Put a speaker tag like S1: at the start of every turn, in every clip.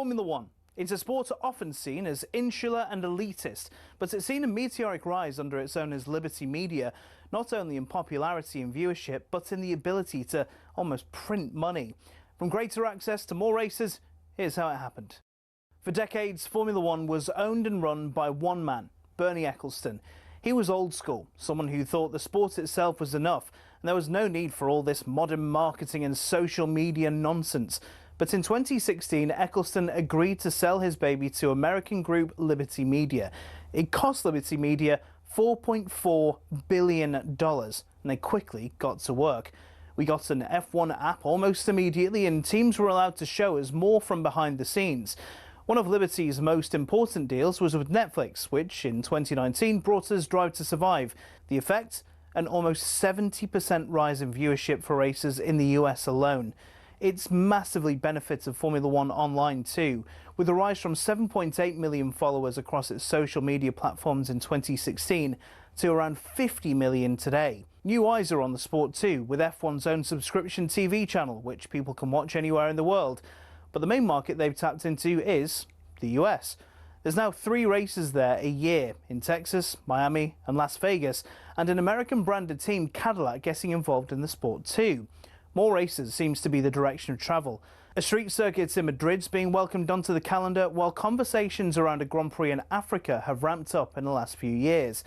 S1: Formula One. It's a sport often seen as insular and elitist, but it's seen a meteoric rise under its owners Liberty Media, not only in popularity and viewership, but in the ability to almost print money. From greater access to more races, here's how it happened. For decades, Formula One was owned and run by one man, Bernie Ecclestone. He was old school, someone who thought the sport itself was enough, and there was no need for all this modern marketing and social media nonsense. But in 2016, Ecclestone agreed to sell his baby to American group Liberty Media. It cost Liberty Media $4.4 billion, and they quickly got to work. We got an F1 app almost immediately, and teams were allowed to show us more from behind the scenes. One of Liberty's most important deals was with Netflix, which in 2019 brought us Drive to Survive. The effect? An almost 70% rise in viewership for races in the US alone. It's massively benefited Formula One online too, with a rise from 7.8 million followers across its social media platforms in 2016 to around 50 million today. New eyes are on the sport too, with F1's own subscription TV channel, which people can watch anywhere in the world. But the main market they've tapped into is the US. There's now 3 races there a year, in Texas, Miami and Las Vegas, and an American-branded team, Cadillac, getting involved in the sport too. More races seems to be the direction of travel. A street circuit in Madrid's being welcomed onto the calendar, while conversations around a Grand Prix in Africa have ramped up in the last few years.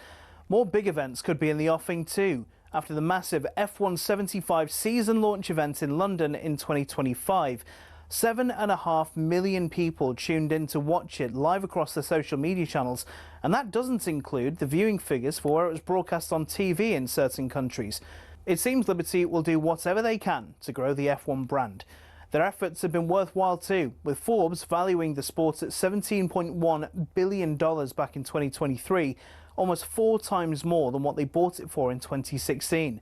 S1: More big events could be in the offing too, after the massive F1 75 season launch event in London in 2025. 7.5 million people tuned in to watch it live across the social media channels, and that doesn't include the viewing figures for where it was broadcast on TV in certain countries. It seems Liberty will do whatever they can to grow the F1 brand. Their efforts have been worthwhile too, with Forbes valuing the sport at $17.1 billion back in 2023, almost 4 times more than what they bought it for in 2016.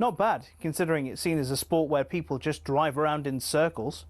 S1: Not bad, considering it's seen as a sport where people just drive around in circles.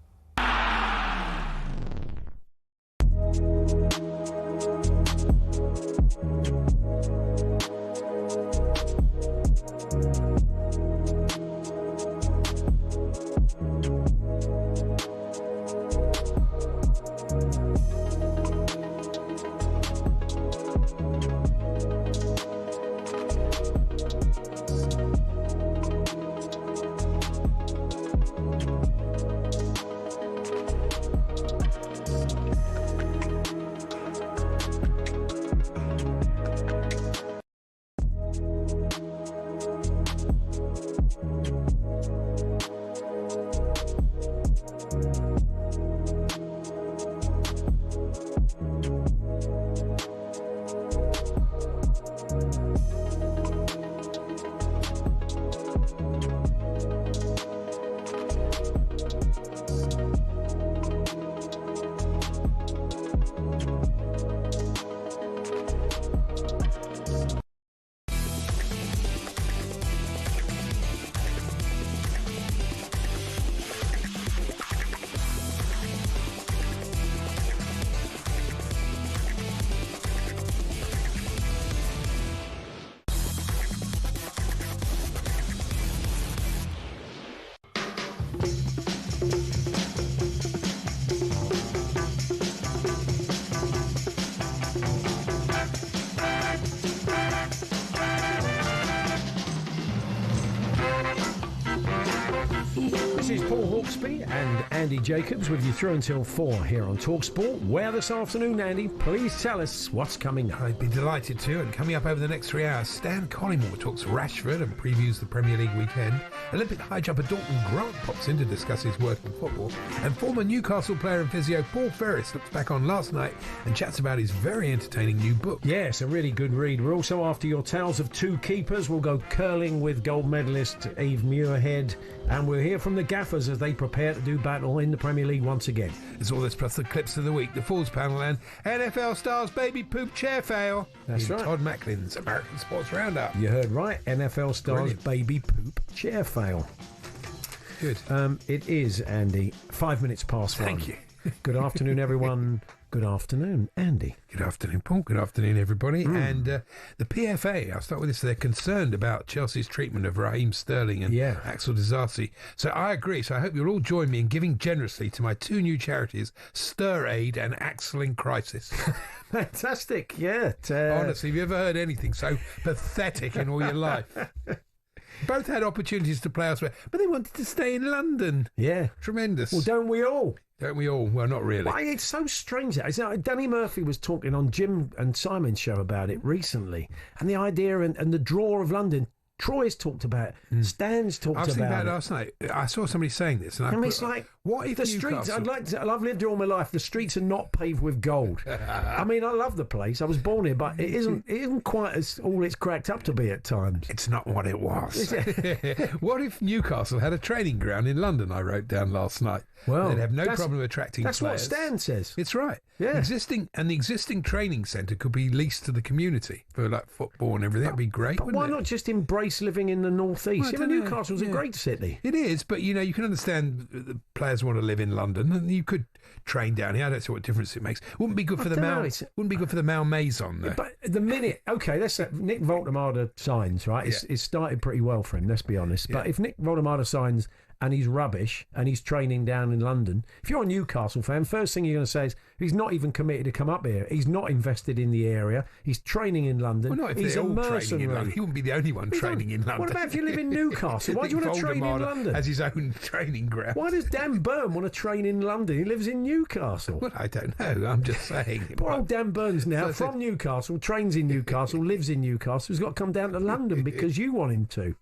S2: This is Paul Hawksbee and Andy Jacobs with you through until 4 here on talkSPORT. Where this afternoon, Andy? Please tell us what's coming up.
S3: I'd be delighted to. And coming up over the next 3 hours, Stan Collymore talks Rashford and previews the Premier League weekend. Olympic high jumper Dalton Grant pops in to discuss his work in football. And former Newcastle player and physio Paul Ferris looks back on last night and chats about his very entertaining new book.
S2: Yes, a really good read. We're also after your tales of 2 keepers. We'll go curling with gold medalist Eve Muirhead. And we'll hear from the gaffers as they prepare to do battle in the Premier League once again.
S3: There's all this plus the clips of the week, the Falls panel, and NFL stars baby poop chair fail.
S2: That's right.
S3: Todd Macklin's American Sports Roundup.
S2: You heard right. NFL stars baby poop chair fail.
S3: Good.
S2: It is, Andy, 5 minutes past 1.
S3: Thank you.
S2: Good afternoon, everyone. Good afternoon, Andy.
S3: Good afternoon, Paul. Good afternoon, everybody. And the PFA, I'll start with this, they're concerned about Chelsea's treatment of Raheem Sterling and Axel Disasi. So I agree. So I hope you'll all join me in giving generously to my two new charities, Stir Aid and Axel in Crisis.
S2: Fantastic, yeah.
S3: Honestly, have you ever heard anything so pathetic in all your life? Both had opportunities to play elsewhere, but they wanted to stay in London.
S2: Yeah.
S3: Tremendous.
S2: Well, don't we all?
S3: Don't we all? Well, not really.
S2: Why, it's so strange. Danny Murphy was talking on Jim and Simon's show about it recently, and the idea and the draw of London. Troy's talked about it. Stan's talked about it.
S3: I was thinking about it last night. I saw somebody saying this, and
S2: it's like,
S3: what if
S2: the streets? I've lived here all my life. The streets are not paved with gold. I mean, I love the place. I was born here, but it isn't quite as all it's cracked up to be at times.
S3: It's not what it was. What if Newcastle had a training ground in London? I wrote down last night.
S2: Well,
S3: they'd have no problem attracting players.
S2: That's what Stan says.
S3: It's right.
S2: Yeah.
S3: The existing training centre could be leased to the community for like football and everything. That'd be great.
S2: But why not just embrace living in the northeast? Newcastle's a great city.
S3: It is, but you can understand the players want to live in London, and you could train down here. I don't see what difference it makes. Wouldn't be good for the Malmaison though.
S2: But the minute, let's say Nick Voldemade signs, right? It's started pretty well for him. Let's be honest. But if Nick Voldemade signs and he's rubbish and he's training down in London, if you're a Newcastle fan, first thing you're going to say is he's not even committed to come up here. He's not invested in the area. He's training in London.
S3: Well, not if
S2: he's
S3: they're
S2: a
S3: all
S2: mercenary.
S3: training in London. He wouldn't be the only one training in London.
S2: What about if you live in Newcastle? Why do you want to train in London?
S3: Has his own training ground.
S2: Why does Dan Burn want to train in London? He lives in Newcastle.
S3: Well, I don't know. I'm just saying.
S2: Poor old Dan Burns now, from Newcastle, trains in Newcastle, lives in Newcastle. He's got to come down to London because you want him to.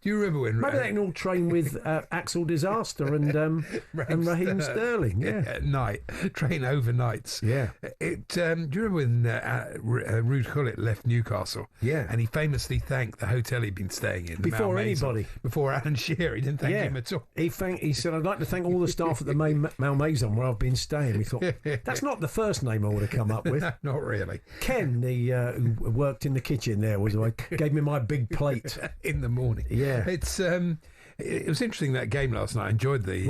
S3: Do you remember when...
S2: Maybe they can all train with Axel Disaster and Raheem Sterling. Yeah.
S3: At night. Train overnights.
S2: Yeah.
S3: Do you remember when Ruud Gullit left Newcastle?
S2: Yeah.
S3: And he famously thanked the hotel he'd been staying in.
S2: Before anybody.
S3: Before Alan Shearer. He didn't thank him at all.
S2: He said, I'd like to thank all the staff at the Malmaison where I've been staying. We thought, that's not the first name I would have come up with.
S3: No, not really.
S2: Ken, who worked in the kitchen there, gave me my big plate.
S3: In the morning.
S2: Yeah.
S3: It was interesting, that game last night. I enjoyed the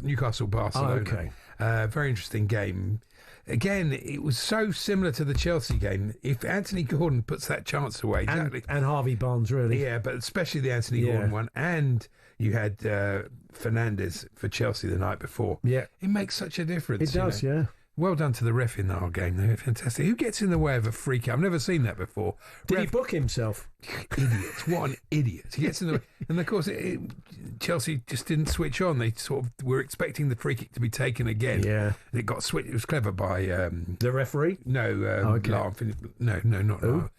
S3: Newcastle Barcelona.
S2: Oh, okay.
S3: Very interesting game. Again, it was so similar to the Chelsea game. If Anthony Gordon puts that chance away, exactly,
S2: and Harvey Barnes, really,
S3: but especially the Anthony Gordon one, and you had Fernandes for Chelsea the night before.
S2: Yeah,
S3: it makes such a difference.
S2: It does, yeah.
S3: Well done to the ref in our game. They're fantastic. Who gets in the way of a free kick? I've never seen that before.
S2: Did he book himself?
S3: Idiot. What an idiot. He gets in the way. And of course, Chelsea just didn't switch on. They sort of were expecting the free kick to be taken again.
S2: Yeah.
S3: And it got switched. It was clever by...
S2: the referee?
S3: No. No, not Lar.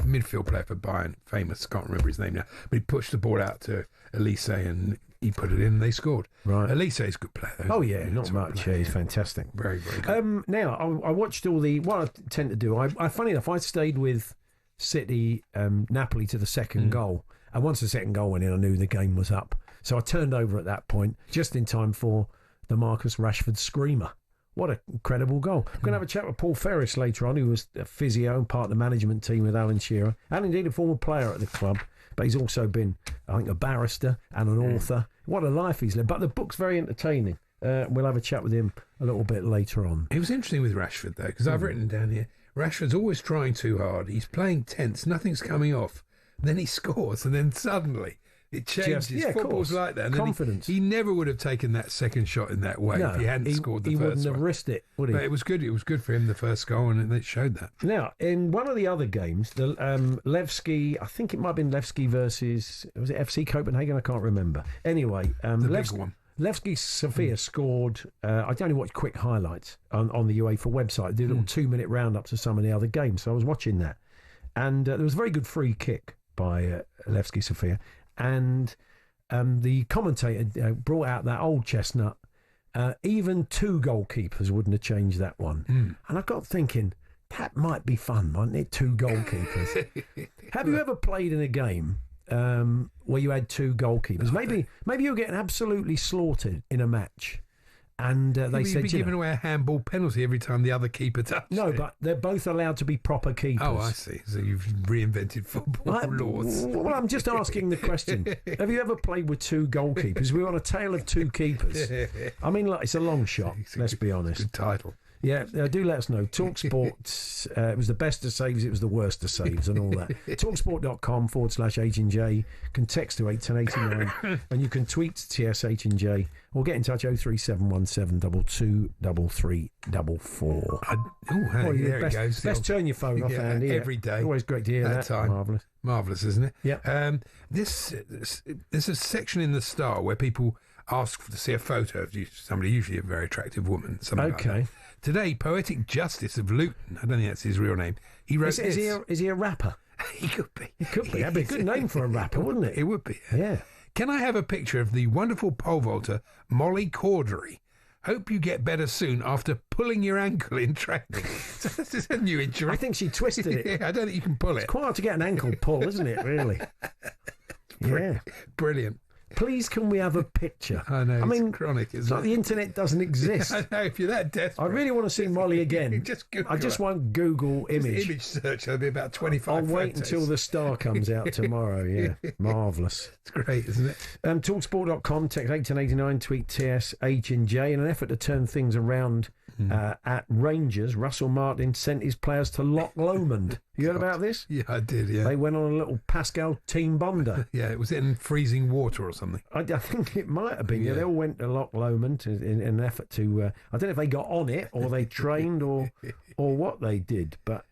S3: Midfield player for Bayern. Famous. Can't remember his name now. But he pushed the ball out to Elise and... he put it in and they scored.
S2: Right.
S3: Elise is a good player, though.
S2: Oh, yeah, not much. He's fantastic.
S3: Very, very good.
S2: Now, I watched all the... What I tend to do, funny enough, I stayed with City, Napoli to the second goal. And once the second goal went in, I knew the game was up. So I turned over at that point, just in time for the Marcus Rashford screamer. What an incredible goal. I'm going to have a chat with Paul Ferris later on, who was a physio and part of the management team with Alan Shearer, and indeed a former player at the club. But he's also been, I think, a barrister and an author. What a life he's led. But the book's very entertaining. We'll have a chat with him a little bit later on.
S3: It was interesting with Rashford, though, because I've written down here, Rashford's always trying too hard. He's playing tense. Nothing's coming off. Then he scores, and then suddenly it changes. Football's like that. And
S2: confidence.
S3: He never would have taken that second shot in that way if he hadn't scored the first one.
S2: He wouldn't have risked it, would he?
S3: But it was good. It was good for him, the first goal, and it showed that.
S2: Now, in one of the other games, the Levski, I think it might have been Levski versus, was it FC Copenhagen? I can't remember. Anyway,
S3: the big one.
S2: Levski Sofia scored. I only watched quick highlights on the UEFA website. They did a little 2-minute roundups of some of the other games, so I was watching that. And there was a very good free kick by Levski Sofia. And the commentator brought out that old chestnut. Even two goalkeepers wouldn't have changed that one. And I got thinking, that might be fun, mightn't it? Two goalkeepers. Have you ever played in a game where you had two goalkeepers? Maybe you're getting absolutely slaughtered in a match. And they said,
S3: you'd be giving away a handball penalty every time the other keeper touched
S2: No,
S3: it.
S2: but they're both allowed to be proper keepers.
S3: Oh, I see. So you've reinvented football laws.
S2: Well, I'm just asking the question. Have you ever played with two goalkeepers? We're on a tale of two keepers. I mean, like, it's a long shot, let's be honest.
S3: Good title.
S2: Yeah, do let us know. TalkSport, it was the best of saves, it was the worst of saves and all that. TalkSport.com/H&J. You can text to 81089 and you can tweet to TSH&J or get in touch 03717 223344.
S3: There it goes.
S2: Best turn your phone off, Andy.
S3: Every day.
S2: Always great to hear that.
S3: Time.
S2: Marvellous.
S3: Marvellous, isn't it?
S2: Yeah.
S3: There's a section in the Star where people ask to see a photo of somebody, usually a very attractive woman. Like that. Today, Poetic Justice of Luton, I don't think that's his real name, he wrote this.
S2: Is he a rapper?
S3: He could be.
S2: He could be. That'd be a good name for a rapper, wouldn't it?
S3: It would be.
S2: Yeah.
S3: Can I have a picture of the wonderful pole vaulter Molly Cordery? Hope you get better soon after pulling your ankle in training. So this is a new injury.
S2: I think she twisted it.
S3: Yeah, I don't think you can pull it.
S2: It's quite hard to get an ankle pull, isn't it, really? Yeah.
S3: Brilliant.
S2: Please, can we have a picture?
S3: I know, it's chronic, isn't
S2: it's like
S3: it?
S2: the internet doesn't exist.
S3: I know, if you're that desperate.
S2: I really want to see Molly again.
S3: Just Google
S2: I just want Google image.
S3: Image search, there'll be about 25
S2: I'll wait
S3: photos.
S2: until the Star comes out tomorrow, yeah. Marvellous.
S3: It's great, isn't it?
S2: Talksport.com, text 1889, tweet TSH&J. In an effort to turn things around at Rangers, Russell Martin sent his players to Loch Lomond. You heard about this?
S3: Yeah, I did, yeah.
S2: They went on a little Pascal team bonder.
S3: Yeah, it was in freezing water or something.
S2: I think it might have been. Yeah, they all went to Loch Lomond in an effort to... I don't know if they got on it or they trained or what they did, but...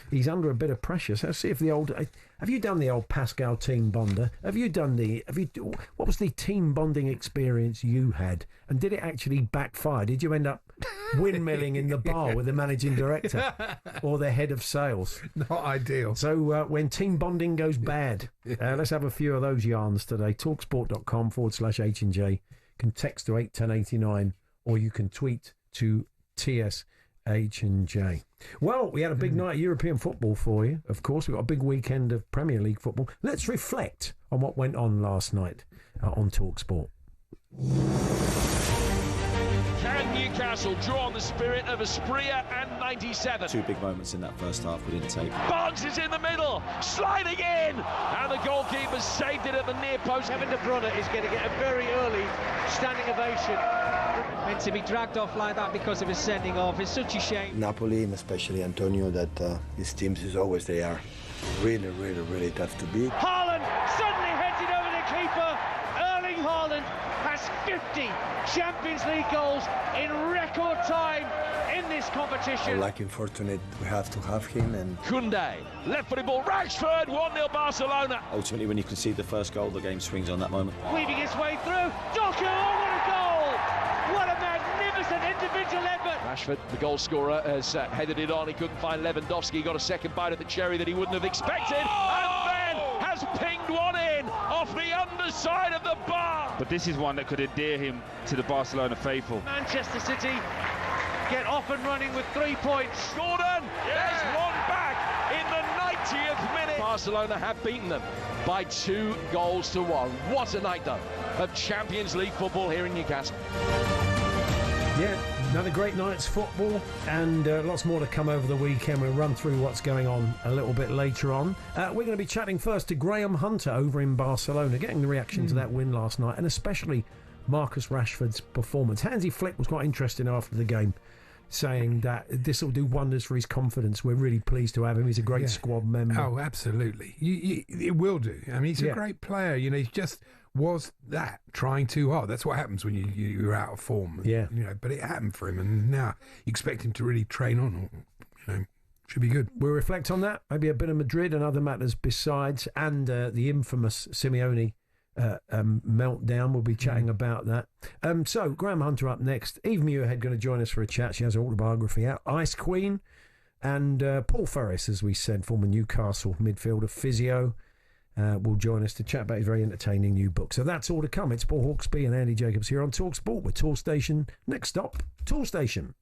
S2: he's under a bit of pressure. So let's see if the old... Have you done the old Pascal team bonder? What was the team bonding experience you had? And did it actually backfire? Did you end up windmilling in the bar with the managing director or the head of sales?
S3: Not ideal.
S2: So when team bonding goes bad, let's have a few of those yarns today. Talksport.com/H&J. You can text to 81089 or you can tweet to TSH&J. Well, we had a big night of European football for you, of course. We've got a big weekend of Premier League football. Let's reflect on what went on last night on TalkSport.
S4: Can Newcastle draw on the spirit of Asprilla and 97?
S5: Two big moments in that first half we didn't take.
S4: Barnes is in the middle, sliding in, and the goalkeeper saved it at the near post.
S6: Kevin De Bruyne is going to get a very early standing ovation.
S7: And to be dragged off like that because of his sending off is such a shame.
S8: Napoli, and especially Antonio, that his teams is always they are really, really, really tough to beat.
S6: Haaland suddenly heads it over the keeper. Erling Haaland has 50 Champions League goals in record time in this competition.
S8: Lucky and fortunate we have to have him. And
S4: Koundé, left-footed ball, Rashford, 1-0 Barcelona.
S5: Ultimately, when you concede the first goal, the game swings on that moment.
S6: Weaving his way through. Doku, oh, what a goal! What a magnificent individual effort.
S4: Rashford, the goal scorer, has headed it on. He couldn't find Lewandowski. He got a second bite at the cherry that he wouldn't have expected. And then has pinged one in off the underside of the bar.
S9: But this is one that could endear him to the Barcelona faithful.
S6: Manchester City get off and running with 3 points.
S4: Gordon, there's one back in the 90th minute. Barcelona have beaten them by 2-1. What a night, though, of Champions League football here in Newcastle.
S2: Yeah, another great night's football and lots more to come over the weekend. We'll run through what's going on a little bit later on. We're going to be chatting first to Graham Hunter over in Barcelona, getting the reaction to that win last night and especially Marcus Rashford's performance. Hansi Flick was quite interesting after the game, saying that this will do wonders for his confidence. We're really pleased to have him. He's a great squad member.
S3: Oh, absolutely. It will do. I mean, he's a great player. You know, he just was that trying too hard. That's what happens when you're out of form.
S2: Yeah.
S3: You know, but it happened for him, and now you expect him to really train on. You know, should be good.
S2: We'll reflect on that. Maybe a bit of Madrid and other matters besides, and the infamous Simeone meltdown. We'll be chatting about that. So Graham Hunter up next. Eve Muirhead going to join us for a chat. She has her autobiography out. Ice Queen. And Paul Ferris, as we said, former Newcastle midfielder, physio, will join us to chat about his very entertaining new book. So that's all to come. It's Paul Hawksbee and Andy Jacobs here on talkSPORT with Tool Station. Next stop, Tool Station.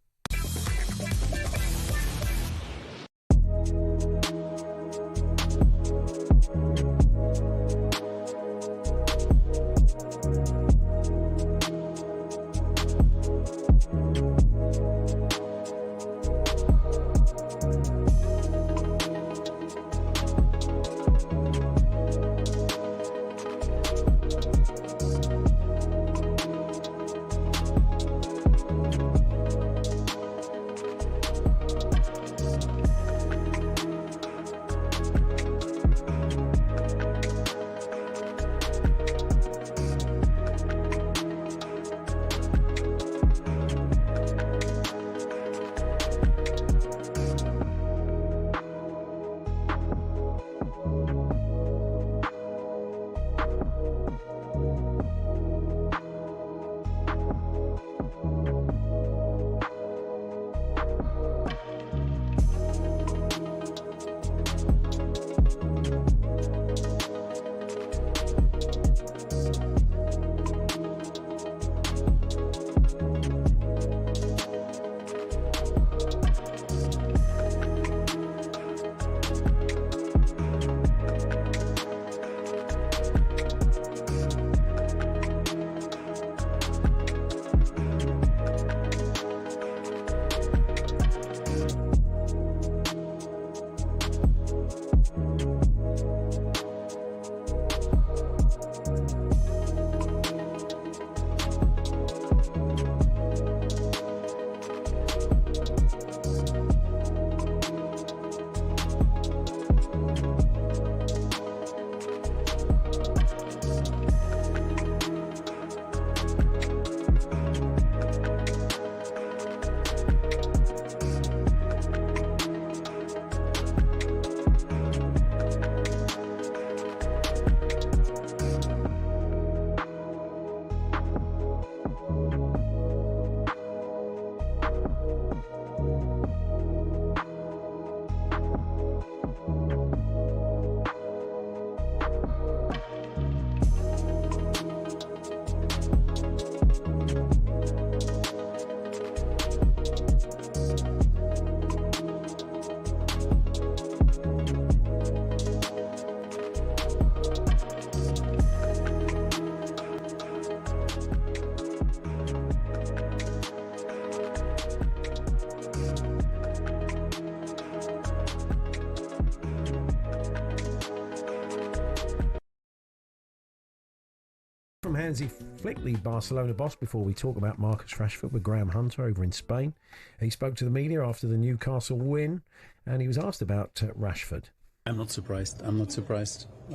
S2: Hansi Flick, the Barcelona boss, before we talk about Marcus Rashford with Graham Hunter over in Spain. He spoke to the media after the Newcastle win, and he was asked about Rashford.
S10: I'm not surprised.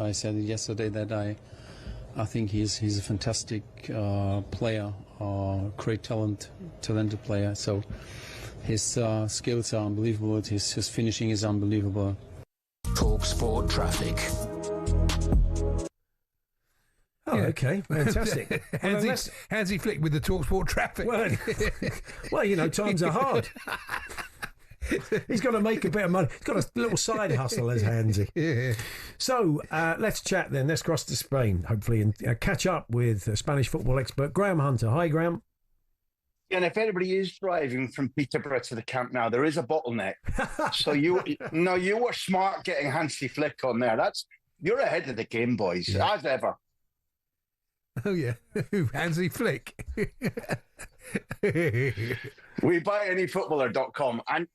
S10: I said yesterday that I think he's a fantastic player, great talented player. So his skills are unbelievable. His finishing is unbelievable.
S11: talkSPORT traffic.
S2: Oh, okay, fantastic.
S3: Hansi Flick with the talkSPORT traffic.
S2: Well, you know, times are hard. He's got to make a bit of money. He's got a little side hustle as Hansi.
S3: Yeah.
S2: So let's chat then. Let's cross to Spain, hopefully, and catch up with Spanish football expert Graham Hunter. Hi, Graham.
S12: And if anybody is driving from Peterborough to the Camp Nou, there is a bottleneck. So you were smart getting Hansi Flick on there. You're ahead of the game, boys, as ever.
S3: Oh, yeah. Hansi Flick.
S12: WeBuyAnyFootballer.com. And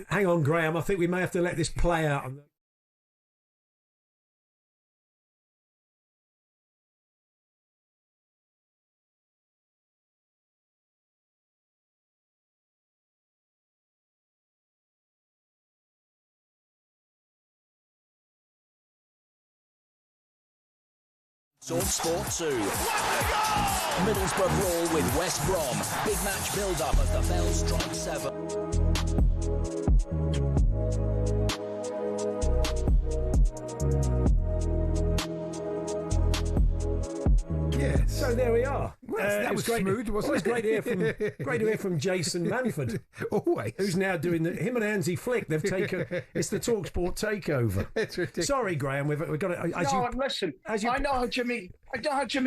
S2: hang on, Graham. I think we may have to let this play out.
S11: talkSPORT 2. Middlesbrough brawl with West Brom. Big match build-up as the bell strikes 7.
S2: Yeah, so there we are.
S3: Well, that was
S2: great,
S3: smooth, wasn't
S2: it? It was great to hear from Jason Manford.
S3: Always.
S2: Who's now doing him and Hansi Flick. They've taken, it's the talkSPORT takeover.
S3: It's ridiculous.
S2: Sorry, Graham, we've got it.
S12: Listen, I know how Jimmy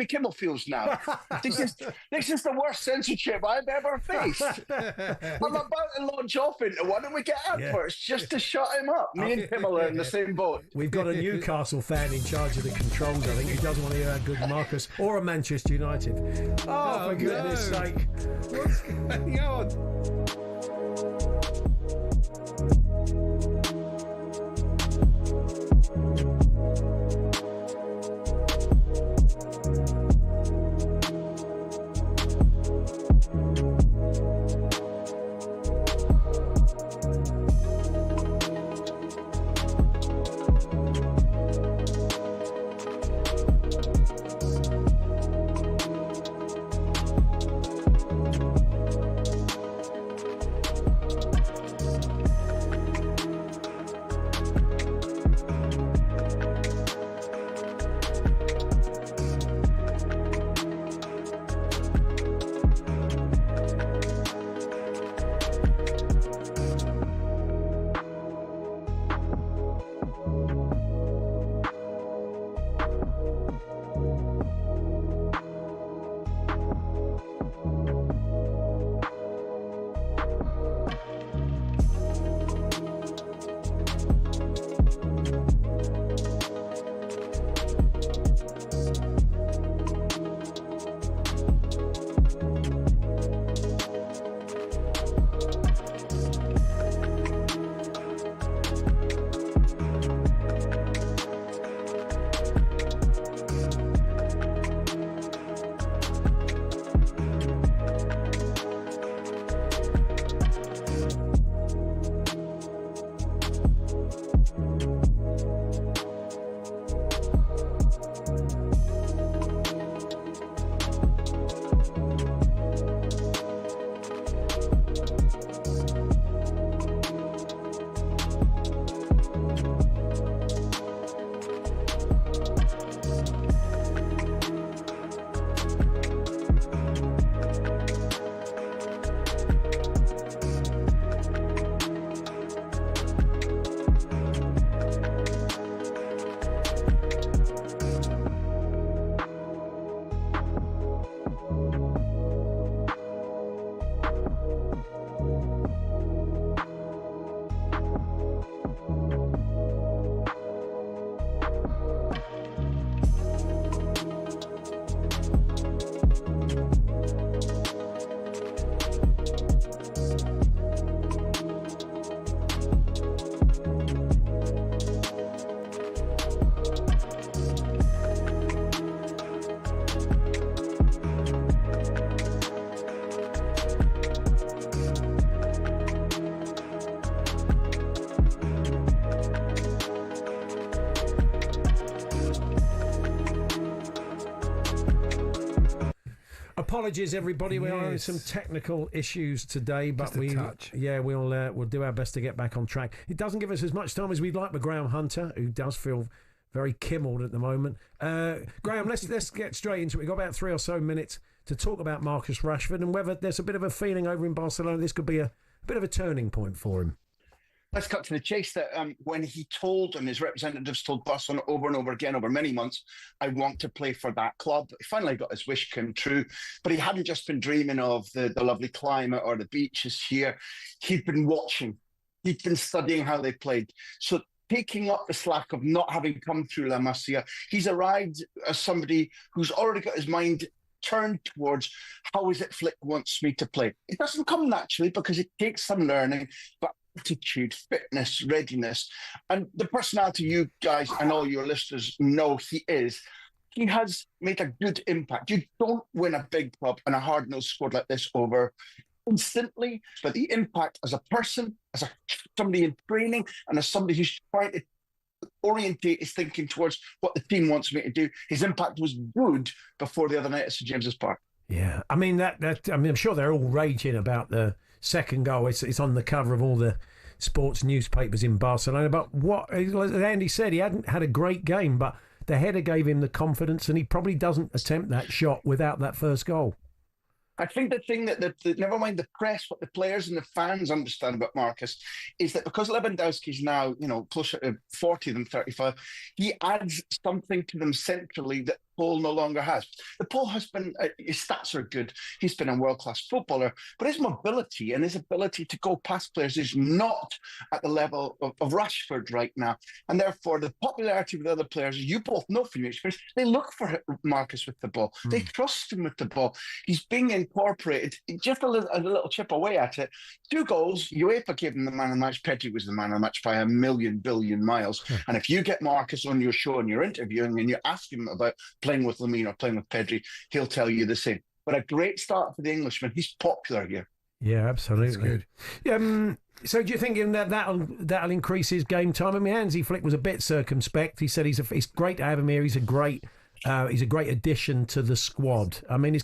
S12: Kimmel feels now. This is the worst censorship I've ever faced. I'm about to launch off into one and we get adverts just to shut him up. Me and Kimmel are in the same boat.
S2: We've got a Newcastle fan in charge of the controls, I think. He doesn't want to hear how good Marcus or a Manchester United. Oh, for goodness sake.
S3: What's going on?
S2: apologies, everybody. We are having some technical issues today, but we'll do our best to get back on track. It doesn't give us as much time as we'd like with Graham Hunter, who does feel very kimmeled at the moment. Graham, let's get straight into it. We've got about 3 or so minutes to talk about Marcus Rashford and whether there's a bit of a feeling over in Barcelona this could be a bit of a turning point for him.
S12: Let's cut to the chase that when he told, and his representatives told Barcelona over and over again over many months, I want to play for that club. He finally got his wish come true, but he hadn't just been dreaming of the lovely climate or the beaches here. He'd been watching. He'd been studying how they played. So taking up the slack of not having come through La Masia, he's arrived as somebody who's already got his mind turned towards how is it Flick wants me to play. It doesn't come naturally because it takes some learning, but attitude, fitness, readiness, and the personality you guys and all your listeners know he has made a good impact. You don't win a big club and a hard-nosed squad like this over instantly, but the impact as a person, as somebody in training, and as somebody who's trying to orientate his thinking towards what the team wants me to do, his impact was good before the other night at St James's Park.
S2: Yeah, I mean I'm sure they're all raging about the second goal. It's on the cover of all the sports newspapers in Barcelona. But what Andy said, he hadn't had a great game, but the header gave him the confidence, and he probably doesn't attempt that shot without that first goal.
S12: I think the thing that never mind the press, what the players and the fans understand about Marcus is that because Lewandowski's now, closer to 40 than 35, he adds something to them centrally that Paul no longer has. The Paul has been, his stats are good. He's been a world-class footballer, but his mobility and his ability to go past players is not at the level of Rashford right now. And therefore, the popularity with other players, you both know from your experience, they look for Marcus with the ball. They trust him with the ball. He's being incorporated, just a little chip away at it. 2 goals, UEFA gave him the man of the match. Pedri was the man of the match by a million billion miles. And if you get Marcus on your show and you're interviewing and you ask him about playing with Lamine or playing with Pedri, he'll tell you the same. But a great start for the Englishman. He's popular here.
S2: Yeah, absolutely.
S3: That's good.
S2: So do you think that'll increase his game time? I mean, Hansi Flick was a bit circumspect. He said it's great to have him here. He's a great addition to the squad. I mean,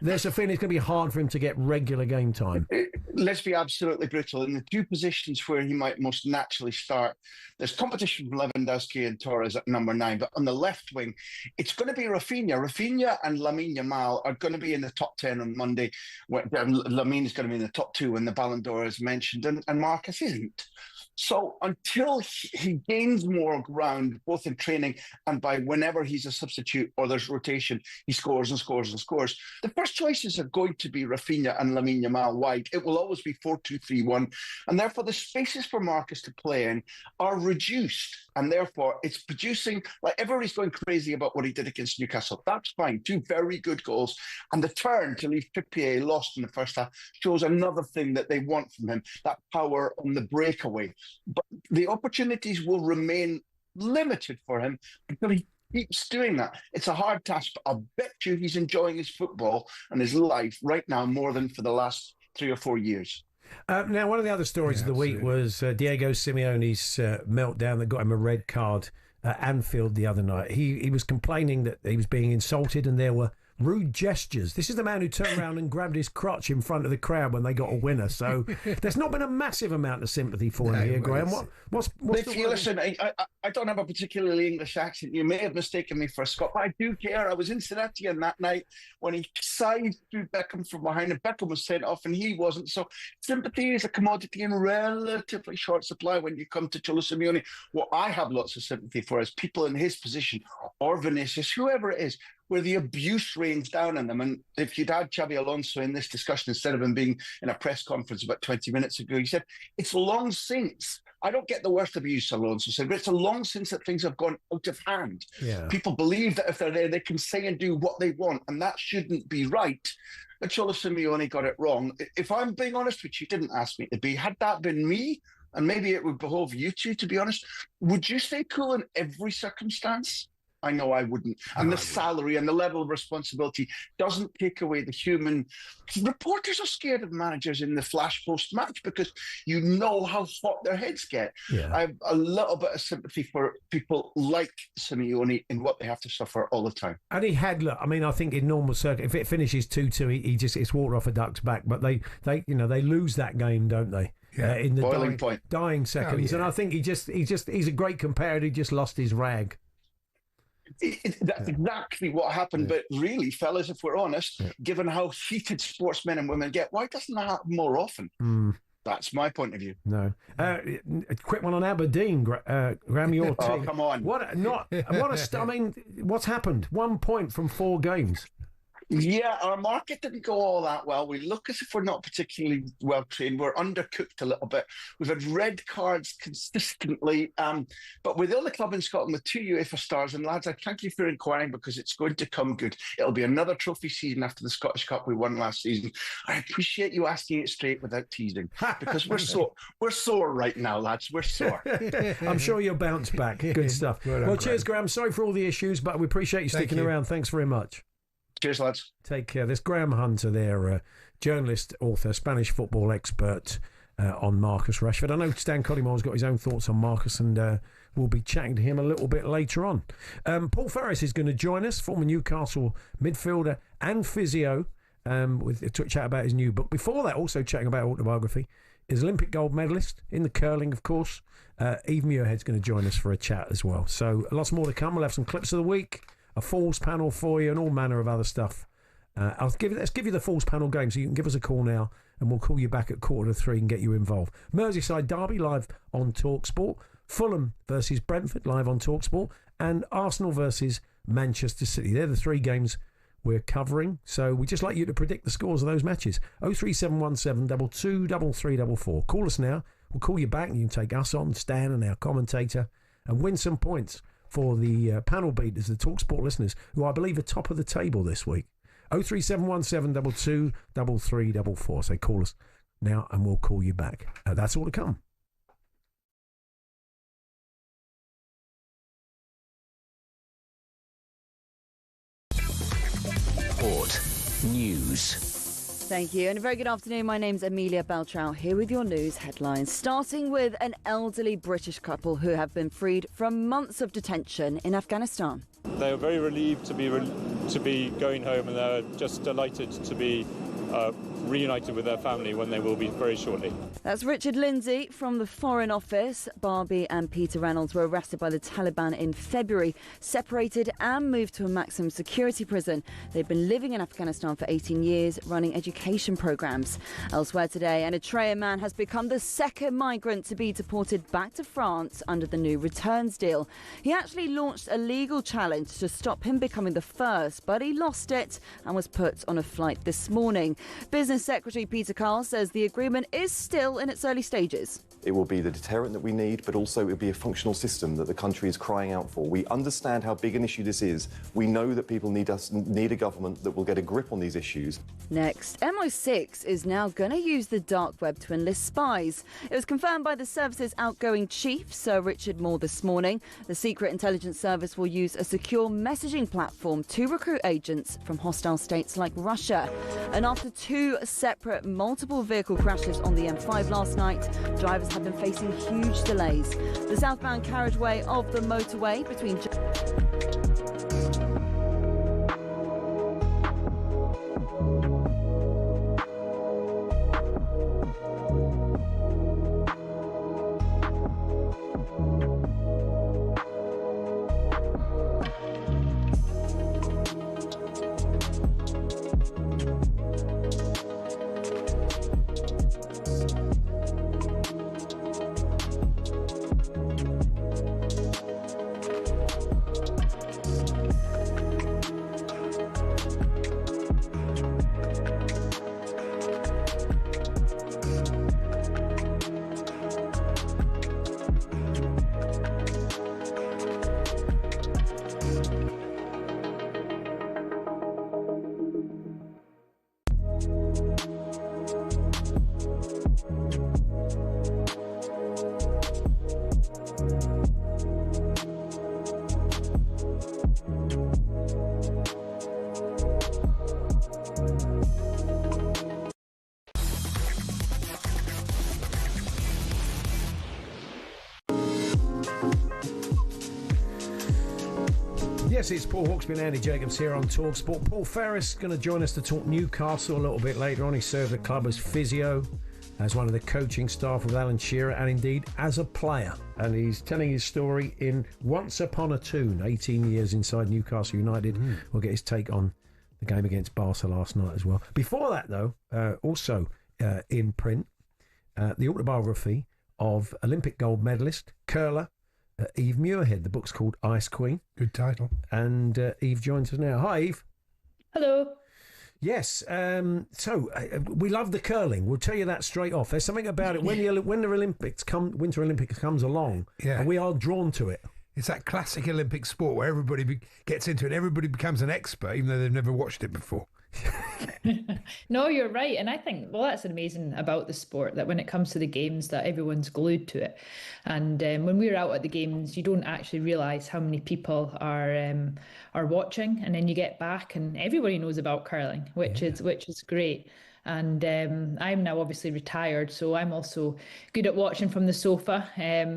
S2: there's a feeling it's going to be hard for him to get regular game time.
S12: Let's be absolutely brutal. In the 2 positions where he might most naturally start, there's competition from Lewandowski and Torres at number 9, but on the left wing, it's going to be Rafinha. Rafinha and Lamine Yamal are going to be in the top 10 on Monday. Lamine is going to be in the top 2 when the Ballon d'Or is mentioned, and Marcus isn't. So until he gains more ground, both in training and by whenever he's a substitute or there's rotation, he scores and scores and scores. The first choices are going to be Rafinha and Lamine Yamal wide. It will always be 4-2-3-1. And therefore, the spaces for Marcus to play in are reduced. And therefore, it's producing, like everybody's going crazy about what he did against Newcastle. That's fine. 2 very good goals. And the turn to leave Trippier lost in the first half shows another thing that they want from him, that power on the breakaway. But the opportunities will remain limited for him until he keeps doing that. It's a hard task, but I'll bet you he's enjoying his football and his life right now more than for the last 3 or 4 years.
S2: Now, one of the other stories of the week was Diego Simeone's meltdown that got him a red card at Anfield the other night. He was complaining that he was being insulted and there were rude gestures. This is the man who turned around and grabbed his crotch in front of the crowd when they got a winner. So there's not been a massive amount of sympathy for him here, Graham. What's
S12: listen, I don't have a particularly English accent. You may have mistaken me for a Scot, but I do care. I was in St Etienne that night when he sized through Beckham from behind, and Beckham was sent off and he wasn't. So sympathy is a commodity in relatively short supply when you come to Cholo Simeone. What I have lots of sympathy for is people in his position, or Vinicius, whoever it is, where the abuse rains down on them. And if you'd had Xabi Alonso in this discussion instead of him being in a press conference about 20 minutes ago, he said, it's long since, I don't get the worst abuse, Alonso said, but it's a long since that things have gone out of hand.
S2: Yeah.
S12: People believe that if they're there, they can say and do what they want, and that shouldn't be right. But Cholo Simeone got it wrong. If I'm being honest, which you didn't ask me to be, had that been me, and maybe it would behove you two, to be honest, would you stay cool in every circumstance? I know I wouldn't. And the salary and the level of responsibility doesn't take away the human. Reporters are scared of managers in the flash post-match because you know how hot their heads get.
S2: Yeah.
S12: I have a little bit of sympathy for people like Simeone and what they have to suffer all the time.
S2: And he had, look, I mean, I think in normal circuit, if it finishes 2-2, he just it's water off a duck's back. But they lose that game, don't they?
S3: Yeah.
S2: In the
S12: Boiling point.
S2: dying seconds. And I think he's a great comparator. He just lost his rag.
S12: That's exactly what happened. But really, fellas, if we're honest, given how heated sportsmen and women get, why doesn't that happen more often? That's my point of view.
S2: No. A quick one on Aberdeen, Graham, your team.
S12: Oh, come on.
S2: I mean, what's happened? 1 point from 4 games.
S12: Yeah, our market didn't go all that well. We look as if we're not particularly well trained. We're undercooked a little bit. We've had red cards consistently. But we're the only club in Scotland with 2 UEFA stars. And lads, I thank you for inquiring because it's going to come good. It'll be another trophy season after the Scottish Cup we won last season. I appreciate you asking it straight without teasing because we're sore right now, lads. We're sore.
S2: I'm sure you'll bounce back. Good stuff. Well, cheers, Graham. Sorry for all the issues, but we appreciate you sticking around. Thanks very much.
S12: Cheers, lads.
S2: Take care. There's Graham Hunter there, journalist, author, Spanish football expert on Marcus Rashford. I know Stan Collymore got his own thoughts on Marcus, and we'll be chatting to him a little bit later on. Paul Ferris is going to join us, former Newcastle midfielder and physio, with a chat about his new book. Before that, also chatting about autobiography, is Olympic gold medalist in the curling, of course. Eve Muirhead's going to join us for a chat as well. So lots more to come. We'll have some clips of the week, a Falls panel for you, and all manner of other stuff. Let's give you the Falls panel game, so you can give us a call now, and we'll call you back at 2:45 and get you involved. Merseyside derby live on talkSPORT, Fulham versus Brentford live on talkSPORT, and Arsenal versus Manchester City. They're the 3 games we're covering, so we'd just like you to predict the scores of those matches. 03717 22 3344. Call us now. We'll call you back, and you can take us on, Stan and our commentator, and win some points for the panel beaters, the talkSPORT listeners, who I believe are top of the table this week. 03717 22 3344. So call us now and we'll call you back. That's all to come.
S11: Sport News.
S13: Thank you, and a very good afternoon. My name's Amelia Beltrao, here with your news headlines. Starting with an elderly British couple who have been freed from months of detention in Afghanistan.
S14: They are very relieved to be going home, and they're just delighted to be reunited with their family when they will be very shortly.
S13: That's Richard Lindsay from the Foreign Office. Barbie and Peter Reynolds were arrested by the Taliban in February, separated and moved to a maximum security prison. They've been living in Afghanistan for 18 years, running education programmes. Elsewhere today, an Eritrean man has become the second migrant to be deported back to France under the new returns deal. He actually launched a legal challenge to stop him becoming the first, but he lost it and was put on a flight this morning. Business Secretary Peter Carl says the agreement is still in its early stages.
S15: It will be the deterrent that we need, but also it will be a functional system that the country is crying out for. We understand how big an issue this is. We know that people need a government that will get a grip on these issues.
S13: Next, MI6 is now going to use the dark web to enlist spies. It was confirmed by the service's outgoing chief, Sir Richard Moore, this morning. The Secret Intelligence Service will use a secure messaging platform to recruit agents from hostile states like Russia. And after 2 separate multiple vehicle crashes on the M5 last night, drivers have been facing huge delays. The southbound carriageway of the motorway between
S2: Yes, it's Paul Hawksbee and Andy Jacobs here on talkSPORT. Paul Ferris going to join us to talk Newcastle a little bit later on. He served the club as physio, as one of the coaching staff with Alan Shearer, and indeed as a player. And he's telling his story in Once Upon a Tune, 18 years inside Newcastle United. We'll get his take on the game against Barca last night as well. Before that, though, also in print, the autobiography of Olympic gold medalist, curler, Eve Muirhead. The book's called Ice Queen.
S3: Good title.
S2: And Eve joins us now. Hi, Eve.
S16: Hello.
S2: Yes, so we love the curling. We'll tell you that straight off. There's something about it when the Winter Olympics comes along, and we are drawn to it.
S3: It's that classic Olympic sport where everybody gets into it and everybody becomes an expert, even though they've never watched it before.
S16: No, you're right. And I think, well, that's amazing about the sport, that when it comes to the games, that everyone's glued to it. And when we're out at the games, you don't actually realise how many people are watching. And then you get back and everybody knows about curling, which is great. And I'm now obviously retired, so I'm also good at watching from the sofa.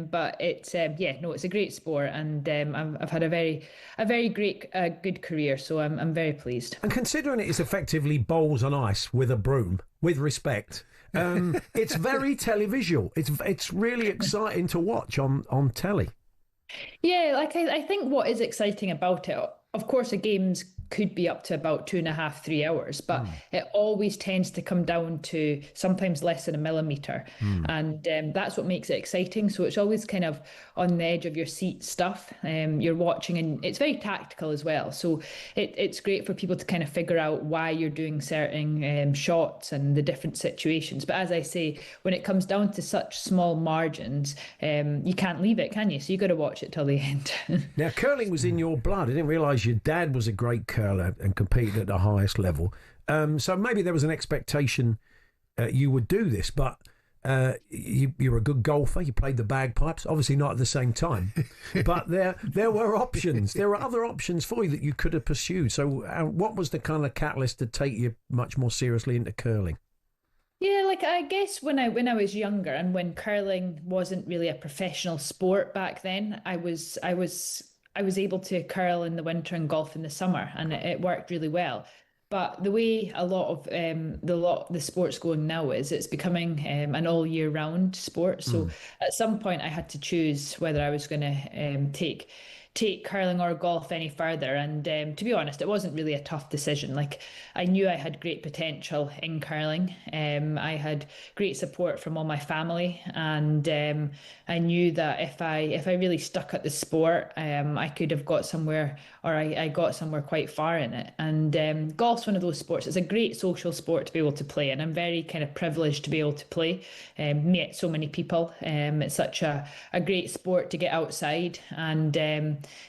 S16: But it's it's a great sport, and I've had a very great good career. So I'm very pleased.
S2: And considering it is effectively bowls on ice with a broom, with respect, it's very televisual. It's really exciting to watch on telly.
S16: Yeah, like I think what is exciting about it, of course, the games could be up to about 2.5, 3 hours, but it always tends to come down to sometimes less than a millimetre. And that's what makes it exciting. So it's always kind of on the edge of your seat stuff. You're watching, and it's very tactical as well. So it's great for people to kind of figure out why you're doing certain shots and the different situations. But as I say, when it comes down to such small margins, you can't leave it, can you? So you got to watch it till the end.
S2: Now, curling was in your blood. I didn't realise your dad was a great curler and competed at the highest level. So maybe there was an expectation you would do this, but you're a good golfer. You played the bagpipes, obviously not at the same time, but there were options. There were other options for you that you could have pursued. So what was the kind of catalyst to take you much more seriously into curling?
S16: Yeah, like I guess when I was younger, and when curling wasn't really a professional sport back then, I was able to curl in the winter and golf in the summer, and it worked really well. But the way a lot of the sport's going now is it's becoming an all year round sport. So at some point I had to choose whether I was going to take curling or golf any further. And to be honest, it wasn't really a tough decision. Like, I knew I had great potential in curling. I had great support from all my family, and I knew that if I really stuck at the sport, I could have got somewhere, or I got somewhere quite far in it. And golf's one of those sports. It's a great social sport to be able to play, and I'm very kind of privileged to be able to play, meet so many people. It's such a great sport to get outside, and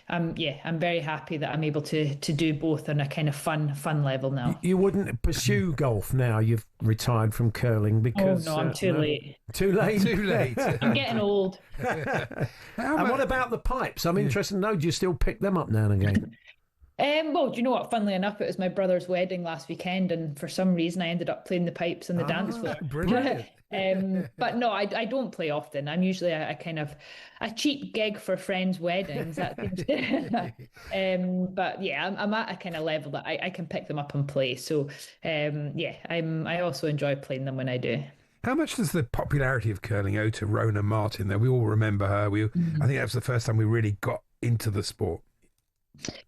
S16: I'm very happy that I'm able to do both on a kind of fun level now.
S2: You wouldn't pursue golf now you've retired from curling because...
S16: Oh, no, I'm too late.
S2: Too late?
S3: Too late.
S16: I'm getting old.
S2: And what about the pipes? I'm interested to know, do you still pick them up now and again?
S16: Well, do you know what? Funnily enough, it was my brother's wedding last weekend, and for some reason I ended up playing the pipes on the dance floor.
S3: Brilliant.
S16: But no, I don't play often. I'm usually a kind of a cheap gig for friends' weddings. That but yeah, I'm at a kind of level that I can pick them up and play. So I also enjoy playing them when I do.
S3: How much does the popularity of curling owe to Rona Martin? Though we all remember her. I think that was the first time we really got into the sport.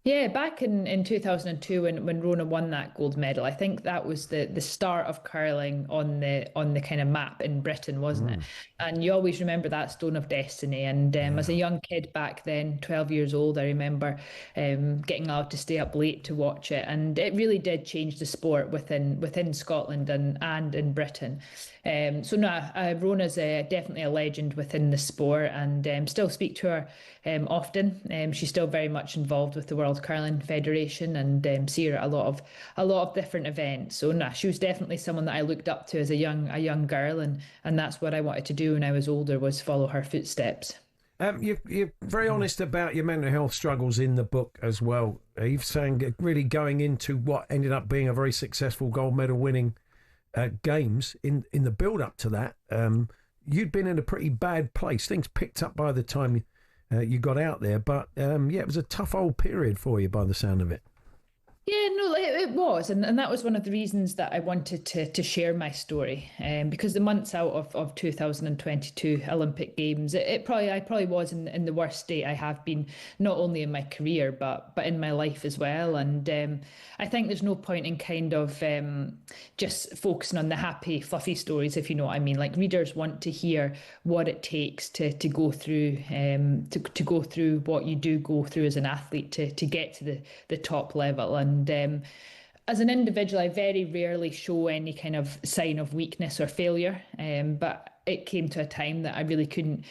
S16: Yeah, back in 2002 when Rona won that gold medal, I think that was the start of curling on the kind of map in Britain, wasn't it? And you always remember that stone of destiny. And as a young kid back then, 12 years old, I remember getting allowed to stay up late to watch it, and it really did change the sport within Scotland and in Britain. So no, Rona's definitely a legend within the sport, and still speak to her often. She's still very much involved with the World Curling Federation, and see her at a lot of different events. So no, she was definitely someone that I looked up to as a young girl, and that's what I wanted to do when I was older, was follow her footsteps.
S2: You're very honest about your mental health struggles in the book as well. You're saying really going into what ended up being a very successful gold medal winning games, in the build up to that, you'd been in a pretty bad place. Things picked up by the time you got out there. But, it was a tough old period for you by the sound of it.
S16: Yeah, no, it was. And that was one of the reasons that I wanted to share my story. Because the months out of 2022 Olympic Games, I probably was in the worst state I have been, not only in my career, but in my life as well. And I think there's no point in kind of just focusing on the happy, fluffy stories, if you know what I mean. Like, readers want to hear what it takes to go through to go through what you do go through as an athlete to get to the top level. And as an individual, I very rarely show any kind of sign of weakness or failure. But it came to a time that I really couldn't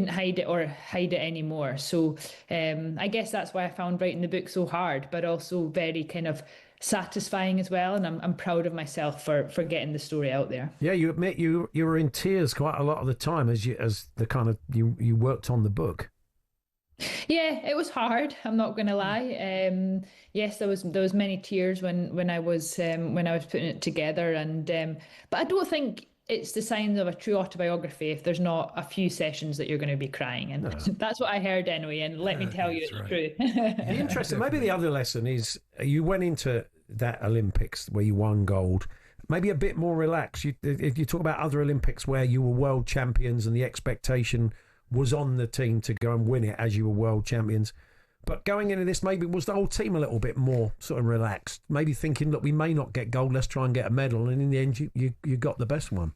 S16: hide it anymore. So I guess that's why I found writing the book so hard, but also very kind of satisfying as well. And I'm proud of myself for getting the story out there.
S2: Yeah, you admit you were in tears quite a lot of the time as you worked on the book.
S16: Yeah, it was hard. I'm not going to lie. Yes, there was many tears when I was putting it together, and but I don't think it's the signs of a true autobiography if there's not a few sessions that you're going to be crying, and that's what I heard anyway. And let me tell you, it's true.
S2: Interesting. Maybe the other lesson is you went into that Olympics where you won gold. Maybe a bit more relaxed. You talk about other Olympics where you were world champions and the expectation was on the team to go and win it as you were world champions. But going into this, maybe was the whole team a little bit more sort of relaxed, maybe thinking, look, we may not get gold, let's try and get a medal, and in the end you got the best one.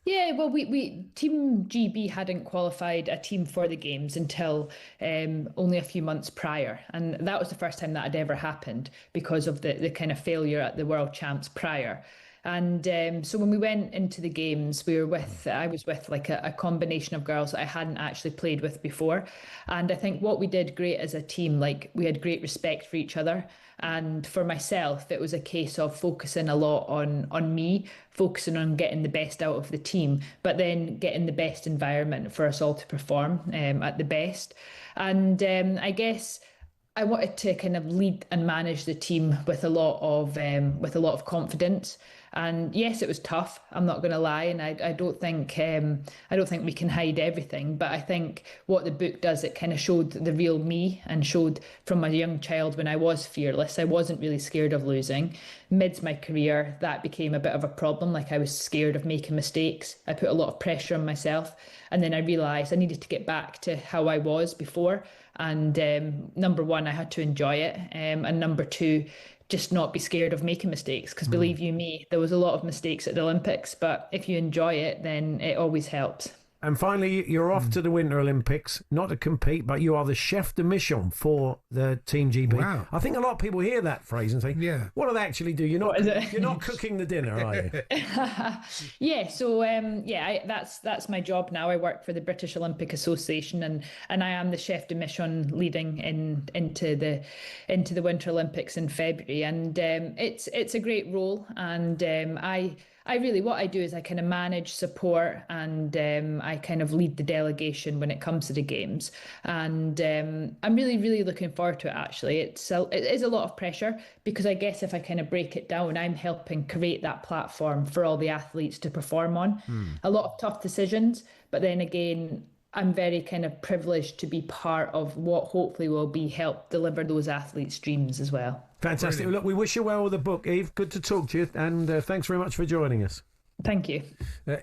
S16: Yeah, well, we Team GB hadn't qualified a team for the Games until only a few months prior, and that was the first time that had ever happened because of the kind of failure at the World Champs prior. And so when we went into the Games, I was with like a combination of girls that I hadn't actually played with before. And I think what we did great as a team, like we had great respect for each other. And for myself, it was a case of focusing a lot on me, focusing on getting the best out of the team, but then getting the best environment for us all to perform at the best. And I guess I wanted to kind of lead and manage the team with a lot of confidence. And yes, it was tough. I'm not going to lie, and I don't think we can hide everything. But I think what the book does, it kind of showed the real me and showed from a young child when I was fearless. I wasn't really scared of losing. Mid my career, that became a bit of a problem. Like I was scared of making mistakes. I put a lot of pressure on myself, and then I realised I needed to get back to how I was before. And number one, I had to enjoy it, and number two, just not be scared of making mistakes, because believe you me, there was a lot of mistakes at the Olympics, but if you enjoy it, then it always helps.
S2: And finally, you're off to the Winter Olympics, not to compete, but you are the chef de mission for the Team GB.
S3: Wow.
S2: I think a lot of people hear that phrase and think, what do they actually do? You're not cooking the dinner, are you?
S16: Yeah, so that's my job now. I work for the British Olympic Association, and I am the chef de mission leading into the Winter Olympics in February. And it's a great role, and I really, what I do is I kind of manage, support, and I kind of lead the delegation when it comes to the Games. And I'm really, really looking forward to it, actually. It is a lot of pressure, because I guess if I kind of break it down, I'm helping create that platform for all the athletes to perform on. A lot of tough decisions, but then again, I'm very kind of privileged to be part of what hopefully will be help deliver those athletes' dreams as well.
S2: Fantastic.
S3: Brilliant.
S2: Look, we wish you well with the book, Eve. Good to talk to you, and thanks very much for joining us.
S16: Thank you.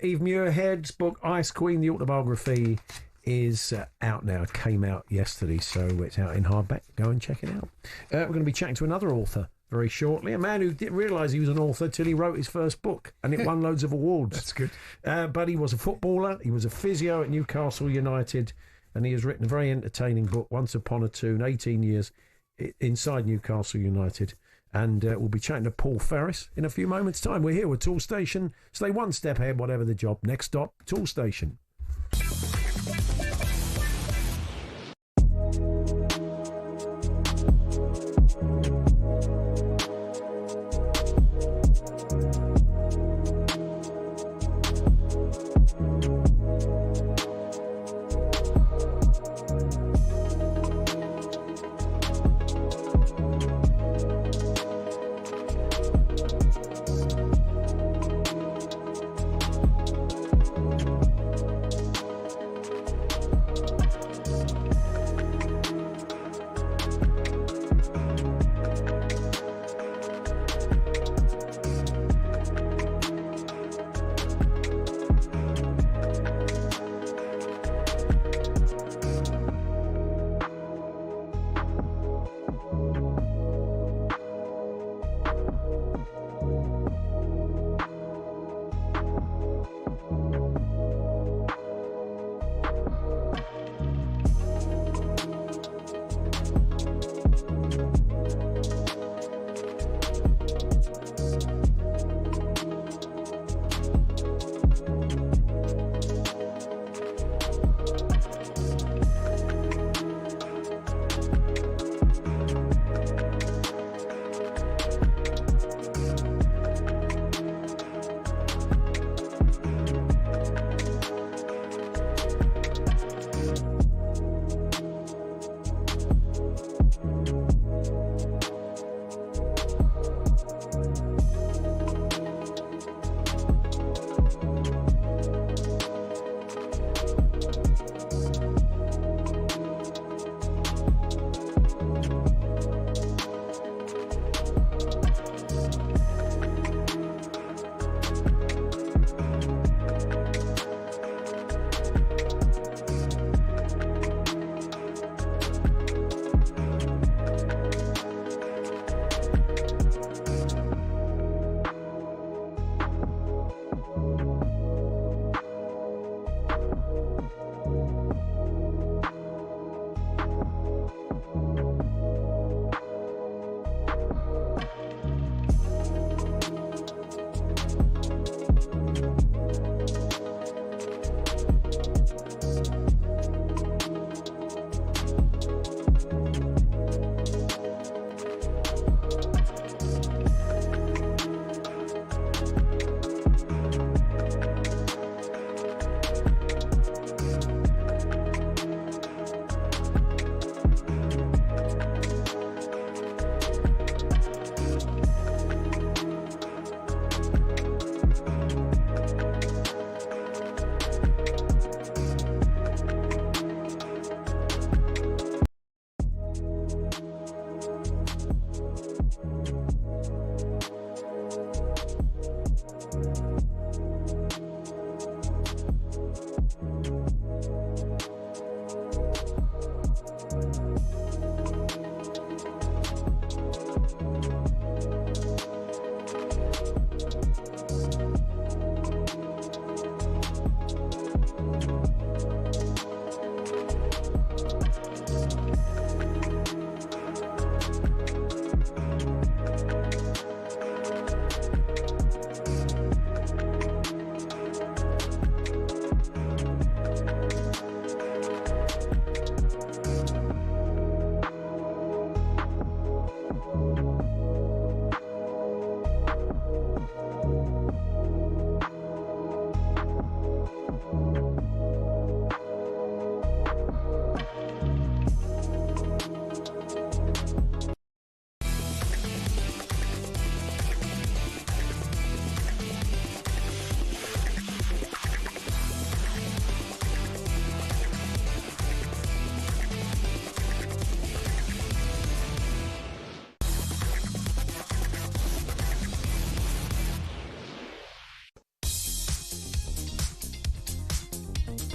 S2: Eve Muirhead's book, Ice Queen, the autobiography, is out now. It came out yesterday, so it's out in hardback. Go and check it out. We're going to be chatting to another author very shortly, a man who didn't realise he was an author till he wrote his first book, and it won loads of awards.
S3: That's good.
S2: But he was a footballer, he was a physio at Newcastle United, and he has written a very entertaining book, Once Upon a Tune, 18 years inside Newcastle United. And we'll be chatting to Paul Ferris in a few moments' time. We're here with Tool Station. Stay one step ahead, whatever the job. Next stop, Tool Station.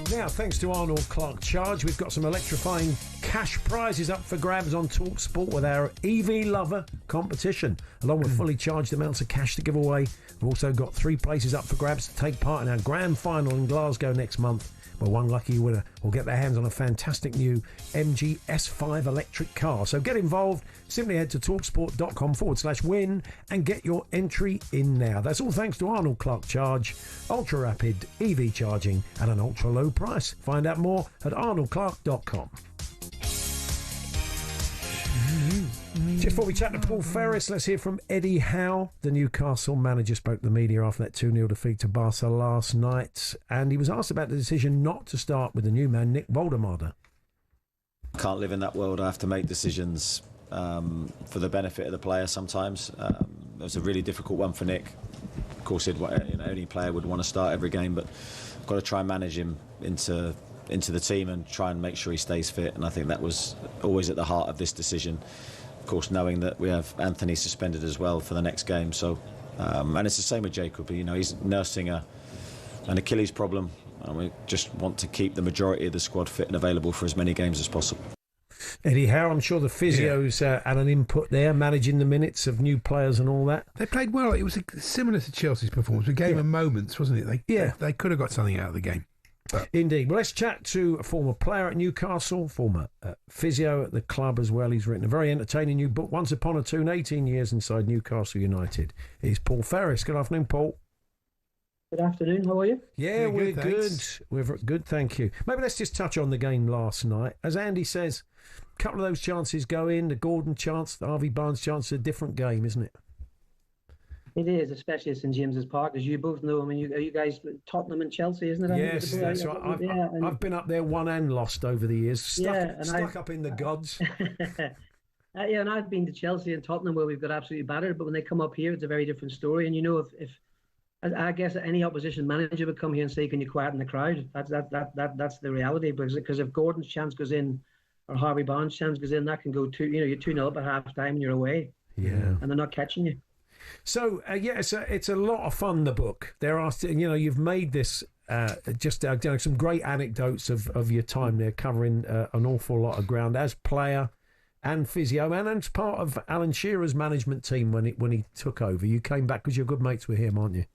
S2: Now, thanks to Arnold Clark Charge, we've got some electrifying cash prizes up for grabs on talkSPORT with our EV Lover competition, along with fully charged amounts of cash to give away. We've also got 3 places up for grabs to take part in our grand final in Glasgow next month, where one lucky winner will get their hands on a fantastic new MG S5 electric car. So get involved. Simply head to talksport.com/win and get your entry in now. That's all thanks to Arnold Clark Charge, ultra rapid EV charging at an ultra low price. Find out more at arnoldclark.com. Just before we chat to Paul Ferris, let's hear from Eddie Howe. The Newcastle manager spoke to the media after that 2-0 defeat to Barca last night, and he was asked about the decision not to start with the new man, Nick Woldemade.
S5: Can't live in that world. I have to make decisions for the benefit of the player sometimes. It was a really difficult one for Nick. Of course, any player would want to start every game, but I've got to try and manage him into the team and try and make sure he stays fit, and I think that was always at the heart of this decision. Of course, knowing that we have Anthony suspended as well for the next game, so and it's the same with Jacob. He's nursing an Achilles problem, and we just want to keep the majority of the squad fit and available for as many games as possible.
S2: Eddie Howe, I'm sure the physios had an input there, managing the minutes of new players and all that.
S3: They played well. It was similar to Chelsea's performance. We gave them moments, wasn't it? They could have got something out of the game. But.
S2: Indeed. Well, let's chat to a former player at Newcastle, former physio at the club as well. He's written a very entertaining new book, Once Upon a Tune, 18 Years Inside Newcastle United. He's Paul Ferris. Good afternoon, Paul.
S17: Good afternoon. How are you?
S2: Yeah, we're good. We're good, thank you. Maybe let's just touch on the game last night. As Andy says, a couple of those chances go in. The Gordon chance, the Harvey Barnes chance, a different game, isn't it?
S17: It is, especially at St James's Park, as you both know. I mean, you guys, Tottenham and Chelsea, isn't it?
S2: Yes, that's right. I've been up there, won and lost over the years. Stuck up in the gods.
S17: Yeah, and I've been to Chelsea and Tottenham where we've got absolutely battered, but when they come up here, it's a very different story. And if I guess any opposition manager would come here and say, "Can you quieten the crowd?" That's the reality, because if Gordon's chance goes in or Harvey Barnes' chance goes in, that can go you're 2-0 up at half time and you're away.
S2: Yeah,
S17: and they're not catching you. So
S2: it's a lot of fun. The book. There are, you've made this some great anecdotes of your time there, covering an awful lot of ground as player and physio, and as part of Alan Shearer's management team when he took over. You came back because you're good mates with him, aren't you?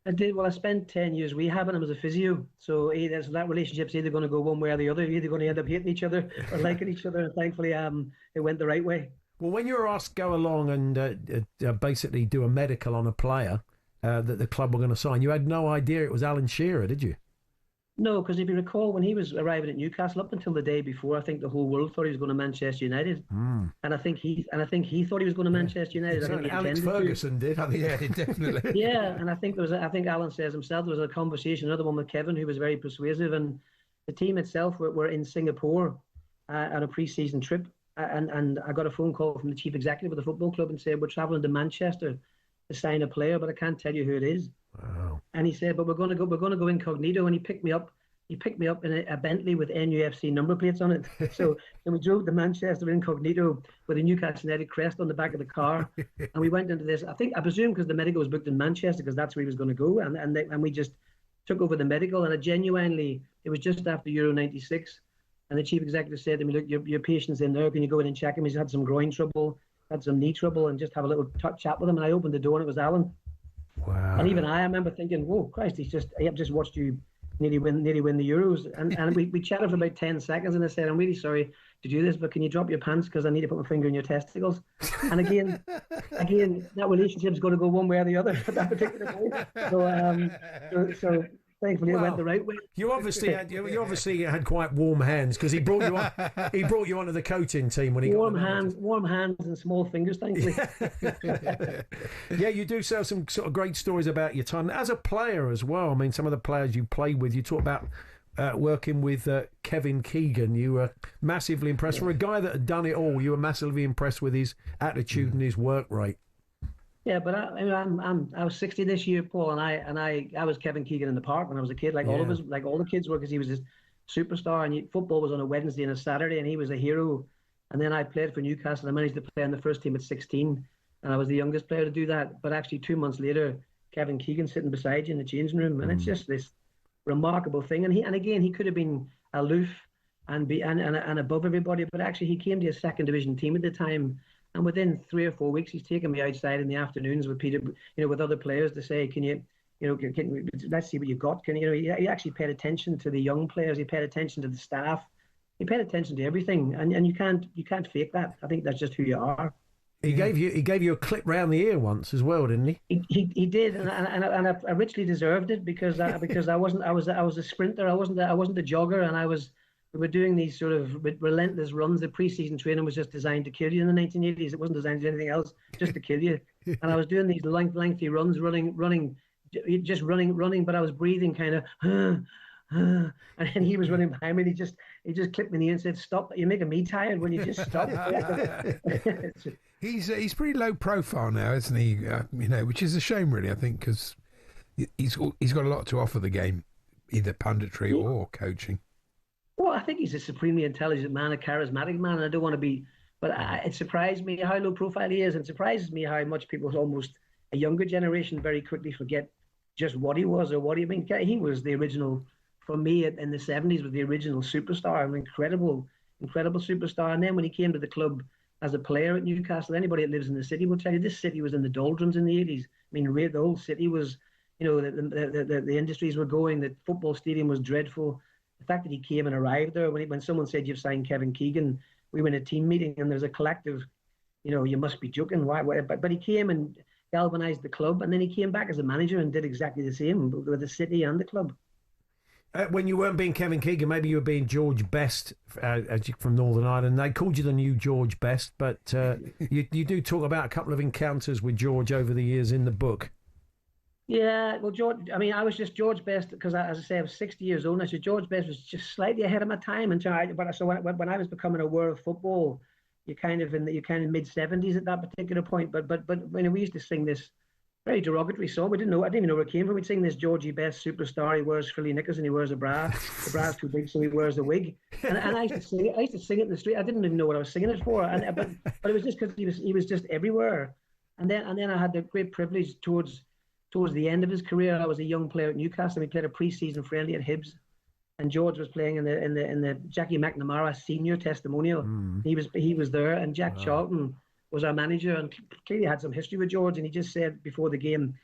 S17: I did. Well, I spent 10 years rehabbing him as a physio, so that relationship's either going to go one way or the other. You're either going to end up hating each other or liking each other, and thankfully it went the right way.
S2: Well, when you were asked to go along and basically do a medical on a player that the club were going to sign, you had no idea it was Alan Shearer, did you?
S17: No, because if you recall, when he was arriving at Newcastle, up until the day before, I think the whole world thought he was going to Manchester United, and I think he thought he was going to Manchester United. I think
S2: Alex Ferguson did.
S3: Yeah, definitely.
S17: Yeah, and I think Alan says himself there was a conversation, another one with Kevin, who was very persuasive, and the team itself were in Singapore on a pre-season trip. And I got a phone call from the chief executive of the football club and said, "We're travelling to Manchester to sign a player, but I can't tell you who it is."
S2: Wow.
S17: And he said, "But we're going to go incognito." And he picked me up in a Bentley with NUFC number plates on it. So and we drove to Manchester incognito with a Newcastle United crest on the back of the car, and we went into this. I presume because the medical was booked in Manchester, because that's where he was going to go, and we just took over the medical, and it was just after Euro '96. And the chief executive said to me, "Look, your patient's in there. Can you go in and check him? He's had some groin trouble, had some knee trouble, and just have a little chat with him." And I opened the door, and it was Alan.
S2: Wow.
S17: And even I remember thinking, "Whoa, Christ! I have just watched you nearly win the Euros." And we chatted for about 10 seconds, and I said, "I'm really sorry to do this, but can you drop your pants, because I need to put my finger in your testicles?" And again, that relationship's going to go one way or the other at that particular point. So thankfully, it went the right way.
S2: You obviously had quite warm hands, because he brought you onto the coaching team when he
S17: warm hands and small fingers, thankfully.
S2: Yeah, you do sell some sort of great stories about your time as a player as well. I mean, some of the players you played with. You talk about working with Kevin Keegan. You were massively impressed. For a guy that had done it all, you were massively impressed with his attitude and his work rate.
S17: Yeah, but I was 60 this year, Paul, and I was Kevin Keegan in the park when I was a kid, all the kids were, because he was this superstar, and football was on a Wednesday and a Saturday, and he was a hero. And then I played for Newcastle. I managed to play in the first team at 16, and I was the youngest player to do that. But actually, 2 months later, Kevin Keegan sitting beside you in the changing room, and it's just this remarkable thing. And again, he could have been aloof and above everybody, but actually he came to a second division team at the time. And within 3 or 4 weeks, he's taken me outside in the afternoons with Peter, with other players to say, let's see what you've got. He actually paid attention to the young players. He paid attention to the staff. He paid attention to everything. And you can't fake that. I think that's just who you are.
S2: He gave you a clip round the ear once as well, didn't he?
S17: He did, and I richly deserved it because I was a sprinter. I wasn't a jogger, and we were doing these sort of relentless runs. The pre-season training was just designed to kill you in the 1980s. It wasn't designed to do anything else, just to kill you. And I was doing these lengthy runs, running, but I was breathing kind of. And then he was running behind me, and he just clipped me in the ear and said, "Stop! You're making me tired when you just stop."
S3: He's pretty low profile now, isn't he? Which is a shame, really. I think because he's got a lot to offer the game, either punditry or coaching.
S17: Well, I think he's a supremely intelligent man, a charismatic man. And I don't want to be, but it surprised me how low profile he is, and surprises me how much people, almost a younger generation, very quickly forget just what he was or what he. I mean, he was the original. For me, in the 70s, was the original superstar, an incredible superstar. And then when he came to the club as a player at Newcastle, anybody that lives in the city will tell you this city was in the doldrums in the 80s. I mean, the whole city was, the industries were going, the football stadium was dreadful. The fact that he came and arrived there, when someone said you've signed Kevin Keegan, we were in a team meeting and there's a collective, you must be joking. Why? But he came and galvanized the club, and then he came back as a manager and did exactly the same with the city and the club.
S2: When you weren't being Kevin Keegan, maybe you were being George Best from Northern Ireland. They called you the new George Best, but you do talk about a couple of encounters with George over the years in the book.
S17: Yeah, well, George, I mean, I was just George Best because, as I say, I was 60 years old. And I said George Best was just slightly ahead of my time. And so when I was becoming aware of football, you're kind of mid 70s at that particular point. But when we used to sing this very derogatory song, I didn't even know where it came from. We'd sing this Georgie Best superstar. He wears frilly knickers and he wears a bra. The bra's too big, so he wears a wig. And I used to sing it. I used to sing it in the street. I didn't even know what I was singing it for. But it was just because he was just everywhere. And then I had the great privilege towards the end of his career. I was a young player at Newcastle. We played a pre-season friendly at Hibs, and George was playing in the Jackie McNamara senior testimonial. He was there, and Jack Charlton was our manager, and clearly had some history with George. And he just said before the game,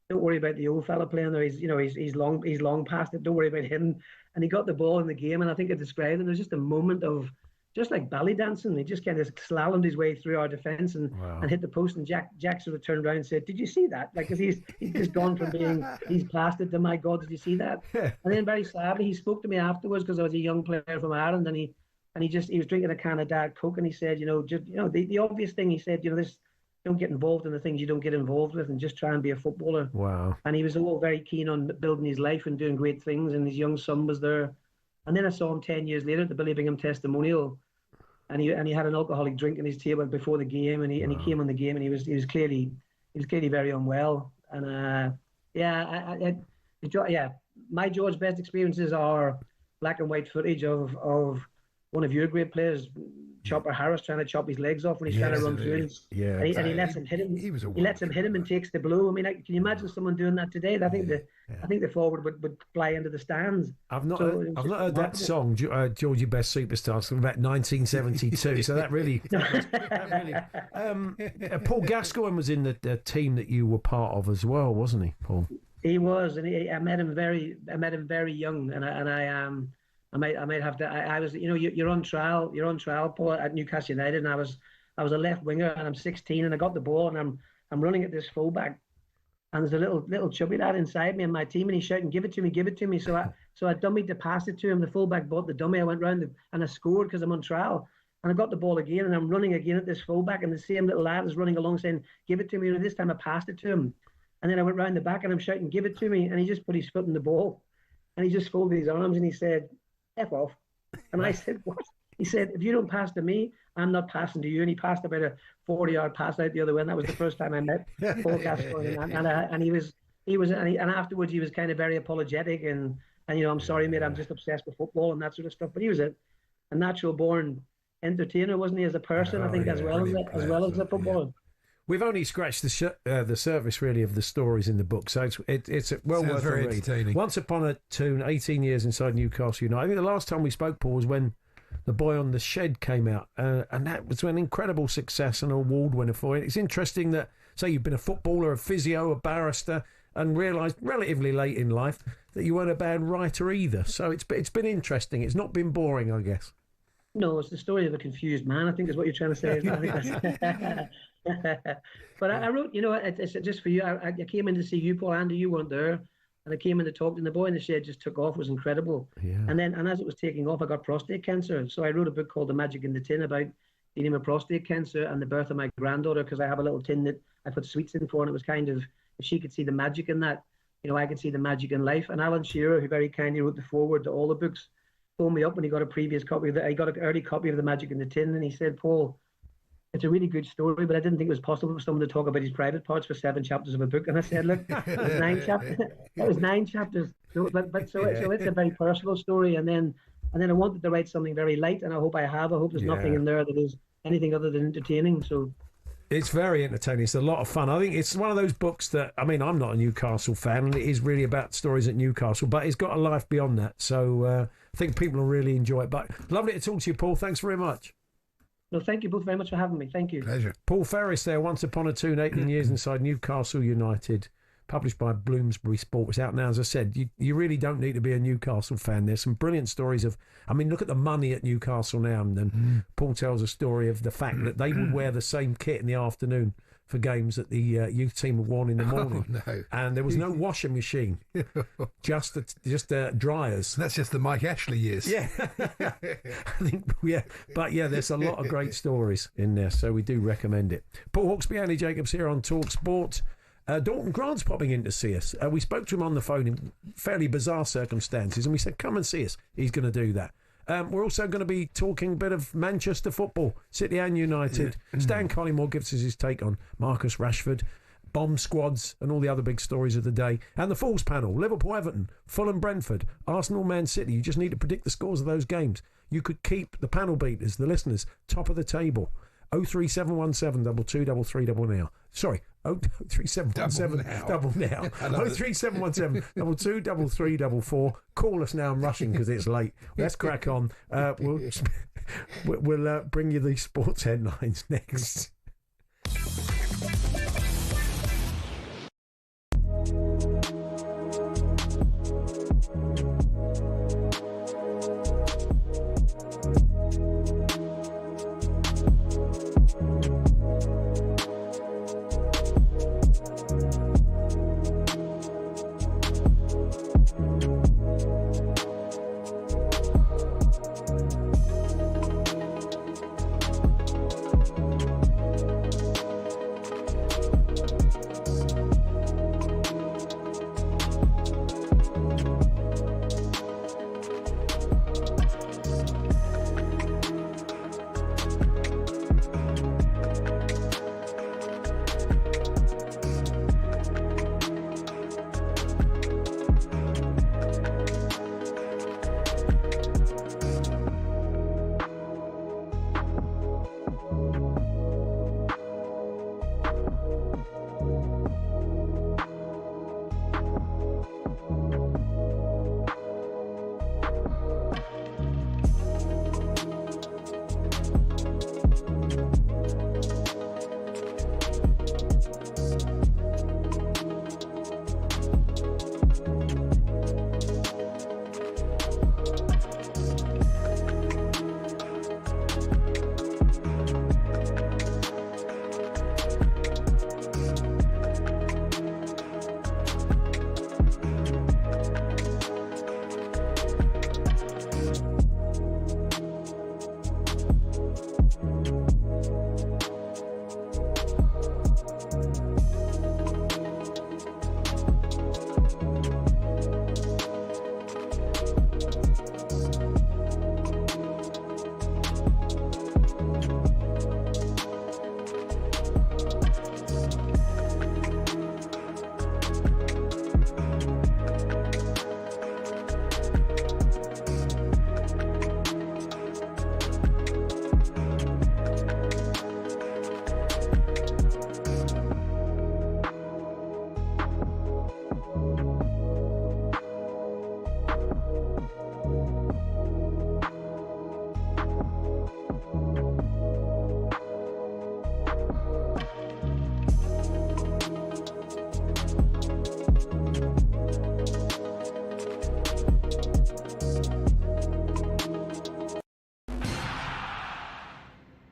S17: "Don't worry about the old fella playing there. He's long past it. Don't worry about him." And he got the ball in the game, and I think I described it. There was just a moment of just like ballet dancing. He just kind of slalomed his way through our defence and hit the post. And Jack sort of turned around and said, "Did you see that?" Like, because he's just gone from being he's plastered to, "My God, did you see that?" And then very sadly, he spoke to me afterwards because I was a young player from Ireland, and he was drinking a can of Diet Coke, and he said, the obvious thing. He said, this, don't get involved in the things you don't get involved with, and just try and be a footballer.
S2: Wow. And
S17: he was all very keen on building his life and doing great things, and his young son was there. And then I saw him 10 years later at the Billy Bingham testimonial, and he had an alcoholic drink on his table before the game, and he came on the game, and he was clearly very unwell. And my George Best experiences are black and white footage of one of your great players, Chopper Harris, trying to chop his legs off when he's trying to run through. And he lets him hit him. He lets him hit him and takes the blow. I mean, can you imagine someone doing that today? I think the forward would fly into the stands.
S2: I've not heard that song, Georgie Best Superstar, from about 1972. So that really. Paul Gascoigne was in the team that you were part of as well, wasn't he, Paul?
S17: He was, and I met him very young, and I might have to. I was, you're on trial, Paul, at Newcastle United, and I was a left winger, and I'm 16, and I got the ball, and I'm running at this fullback, and there's a little chubby lad inside me in my team, and he's shouting, "Give it to me, give it to me!" So I dummied to pass it to him. The fullback bought the dummy. I went round and I scored because I'm on trial, and I got the ball again, and I'm running again at this fullback, and the same little lad is running along saying, "Give it to me!" And this time I passed it to him, and then I went round the back, and I'm shouting, "Give it to me!" And he just put his foot in the ball, and he just folded his arms, and he said, "F off." And I said, "What?" He said, "If you don't pass to me, I'm not passing to you." And he passed about a 40-yard pass out the other way. And that was the first time I met Paul Gascoigne. And afterwards he was kind of very apologetic and "I'm sorry, mate, I'm just obsessed with football," and that sort of stuff. But he was a natural born entertainer, wasn't he, as a person? I think as well as a footballer.
S2: We've only scratched the surface, really, of the stories in the book, so it's well
S3: Sounds
S2: worth
S3: very
S2: a read.
S3: entertaining.
S2: Once Upon a Tune, 18 years inside Newcastle United. I think the last time we spoke, Paul, was when The Boy on the Shed came out, and that was an incredible success and an award winner for it. It's interesting that, say, you've been a footballer, a physio, a barrister, and realised relatively late in life that you weren't a bad writer either. So it's been interesting. It's not been boring, I guess.
S17: No, it's the story of a confused man, I think, is what you're trying to say. I think that's... But I wrote, it's just for you. I came in to see you, Paul. Andy, you weren't there. And I came in to talk, and The Boy in the Shed just took off. It was incredible.
S2: Yeah.
S17: And as it was taking off, I got prostate cancer. So I wrote a book called The Magic in the Tin about dealing with prostate cancer and the birth of my granddaughter, because I have a little tin that I put sweets in for, and it was kind of, if she could see the magic in that, I could see the magic in life. And Alan Shearer, who very kindly wrote the foreword to all the books, phoned me up when he got a previous copy I got an early copy of The Magic in the Tin, and he said, Paul, it's a really good story, but I didn't think it was possible for someone to talk about his private parts for 7 chapters of a book. And I said, look, it was 9 chapters. It was 9 chapters. So it's a very personal story. And then I wanted to write something very light, and I hope I have. I hope there's nothing in there that is anything other than entertaining. So
S2: it's very entertaining. It's a lot of fun. I think it's one of those books that, I'm not a Newcastle fan, and it is really about stories at Newcastle, but it's got a life beyond that. So I think people will really enjoy it. But lovely to talk to you, Paul. Thanks very much.
S17: No, thank you both very much for having me. Thank you.
S3: Pleasure.
S2: Paul Ferris there, Once Upon a Tune, 18 years inside Newcastle United, published by Bloomsbury Sport. It's out now, as I said. You really don't need to be a Newcastle fan. There's some brilliant stories of, look at the money at Newcastle now. And Paul tells a story of the fact that they would wear the same kit in the afternoon for games that the youth team had worn in the morning.
S3: Oh, no.
S2: And there was no washing machine, just dryers.
S3: That's just the Mike Ashley years.
S2: Yeah. I think, But there's a lot of great stories in there, so we do recommend it. Paul Hawksbee, Andy Jacobs here on talkSPORT. Dalton Grant's popping in to see us. We spoke to him on the phone in fairly bizarre circumstances, and we said, come and see us. He's going to do that. We're also going to be talking a bit of Manchester football, City and United. Stan Collymore gives us his take on Marcus Rashford, bomb squads, and all the other big stories of the day. And the Falls panel, Liverpool-Everton, Fulham-Brentford, Arsenal-Man City. You just need to predict the scores of those games. You could keep the panel beaters, the listeners, top of the table. 03717 2233 now. Sorry, 03717 double now. 03717 223344. Call us now. I'm rushing because it's late. Let's crack on. We'll bring you the sports headlines next.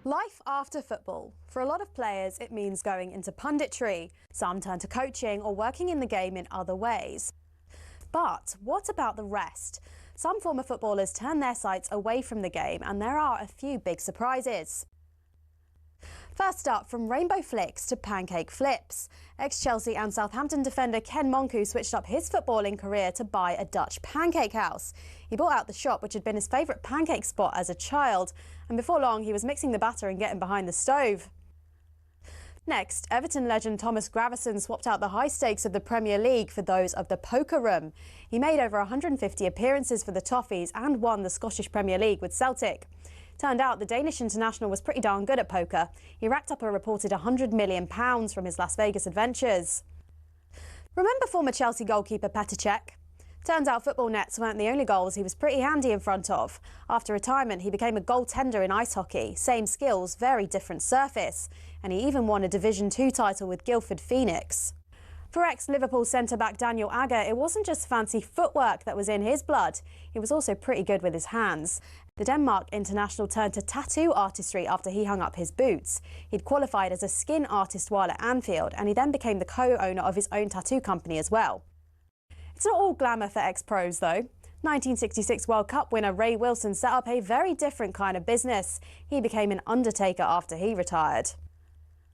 S18: Life after football. For a lot of players, it means going into punditry. Some turn to coaching or working in the game in other ways. But what about the rest? Some former footballers turn their sights away from the game, and there are a few big surprises. First up, from rainbow flicks to pancake flips. Ex-Chelsea and Southampton defender Ken Monku switched up his footballing career to buy a Dutch pancake house. He bought out the shop, which had been his favourite pancake spot as a child, and before long he was mixing the batter and getting behind the stove. Next, Everton legend Thomas Gravesen swapped out the high stakes of the Premier League for those of the poker room. He made over 150 appearances for the Toffees and won the Scottish Premier League with Celtic. Turned out the Danish international was pretty darn good at poker. He racked up a reported £100 million from his Las Vegas adventures. Remember former Chelsea goalkeeper Petr Cech? Turns out football nets weren't the only goals he was pretty handy in front of. After retirement, he became a goaltender in ice hockey. Same skills, very different surface. And he even won a Division 2 title with Guildford Phoenix. For ex-Liverpool centre-back Daniel Agger, it wasn't just fancy footwork that was in his blood. He was also pretty good with his hands. The Denmark international turned to tattoo artistry after he hung up his boots. He'd qualified as a skin artist while at Anfield, and he then became the co-owner of his own tattoo company as well. It's not all glamour for ex-pros, though. 1966 World Cup winner Ray Wilson set up a very different kind of business. He became an undertaker after he retired.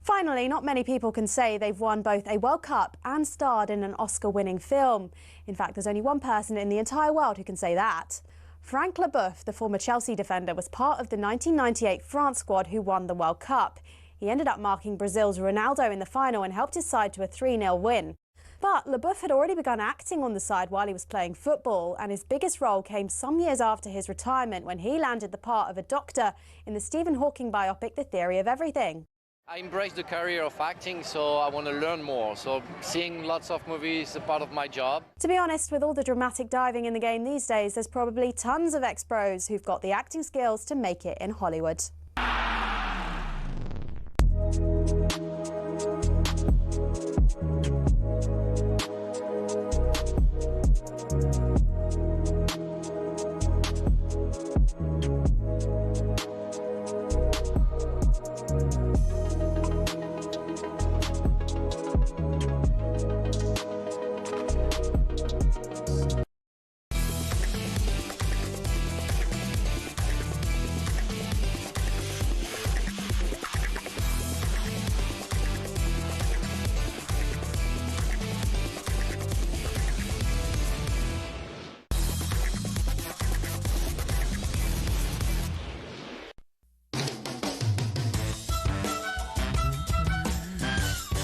S18: Finally, not many people can say they've won both a World Cup and starred in an Oscar-winning film. In fact, there's only one person in the entire world who can say that. Frank Leboeuf, the former Chelsea defender, was part of the 1998 France squad who won the World Cup. He ended up marking Brazil's Ronaldo in the final and helped his side to a 3-0 win. But Leboeuf had already begun acting on the side while he was playing football, and his biggest role came some years after his retirement when he landed the part of a doctor in the Stephen Hawking biopic The Theory of Everything.
S19: I embrace the career of acting, so I want to learn more. So seeing lots of movies is a part of my job.
S18: To be honest, with all the dramatic diving in the game these days, there's probably tons of ex-pros who've got the acting skills to make it in Hollywood.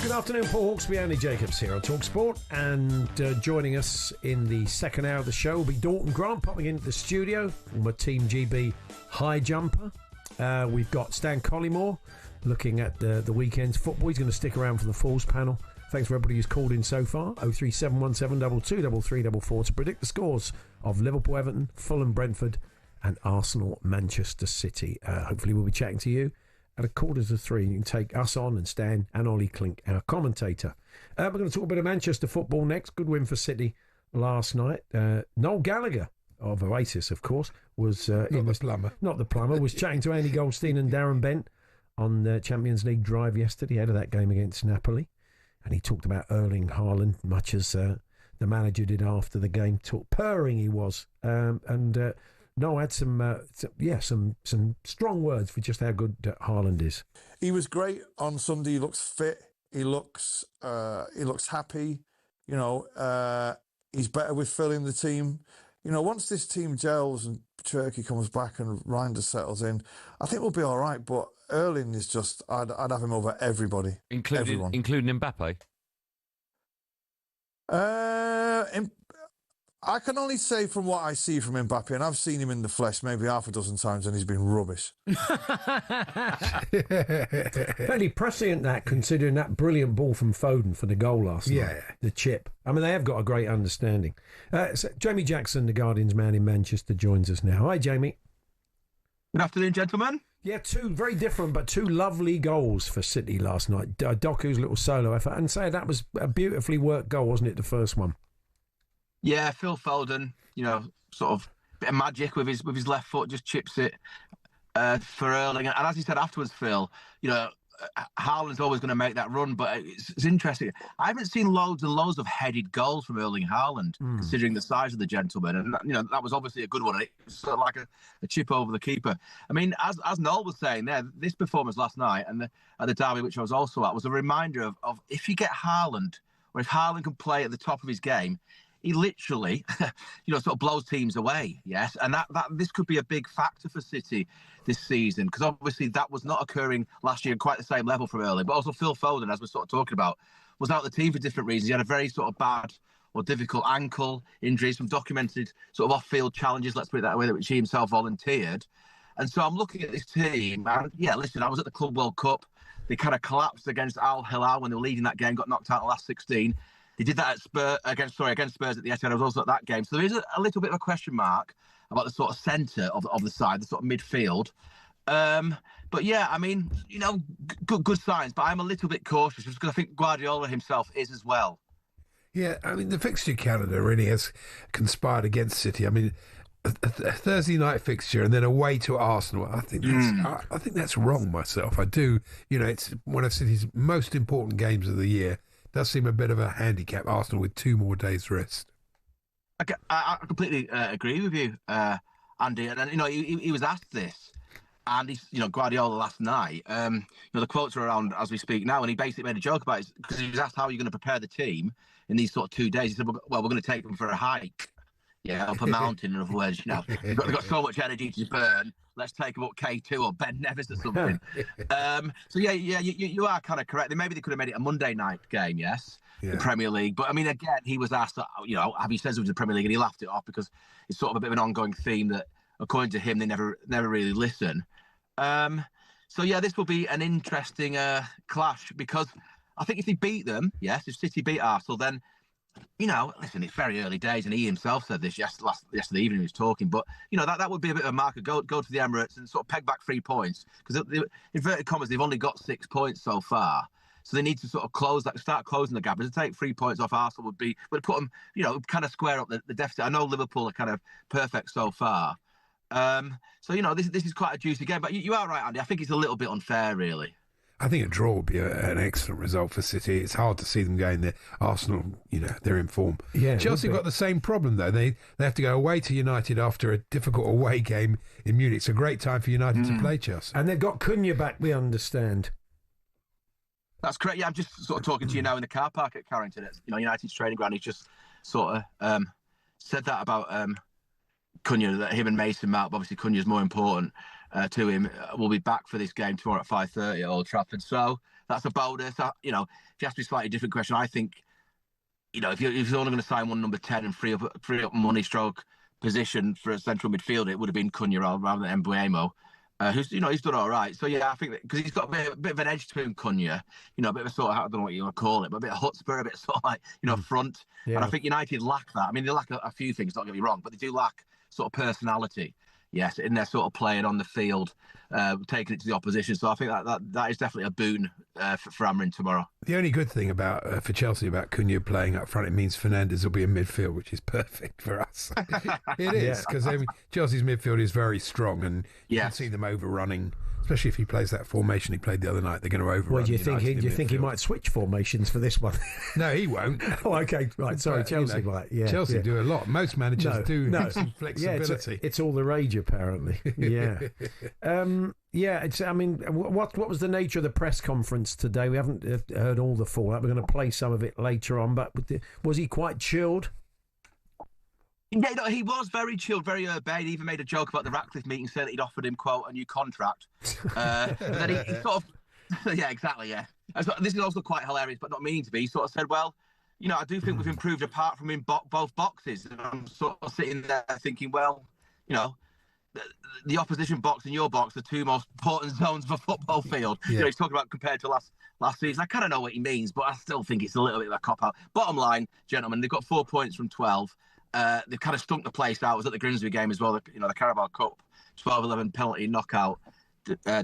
S2: Good afternoon, Paul Hawksbee, Andy Jacobs here on talkSPORT, and joining us in the second hour of the show will be Dalton Grant popping into the studio, former Team GB high jumper. We've got Stan Collymore looking at the weekend's football. He's going to stick around for the Falls panel. Thanks for everybody who's called in so far. 03717 223344 to predict the scores of Liverpool, Everton, Fulham, Brentford and Arsenal, Manchester City. Hopefully we'll be chatting to you at 2:45. You can take us on and Stan and Ollie Klink, our commentator. We're going to talk a bit of Manchester football next. Good win for City last night. Noel Gallagher of Oasis, of course, was not the plumber. Was chatting to Andy Goldstein and Darren Bent on the Champions League drive yesterday ahead of that game against Napoli, and he talked about Erling Haaland much as the manager did after the game. Purring he was, and Noel had some strong words for just how good Haaland is.
S20: He was great on Sunday. He looks fit. He looks happy. You know, he's better with filling the team. You know, once this team gels and Turkey comes back and Reinders settles in, I think we'll be all right. But Erling is just, I'd have him over everybody, everyone,
S21: including Mbappe.
S20: I can only say from what I see from Mbappe, and I've seen him in the flesh maybe half a dozen times, and he's been rubbish.
S2: Fairly prescient that, considering that brilliant ball from Foden for the goal last night. The chip. I mean, they have got a great understanding. So Jamie Jackson, the Guardian's man in Manchester, joins us now. Hi, Jamie.
S22: Good afternoon, gentlemen.
S2: Yeah, two very different but two lovely goals for City last night. Doku's little solo effort, and say that was a beautifully worked goal, wasn't it? The first one.
S21: Yeah, Phil Foden, sort of bit of magic with his left foot, just chips it for Erling. And as he said afterwards, Phil, Haaland's always going to make that run, but it's interesting. I haven't seen loads and loads of headed goals from Erling Haaland, considering the size of the gentleman. And, that was obviously a good one. It was sort of like a chip over the keeper. I mean, as Noel was saying there, this performance last night and at the derby, which I was also at, was a reminder of if you get Haaland, or if Haaland can play at the top of his game, he literally, sort of blows teams away, yes? And that this could be a big factor for City this season, because obviously that was not occurring last year at quite the same level from Erling. But also Phil Foden, as we're sort of talking about, was out of the team for different reasons. He had a very sort of bad or difficult ankle injury, some documented sort of off-field challenges, let's put it that way, which he himself volunteered. And so I'm looking at this team, and yeah, listen, I was at the Club World Cup. They kind of collapsed against Al Hilal when they were leading that game, got knocked out in the last 16. They did that against Spurs at the Etihad. I was also at that game. So there is a little bit of a question mark about the sort of centre of the side, the sort of midfield. But yeah, I mean, good signs. But I'm a little bit cautious because I think Guardiola himself is as well.
S3: Yeah, I mean, the fixture calendar really has conspired against City. I mean, a Thursday night fixture and then away to Arsenal. I think that's wrong myself. I do. It's one of City's most important games of the year. Does seem a bit of a handicap, Arsenal, with 2 more days rest.
S21: I completely agree with you, Andy. And he was asked this, and he's Guardiola last night. The quotes are around as we speak now, and he basically made a joke about it because he was asked how are you going to prepare the team in these sort of 2 days. He said, "Well, we're going to take them for a hike, up a mountain." In other words, they've got so much energy to burn. Let's take them up K2 or Ben Nevis or something. So you are kind of correct. Maybe they could have made it a Monday night game, yes, the Premier League. But I mean, again, he was asked, have you said something to the Premier League, and he laughed it off because it's sort of a bit of an ongoing theme that, according to him, they never really listen. So yeah, this will be an interesting clash because I think if they beat them, if City beat Arsenal, then. Listen, it's very early days, and he himself said this yesterday evening he was talking, but, that would be a bit of a marker. Go to the Emirates and sort of peg back 3 points, because, inverted commas, they've only got 6 points so far. So they need to sort of start closing the gap. And to take 3 points off Arsenal would put them, kind of square up the deficit. I know Liverpool are kind of perfect so far. So, this is quite a juicy game, but you are right, Andy. I think it's a little bit unfair, really.
S3: I think a draw would be an excellent result for City. It's hard to see them going there. Arsenal, they're in form. Yeah, Chelsea have got the same problem, though. They have to go away to United after a difficult away game in Munich. It's a great time for United to play Chelsea.
S2: And they've got Cunha back, we understand.
S21: That's correct. Yeah, I'm just sort of talking to you now in the car park at Carrington. It's, United's training ground. He's just sort of said that about Cunha, that him and Mason Mount, obviously Cunha's more important to him, will be back for this game tomorrow at 5:30 at Old Trafford. So that's a bonus. If you ask me a slightly different question, I think, if you're only going to sign one number 10 and free up money stroke position for a central midfielder, it would have been Cunha rather than Mbuemo, who's he's done all right. So yeah, I think because he's got a bit of an edge to him, Cunha, a bit of a sort of, I don't know what you want to call it, but a bit of chutzpah, a bit sort of like front. Yeah. And I think United lack that. I mean, they lack a few things. Don't get me wrong, but they do lack sort of personality. Yes, in their sort of playing on the field, taking it to the opposition. So I think that is definitely a boon for Amorim tomorrow.
S3: The only good thing for Chelsea about Cunha playing up front, it means Fernandes will be in midfield, which is perfect for us. It is, because Chelsea's midfield is very strong, and you can see them overrunning. Especially if he plays that formation he played the other night, they're going to overrun.
S2: Well, do you think he might switch formations for this one?
S3: No, he won't.
S2: Oh, okay, right. Sorry, Chelsea might. Yeah,
S3: Chelsea do a lot. Most managers do have some flexibility.
S2: Yeah, it's all the rage apparently. Yeah, It's. I mean, what was the nature of the press conference today? We haven't heard all the fallout. We're going to play some of it later on. But was he quite chilled?
S21: Yeah, he was very chilled, very urbane. He even made a joke about the Ratcliffe meeting, saying that he'd offered him, quote, a new contract. But then he sort of, yeah, exactly, yeah. So this is also quite hilarious, but not meaning to be. He sort of said, well, I do think we've improved apart from in both boxes. And I'm sort of sitting there thinking, well, the opposition box and your box are two most important zones of a football field. Yeah. He's talking about compared to last season. I kind of know what he means, but I still think it's a little bit of a cop-out. Bottom line, gentlemen, they've got 4 points from 12. They've kind of stunk the place out. I was at the Grimsby game as well, the Carabao Cup, 12-11 penalty knockout.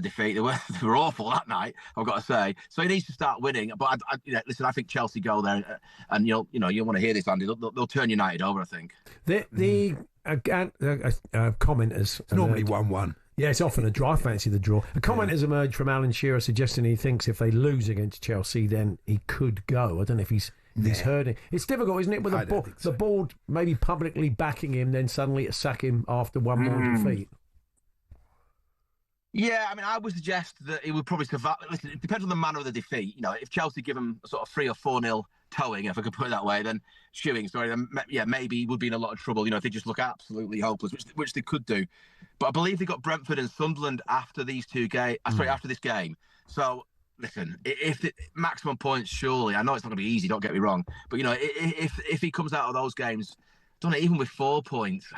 S21: defeat. They were awful that night, I've got to say. So he needs to start winning. But listen, I think Chelsea go there, and you'll want to hear this, Andy. They'll turn United over, I think.
S2: The commenters.
S3: It's normally 1-1.
S2: Yeah, it's often a draw. I fancy the draw. A comment has emerged from Alan Shearer suggesting he thinks if they lose against Chelsea, then he could go. I don't know if he's heard it. It's difficult, isn't it, with the board maybe publicly backing him, then suddenly to sack him after one more defeat.
S21: Yeah, I mean, I would suggest that he would probably survive. Listen, it depends on the manner of the defeat. If Chelsea give him a sort of 3 or 4-0 towing, if I could put it that way, then maybe he would be in a lot of trouble. If they just look absolutely hopeless, which they could do. But I believe they got Brentford and Sunderland after these two games. After this game. So listen, if maximum points, surely. I know it's not going to be easy. Don't get me wrong. But if he comes out of those games, even with 4 points.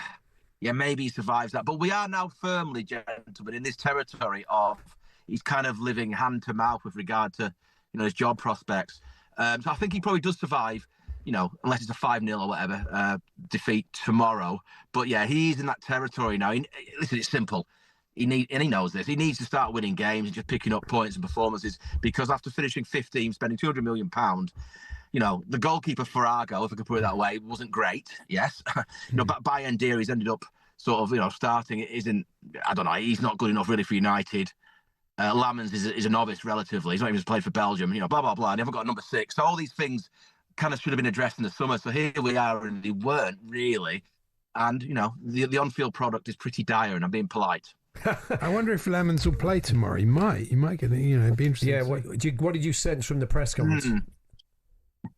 S21: Yeah, maybe he survives that. But we are now firmly, gentlemen, in this territory of he's kind of living hand to mouth with regard to, his job prospects. So I think he probably does survive, unless it's a 5-0 or whatever defeat tomorrow. But yeah, he's in that territory now. Listen, it's simple. He knows this. He needs to start winning games and just picking up points and performances, because after finishing 15th, spending £200 million, the goalkeeper Farrago, if I could put it that way, wasn't great. Yes, but by Ndiaye, he's ended up sort of, starting. It isn't. I don't know. He's not good enough really for United. Lamens is a novice relatively. He's not even played for Belgium. Blah blah blah. Never got number 6. So all these things kind of should have been addressed in the summer. So here we are, and they weren't really. And the on-field product is pretty dire. And I'm being polite.
S3: I wonder if Lamens will play tomorrow. He might get it. It'd be interesting.
S2: Yeah. What did you sense from the press conference?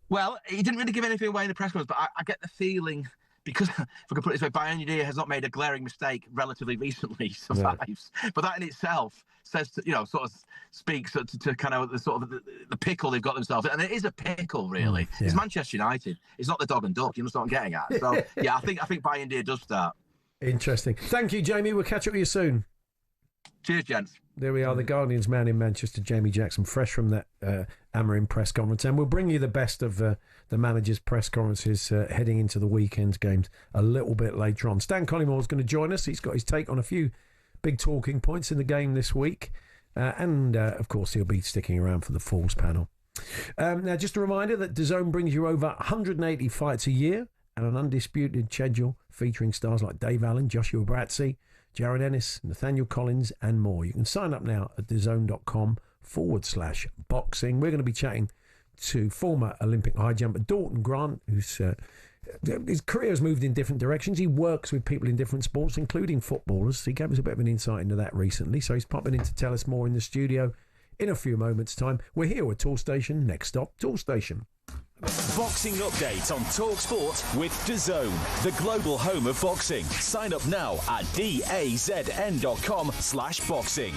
S21: Well, he didn't really give anything away in the press conference, but I get the feeling, because, if I could put it this way, Bayern Munich has not made a glaring mistake relatively recently, survives. Yeah. But that in itself says, sort of speaks to kind of the pickle they've got themselves in. And it is a pickle, really. Yeah. It's Manchester United. It's not the dog and duck. You know what I'm getting at. So, yeah, I think Bayern Munich does start. Interesting.
S2: Thank you, Jamie. We'll catch up with you soon.
S21: Cheers, gents.
S2: There we are, the Guardian's man in Manchester, Jamie Jackson, fresh from that Amorim press conference. And we'll bring you the best of the manager's press conferences heading into the weekend's games a little bit later on. Stan Collymore is going to join us. He's got his take on a few big talking points in the game this week. And, of course, he'll be sticking around for the Falls panel. Now, just a reminder that DAZN brings you over 180 fights a year and an undisputed schedule featuring stars like Dave Allen, Joshua Bratzi, Jared Ennis, Nathaniel Collins, and more. You can sign up now at DAZN.com/boxing. We're going to be chatting to former Olympic high jumper Dalton Grant, whose his career has moved in different directions. He works with people in different sports, including footballers. He gave us a bit of an insight into that recently, so he's popping in to tell us more in the studio in a few moments' time. We're here with Tool Station. Next stop, Tool Station.
S11: Boxing update on talkSPORT with DAZN, the global home of boxing. Sign up now at DAZN.com/boxing.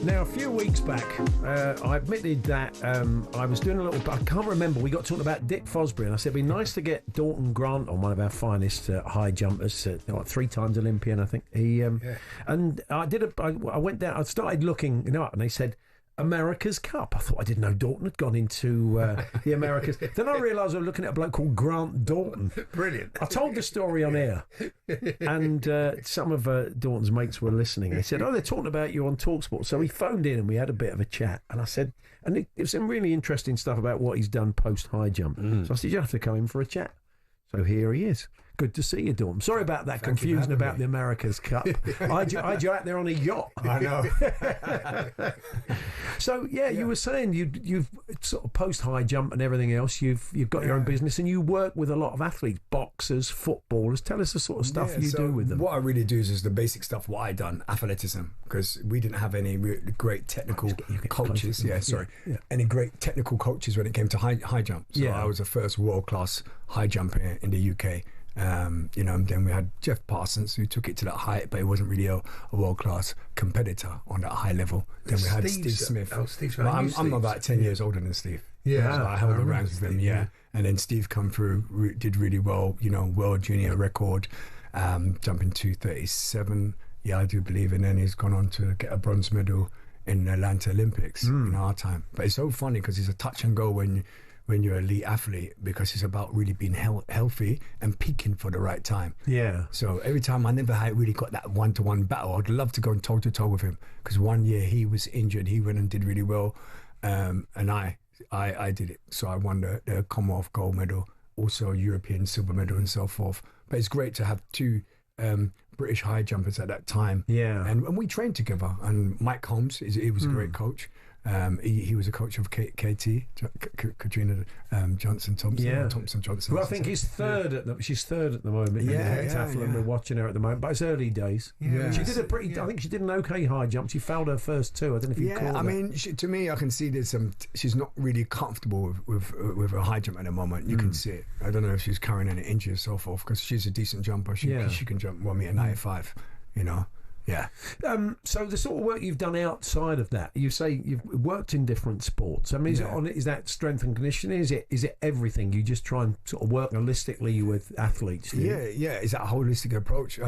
S2: Now, a few weeks back, I admitted that I was doing a little... I can't remember. We got talking about Dick Fosbury, and I said it'd be nice to get Dalton Grant on, one of our finest high jumpers, 3 times Olympian, I think. And I went down, I started looking up, and they said America's Cup. I thought, I didn't know Dalton had gone into the Americas. Then I realised I was looking at a bloke called Grant Dalton.
S3: Brilliant.
S2: I told the story on air, and some of Dalton's mates were listening. They said, they're talking about you on talkSPORT. So he phoned in and we had a bit of a chat. And I said, and it was some really interesting stuff about what he's done post high jump. So I said, you have to come in for a chat. So here he is. Good to see you, Dawn. Sorry about that confusion about the America's Cup. I had you out there on a yacht.
S1: I know.
S2: So you were saying you've sort of post high jump and everything else. You've got your own business and you work with a lot of athletes, boxers, footballers. Tell us the sort of stuff you do with them.
S1: What I really do is the basic stuff. What I done, athleticism, because we didn't have any great technical coaches. Any great technical coaches when it came to high jump. So I was the first world class high jumper in the UK. And then we had Jeff Parsons, who took it to that height, but he wasn't really a world-class competitor on that high level. Then we had Steve Smith. I'm about 10 years older than Steve.
S2: Yeah.
S1: So I held the ranks with him, And then Steve come through, did really well, world junior record, jumping 237, I do believe. And then he's gone on to get a bronze medal in the Atlanta Olympics in our time. But it's so funny because it's a touch and go when you're an elite athlete, because it's about really being healthy and peaking for the right time. Yeah. So every time I never had really got that one-to-one battle. I'd love to go toe-to-toe with him, because one year he was injured, he went and did really well, and I did it. So I won the Commonwealth gold medal, also European silver medal and so forth. But it's great to have two British high jumpers at that time. Yeah. And we trained together. And Mike Holmes, he was a great coach. He was a coach of KT, Katrina Johnson Thompson. Yeah. Thompson Johnson.
S2: Well, I think she's third at the moment. We're watching her at the moment, but it's early days. Yeah. She did I think she did an okay high jump. She fouled her first two. I don't know if you call that.
S1: I mean, to me, I can see she's not really comfortable with her high jump at the moment. You can see it. I don't know if she's carrying any injuries or so forth, because she's a decent jumper. She can jump 1.95 m, Yeah.
S2: So the sort of work you've done outside of that, you say you've worked in different sports. I mean, is that strength and conditioning? Is it everything? You just try and sort of work holistically with athletes?
S1: It's that holistic approach.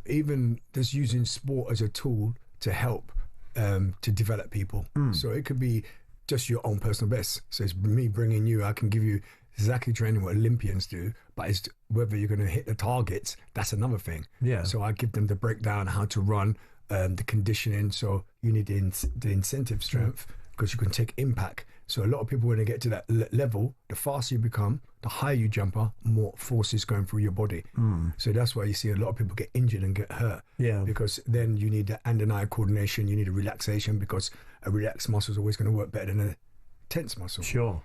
S1: Even just using sport as a tool to help to develop people. So it could be just your own personal best. So it's me bringing you. I can give you exactly training what Olympians do, but it's whether you're going to hit the targets, that's another thing. Yeah. So I give them the breakdown, how to run, the conditioning. So you need the incentive strength, because you can take impact. So a lot of people, when they get to that level, the faster you become, the higher you jump up, more force is going through your body. So that's why you see a lot of people get injured and get hurt. Yeah. Because then you need the hand and eye coordination, you need a relaxation, because a relaxed muscle is always going to work better than a tense muscle.
S2: Sure.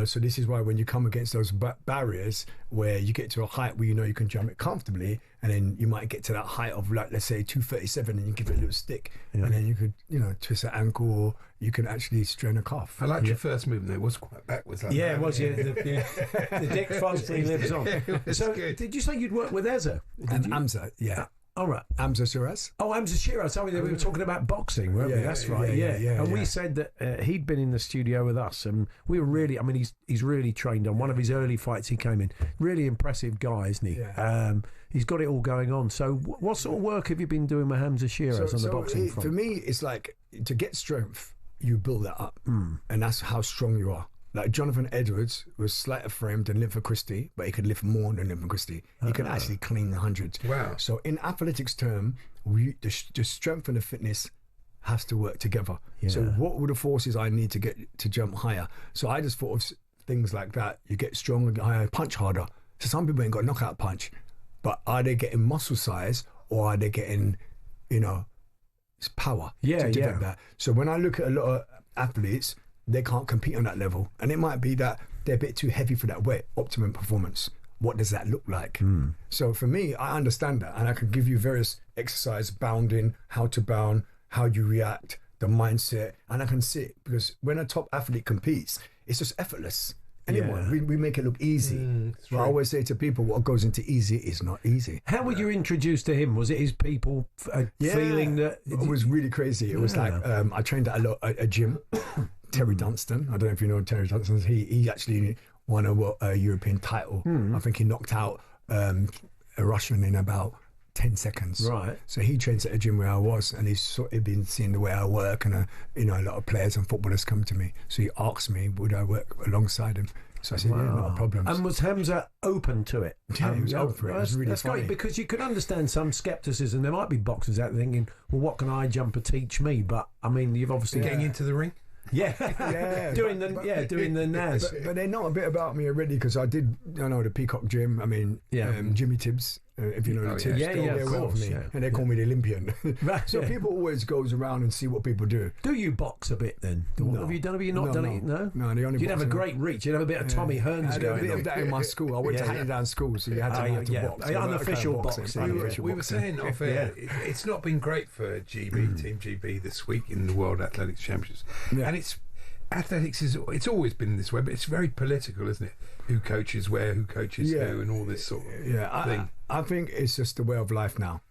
S1: So this is why when you come against those barriers where you get to a height where you can jump it comfortably, and then you might get to that height of, like, let's say 237, and you give it a little stick, and then you could twist an ankle, or you can actually strain a calf.
S3: I liked your first movement. It was quite backwards.
S2: It was. The Dick Fosbury lives on. So did you say you'd work with Ezra
S1: and Amza? Yeah.
S2: All right.
S1: Amza Shiraz.
S2: Oh, Amza Shiraz. Sorry, we were talking about boxing, weren't we? That's right. Yeah. And we said that he'd been in the studio with us, and we were really. I mean, he's really trained on one of his early fights. He came in, really impressive guy, isn't he? Yeah. He's got it all going on. So, what sort of work have you been doing with Hamza Shiraz on the boxing front?
S1: For me, it's like, to get strength, you build that up, and that's how strong you are. Like Jonathan Edwards was slighter framed than Linford Christie, but he could lift more than Linford Christie. He could actually clean the hundreds.
S3: Wow.
S1: So in athletics term, the strength and the fitness has to work together. Yeah. So what were the forces I need to get to jump higher? So I just thought of things like that. You get stronger, higher, punch harder. So some people ain't got a knockout punch, but are they getting muscle size, or are they getting, power to develop that? So when I look at a lot of athletes, they can't compete on that level, and it might be that they're a bit too heavy for that weight. Optimum performance, what does that look like? So for me, I understand that, and I can give you various exercise, bounding, how to bound, how you react, the mindset, and I can see it, because when a top athlete competes, it's just effortless. Anyone.
S2: Yeah.
S1: We make it look easy. But I always say to people, what goes into easy is not easy.
S2: How were you introduced to him? Was it his people feeling that?
S1: It was really crazy. It was like, I trained at a gym, Terry Dunstan. I don't know if you know Terry Dunstan. He actually won a European title. I think he knocked out a Russian in about 10 seconds.
S2: Right.
S1: So he trains at a gym where I was, and he'd been seeing the way I work, and a lot of players and footballers come to me. So he asked me, would I work alongside him? So I said, yeah, not a problem.
S2: And was Hamza open to it?
S1: Yeah, he was open for it. It was really
S2: that's
S1: funny.
S2: great, because you could understand some scepticism. There might be boxers out there thinking, well, what can a jumper teach me? But I mean, you've obviously
S3: Getting into the ring.
S2: Yeah, doing the NAS.
S1: But they know a bit about me already, because I did, the Peacock Gym. I mean, Jimmy Tibbs, if you know the Tibbs,
S2: of course,
S1: me, and they call me the Olympian. So people always goes around and see what people do.
S2: Do you box a bit then?
S1: No.
S2: Have you done it? Have you not done it? No.
S1: No, the only
S2: You'd have a great reach. You'd have a bit of Tommy Hearns going.
S1: I had a bit of that in my school. I went to Hackney School, so you had to learn to box.
S2: Unofficial boxing.
S3: We were saying off air, it's not been great for GB, Team GB this week in the World Athletics Championships, and athletics it's always been this way, but it's very political, isn't it? Who coaches where, who coaches who, and all this sort of thing.
S1: I think it's just the way of life now.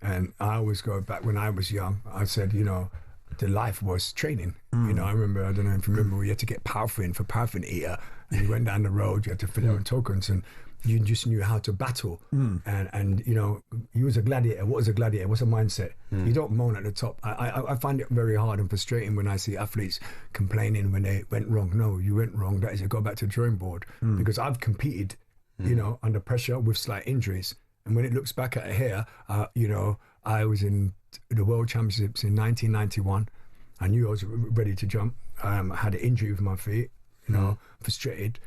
S1: And I always go back when I was young. I said, the life was training. I remember, I don't know if you remember, we had to get paraffin for paraffin eater. And you went down the road, you had to fill out tokens, and you just knew how to battle. And you was a gladiator. What was a gladiator? What's a mindset? You don't moan at the top. I find it very hard and frustrating when I see athletes complaining when they went wrong. No, you went wrong. That is, you go back to the drawing board. Because I've competed, under pressure with slight injuries. And when it looks back at it here, I was in the World Championships in 1991. I knew I was ready to jump. I had an injury with my feet, frustrated.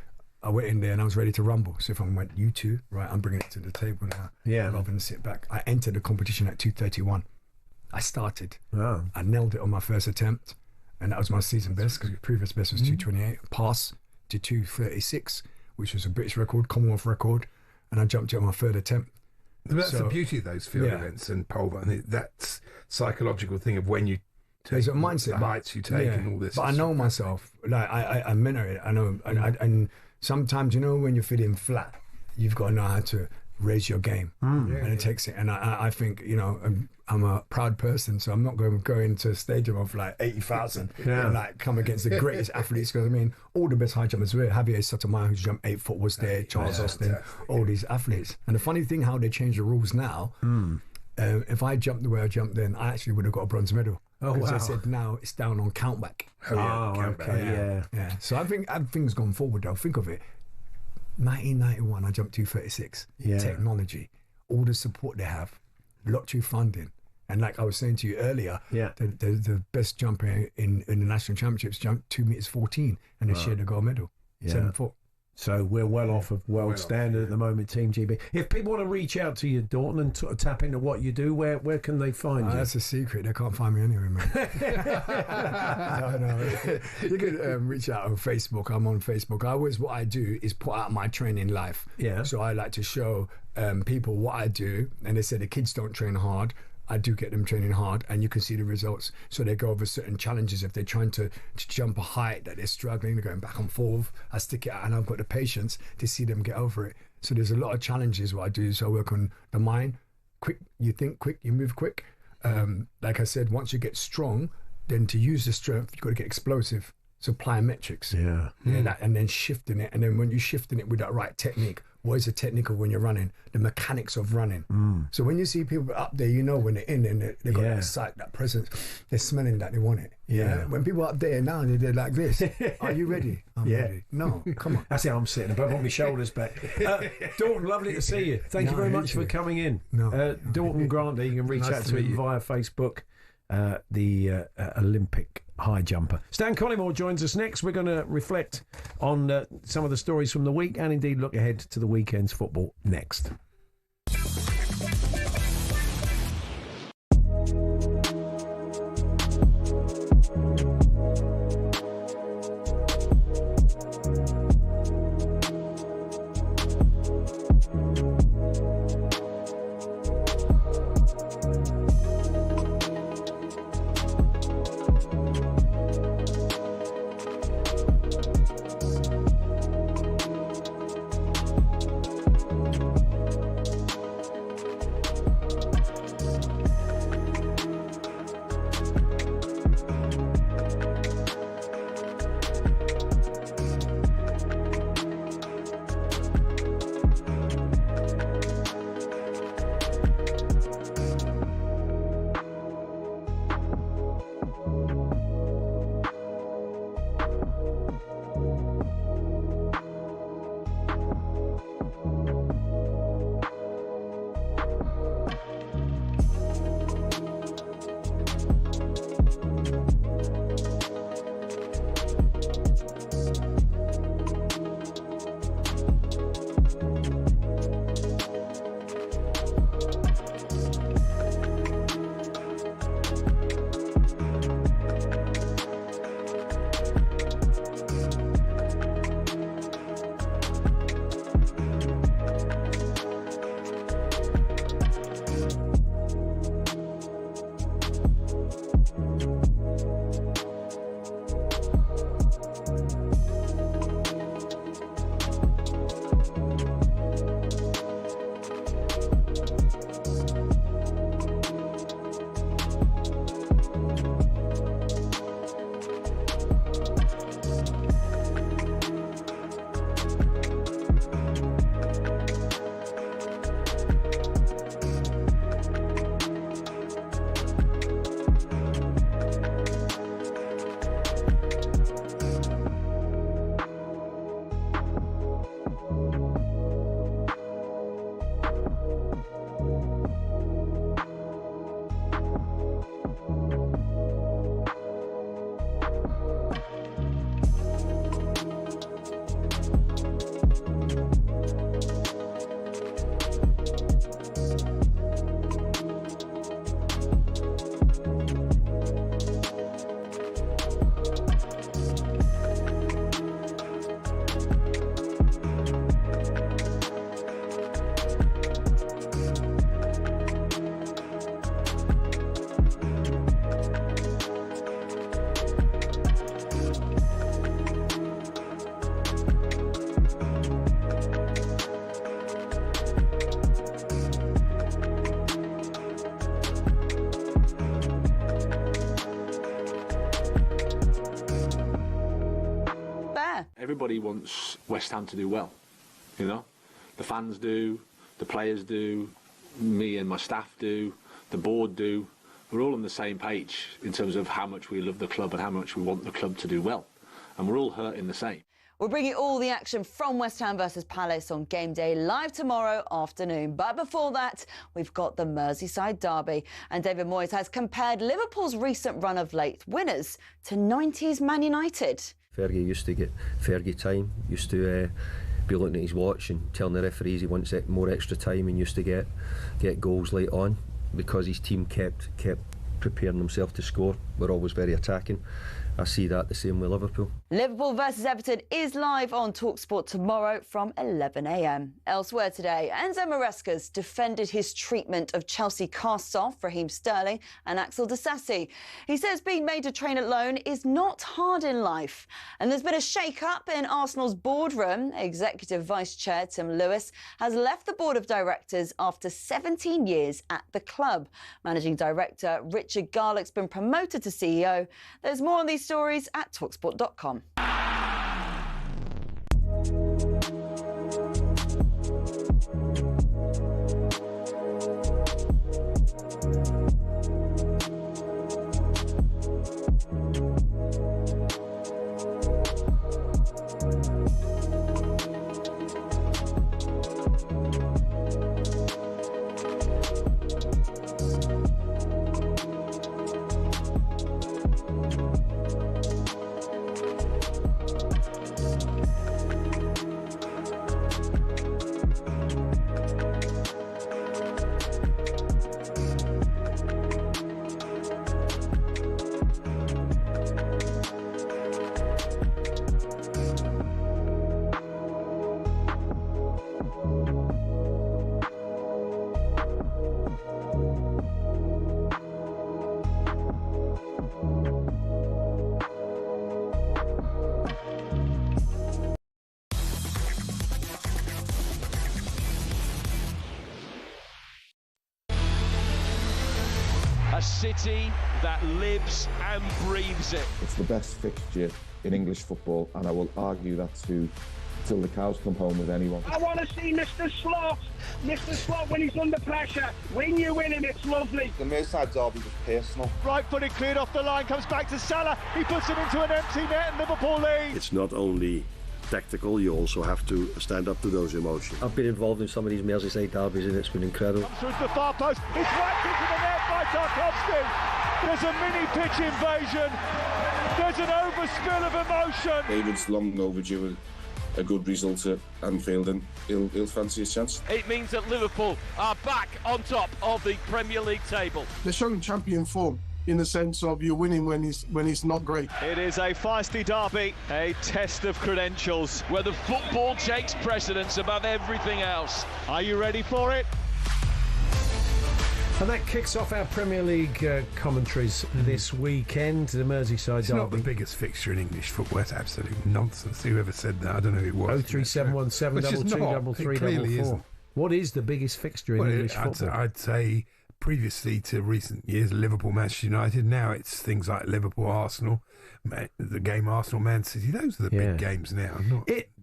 S1: I went in there and I was ready to rumble. So if I went, you two, right, I'm bringing it to the table now.
S2: Yeah.
S1: Rather than sit back. I entered the competition at 2:31. I started.
S2: Wow.
S1: I nailed it on my first attempt. And that was my season best, because the previous best was 2:28. Pass to 2:36, which was a British record, Commonwealth record. And I jumped it on my third attempt.
S3: But that's the beauty of those field events and pole vault. That psychological thing of when you
S1: there's a mindset,
S3: the heights you take and all this.
S1: But I know myself. Like I mentor it. I know, and sometimes when you're feeling flat, you've got to know how to raise your game, and it takes it. And I think I'm a proud person, so I'm not going to go into a stadium of like 80,000 and like come against the greatest athletes. Because I mean, all the best high jumpers were. Javier Sotomayor, who's jumped 8 foot, was there. Charles Austin, all these athletes. And the funny thing, how they change the rules now. If I jumped the way I jumped then, I actually would have got a bronze medal. Because they said now it's down on countback. Yeah. So I think things gone forward though. Think of it. 1991, I jumped 2:36. Technology, all the support they have, lottery funding, and like I was saying to you earlier, the best jumper in the national championships jumped 2.14 meters, and they shared a gold medal, 7 foot.
S2: So we're well off of world standard at the moment, Team GB. If people want to reach out to you, Dalton, and tap into what you do, where can they find you?
S1: That's a secret. They can't find me anywhere, man. No. You can reach out on Facebook. I'm on Facebook. What I do is put out my training life.
S2: Yeah.
S1: So I like to show people what I do. And they say the kids don't train hard. I do get them training hard, and you can see the results. So they go over certain challenges. If they're trying to jump a height that they're struggling, they're going back and forth, I stick it out, and I've got the patience to see them get over it. So there's a lot of challenges what I do. So I work on the mind. Quick, you think quick, you move quick. Like I said, once you get strong, then to use the strength, you've got to get explosive. So plyometrics. And then shifting it. And then when you're shifting it with that right technique, what is the technique of when you're running? The mechanics of running. So when you see people up there, when they're in and they've got that sight, that presence, they're smelling that they want it. When people are up there now, they're like this. Are you ready? I'm ready. No, come on.
S2: That's how I'm sitting. I've got my shoulders back. Dalton, lovely to see you. Thank you very much for coming in. Dalton Grantley, you can reach out to him via Facebook, the Olympic high jumper. Stan Collymore joins us next. We're going to reflect on some of the stories from the week and indeed look ahead to the weekend's football next.
S7: everybody wants West Ham to do well, you know. The fans do, the players do, me and my staff do, the board do. We're all on the same page in terms of how much we love the club and how much we want the club to do well. And we're all hurting the same.
S13: We'll bring you all the action from West Ham versus Palace on Game Day live tomorrow afternoon. But before that, we've got the Merseyside derby. And David Moyes has compared Liverpool's recent run of late winners to 90s Man United.
S22: Fergie used to get Fergie time, used to be looking at his watch and telling the referees he wants more extra time, and used to get goals late on because his team kept preparing himself to score. We're always very attacking. I see that the same with Liverpool.
S13: Liverpool versus Everton is live on talkSPORT tomorrow from 11 a.m. Elsewhere today, Enzo Maresca's defended his treatment of Chelsea cast-off Raheem Sterling and Axel Disasi. He says being made to train alone is not hard in life. And there's been a shake-up in Arsenal's boardroom. Executive Vice Chair Tim Lewis has left the board of directors after 17 years at the club. Managing Director Richard Garlick's been promoted to CEO. There's more on these stories at talksport.com.
S4: City that lives and breathes it.
S15: It's the best fixture in English football, and I will argue that till the cows come home with anyone.
S6: I want to see Mr. Slot when he's under pressure. When you win him, it's lovely.
S15: The Merseyside derby was personal.
S6: Right footed, cleared off the line, comes back to Salah. He puts it into an empty net and Liverpool lead.
S23: It's not only tactical, you also have to stand up to those emotions.
S22: I've been involved in some of these Merseyside derbies and it's been incredible.
S6: Comes through the far post, it's whacked into the net by Tarkovsky. There's a mini pitch invasion. There's an overspill of emotion.
S15: David's long overdue a good result at Anfield, and he'll fancy his chance.
S4: It means that Liverpool are back on top of the Premier League table.
S24: They're showing champion form in the sense of you're winning when it's not great.
S6: It is a feisty derby, a test of credentials.
S4: Where the football takes precedence above everything else.
S6: Are you ready for it?
S2: And that kicks off our Premier League commentaries this weekend. The Merseyside
S3: It's
S2: derby.
S3: not the biggest fixture in English football. It's absolute nonsense. Whoever said that, I don't know who it was.
S2: 03717223344. What is the biggest fixture in English football?
S3: I'd say previously to recent years, Liverpool, Manchester United. Now it's things like Liverpool, Arsenal, the game Arsenal, Man City. Those are the big games now.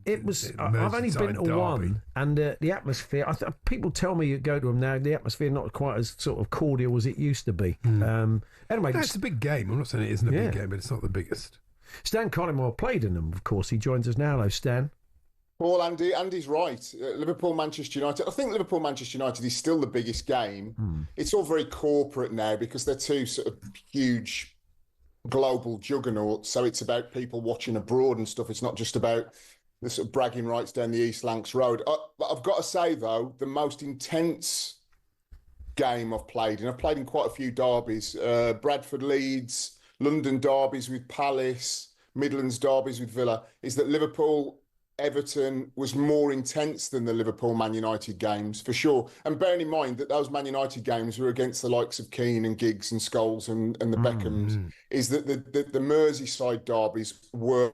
S2: It was. I've only been to one, and the atmosphere. People tell me you go to them now. The atmosphere not quite as sort of cordial as it used to be. Anyway,
S3: it's a big game. I'm not saying it isn't a big game, but it's not the biggest.
S2: Stan Collymore played in them. Of course, he joins us now. Hello, Stan.
S25: Well, Andy's right. Liverpool, Manchester United. I think Liverpool, Manchester United is still the biggest game. It's all very corporate now because they're two sort of huge global juggernauts. So it's about people watching abroad and stuff. It's not just about the sort of bragging rights down the East Lancs Road. I've got to say, though, the most intense game I've played, and I've played in quite a few derbies, Bradford Leeds, London derbies with Palace, Midlands derbies with Villa, is that Liverpool Everton was more intense than the Liverpool Man United games, for sure. And bearing in mind that those Man United games were against the likes of Keane and Giggs and Scholes and the Beckhams, is that the Merseyside derbies were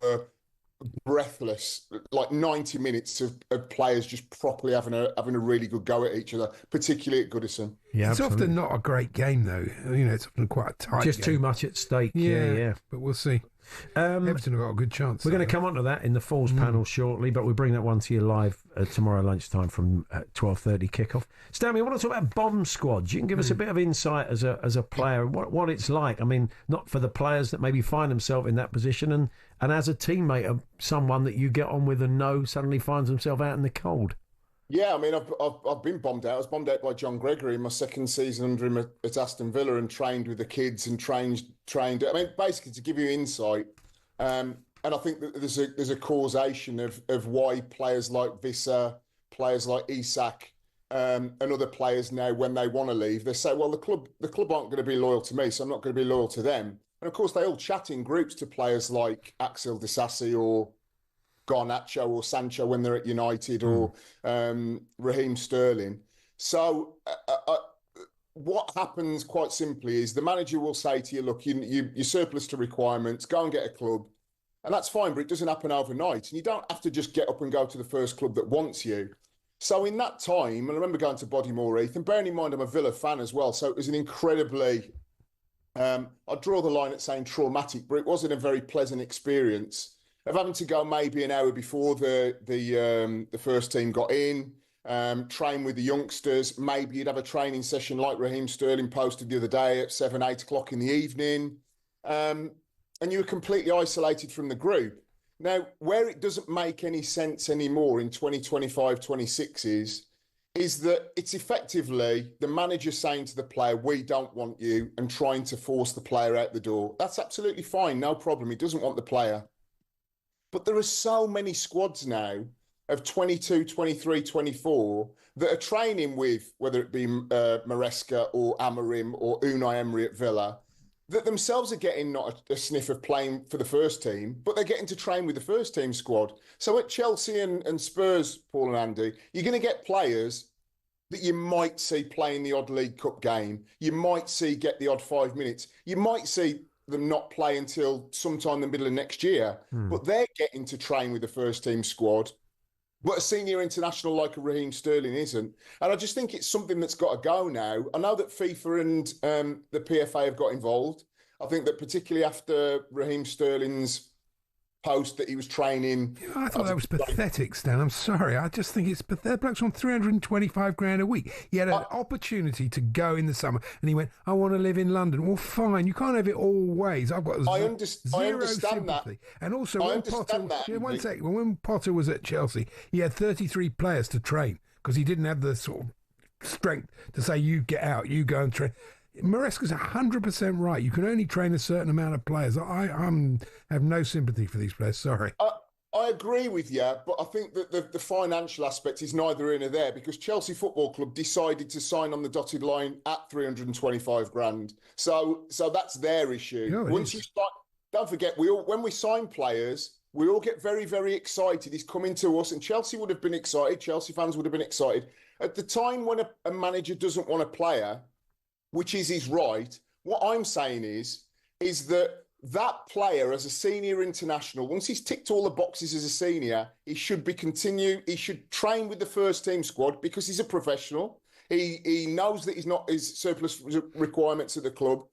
S25: breathless, like 90 minutes of players just properly having a really good go at each other, particularly at Goodison.
S3: Yeah, it's often not a great game, though. It's often quite a tight
S2: Just
S3: game.
S2: too much at stake. Yeah.
S3: But we'll see. Everton have got a good chance.
S2: We're going to come on to that in the Falls panel shortly, but we'll bring that one to you live tomorrow lunchtime from 12:30 kickoff. Stanley, I want to talk about bomb squads. You can give us a bit of insight as a player, what it's like. I mean, not for the players that maybe find themselves in that position, and as a teammate of someone that you get on with and know suddenly finds himself out in the cold.
S25: Yeah, I mean, I've been bombed out. I was bombed out by John Gregory in my second season under him at Aston Villa, and trained with the kids and trained. I mean, basically to give you insight, and I think that there's a causation of why players like Visser, players like Isak, and other players now, when they want to leave, they say, well, the club aren't going to be loyal to me, so I'm not going to be loyal to them. And of course, they all chat in groups to players like Axel Disasi or Garnacho or Sancho when they're at United, or Raheem Sterling. So what happens quite simply is the manager will say to you, look, you're surplus to requirements, go and get a club. And that's fine, but it doesn't happen overnight. And you don't have to just get up and go to the first club that wants you. So in that time, and I remember going to Bodymoor Heath, and bearing in mind I'm a Villa fan as well, so it was an incredibly, I'd draw the line at saying traumatic, but it wasn't a very pleasant experience of having to go maybe an hour before the first team got in, train with the youngsters. Maybe you'd have a training session like Raheem Sterling posted the other day at 7, 8 o'clock in the evening. And you were completely isolated from the group. Now, where it doesn't make any sense anymore in 2025, 26 is that it's effectively the manager saying to the player, we don't want you, and trying to force the player out the door. That's absolutely fine, no problem. He doesn't want the player. But there are so many squads now of 22, 23, 24 that are training with, whether it be Maresca or Amorim or Unai Emery at Villa, that themselves are getting not a sniff of playing for the first team, but they're getting to train with the first team squad. So at Chelsea and Spurs, Paul and Andy, you're going to get players that you might see playing the odd League Cup game. You might see get the odd 5 minutes. You might see them not play until sometime in the middle of next year. But they're getting to train with the first team squad. But a senior international like a Raheem Sterling isn't. And I just think it's something that's got to go now. I know that FIFA and the PFA have got involved. I think that particularly after Raheem Sterling's post that he was training.
S3: I thought that was pathetic, Stan. I'm sorry. I just think it's pathetic. Bloke's on 325 grand a week. He had an opportunity to go in the summer, and he went, I want to live in London. Well, fine. You can't have it all ways. I've got
S25: I understand
S3: sympathy.
S25: That.
S3: And also, one second. When Potter was at Chelsea, he had 33 players to train because he didn't have the sort of strength to say, you get out, you go and train. Maresca's 100% right. You can only train a certain amount of players. I have no sympathy for these players. Sorry.
S25: I agree with you, but I think that the financial aspect is neither in or there, because Chelsea Football Club decided to sign on the dotted line at 325 grand. So that's their issue.
S3: No,
S25: Once you start, don't forget, when we sign players, we all get very, very excited. He's coming to us, and Chelsea would have been excited. Chelsea fans would have been excited. At the time when a manager doesn't want a player, which is his right, what I'm saying is that player as a senior international, once he's ticked all the boxes as a senior, he should train with the first team squad because he's a professional. He knows that he's not his surplus requirements at the club,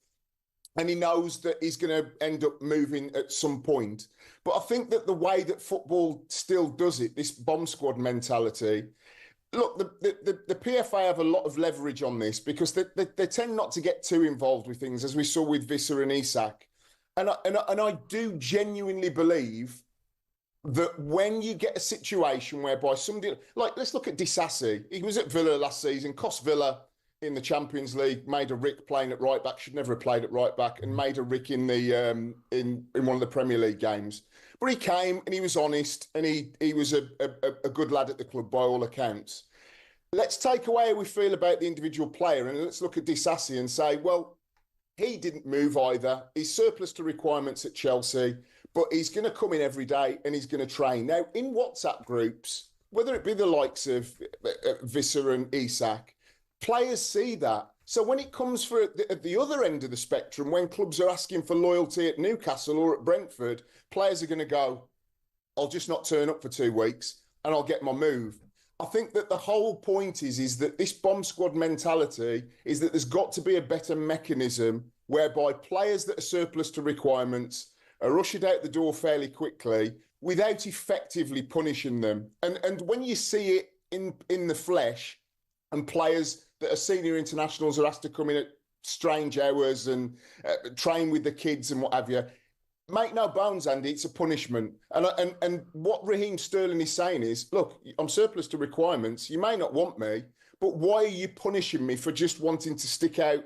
S25: and he knows that he's going to end up moving at some point. But I think that the way that football still does it, this bomb squad mentality, look, the PFA have a lot of leverage on this because they tend not to get too involved with things, as we saw with Visser and Isak. And I do genuinely believe that when you get a situation whereby somebody, like, let's look at Disasi. He was at Villa last season, cost Villa in the Champions League, made a rick playing at right back, should never have played at right back, and made a rick in the in one of the Premier League games. But he came and he was honest, and he was a good lad at the club by all accounts. Let's take away how we feel about the individual player, and let's look at Disasi and say, well, he didn't move either. He's surplus to requirements at Chelsea, but he's going to come in every day and he's going to train. Now, in WhatsApp groups, whether it be the likes of Visser and Isak, players see that. So when it comes at the other end of the spectrum, when clubs are asking for loyalty at Newcastle or at Brentford, players are going to go, I'll just not turn up for 2 weeks and I'll get my move. I think that the whole point is that this bomb squad mentality is that there's got to be a better mechanism whereby players that are surplus to requirements are ushered out the door fairly quickly without effectively punishing them. And when you see it in the flesh, and players that are senior internationals are asked to come in at strange hours and train with the kids and what have you, make no bones, Andy, it's a punishment. And what Raheem Sterling is saying is, look, I'm surplus to requirements. You may not want me, but why are you punishing me for just wanting to stick out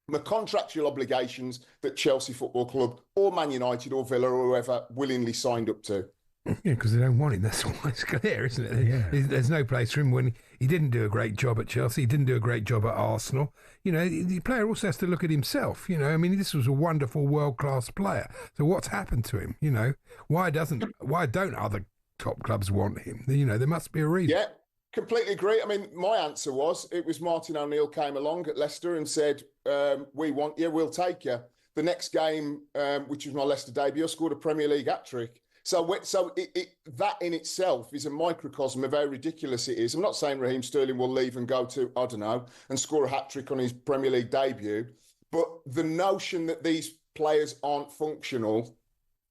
S25: my contractual obligations that Chelsea Football Club or Man United or Villa or whoever willingly signed up to?
S3: Yeah, because they don't want him. That's why it's clear, isn't it?
S2: Yeah.
S3: There's no place for him when he didn't do a great job at Chelsea. He didn't do a great job at Arsenal. You know, the player also has to look at himself. You know, I mean, this was a wonderful world-class player. So what's happened to him? You know, why don't other top clubs want him? You know, there must be a reason.
S25: Yeah, completely agree. I mean, my answer was, it was Martin O'Neill came along at Leicester and said, we want you, we'll take you. The next game, which was my Leicester debut, I scored a Premier League hat-trick. So that in itself is a microcosm of how ridiculous it is. I'm not saying Raheem Sterling will leave and go to, I don't know, and score a hat-trick on his Premier League debut, but the notion that these players aren't functional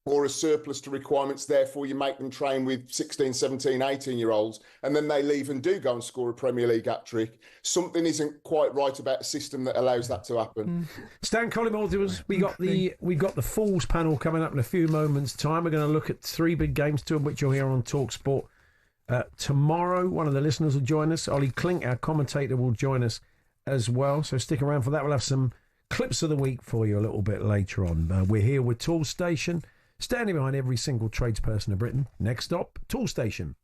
S25: or a surplus to requirements, therefore you make them train with 16, 17, 18-year-olds, and then they leave and do go and score a Premier League hat-trick. Something isn't quite right about a system that allows that to happen.
S2: Stan Collymore, we've got the Falls panel coming up in a few moments' time. We're going to look at 3 big games, 2 of which you'll hear on talkSPORT. Tomorrow, one of the listeners will join us. Ollie Klink, our commentator, will join us as well, so stick around for that. We'll have some clips of the week for you a little bit later on. We're here with Tool Station, standing behind every single tradesperson of Britain. Next stop, Tool Station.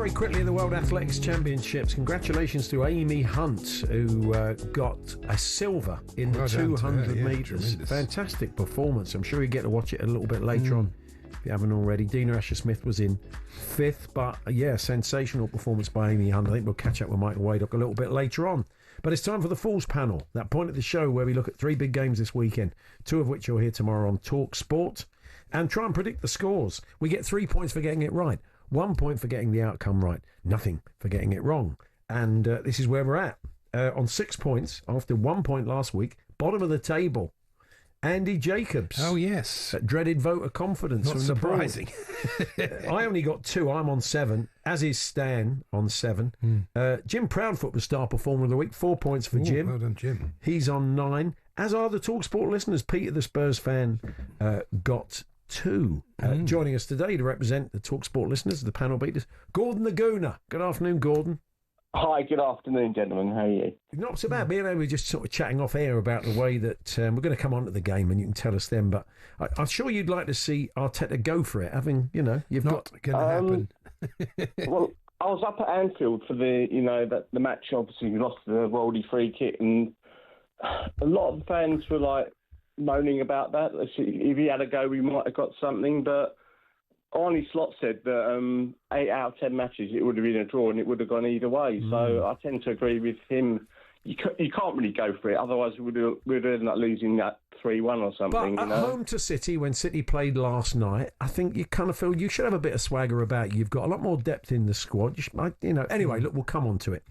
S2: very quickly, the World Athletics Championships. Congratulations to Amy Hunt, who got a silver in the 200 metres. Fantastic performance. I'm sure you get to watch it a little bit later on if you haven't already. Dina Asher-Smith was in 5th, but sensational performance by Amy Hunt. I think we'll catch up with Michael Waddock a little bit later on. But it's time for the Falls Panel, that point of the show where we look at 3 big games this weekend, 2 of which you'll hear tomorrow on talkSPORT, and try and predict the scores. We get 3 points for getting it right, 1 point for getting the outcome right, nothing for getting it wrong. And this is where we're at. On 6 points, after 1 point last week, bottom of the table, Andy Jacobs.
S3: Oh, yes.
S2: Dreaded vote of confidence.
S3: Not surprising.
S2: I only got 2. I'm on 7, as is Stan on 7. Jim Proudfoot was star performer of the week. 4 points for Jim.
S3: Well done, Jim.
S2: He's on 9, as are the talkSPORT listeners. Peter, the Spurs fan, got 2. Joining us today to represent the talkSPORT listeners, the panel beaters, Gordon the Gooner. Good afternoon, Gordon.
S8: Hi, good afternoon, gentlemen. How are you?
S2: Not so bad. Me and I were just sort of chatting off air about the way that we're going to come on to the game, and you can tell us then. But I'm sure you'd like to see Arteta go for it, having, you've
S3: not
S2: got...
S3: going to happen.
S8: Well, I was up at Anfield for the match. Obviously, we lost the Worldie free kick, and a lot of the fans were like moaning about that. If he had a go, we might have got something, but Arnie Slot said that 8 out of 10 matches it would have been a draw and it would have gone either way. So I tend to agree with him. You can't really go for it, otherwise we'd end up losing that 3-1 or something.
S2: But at home to City, when City played last night, I think you kind of feel you should have a bit of swagger about you. You've got a lot more depth in the squad. Anyway, look, we'll come on to it.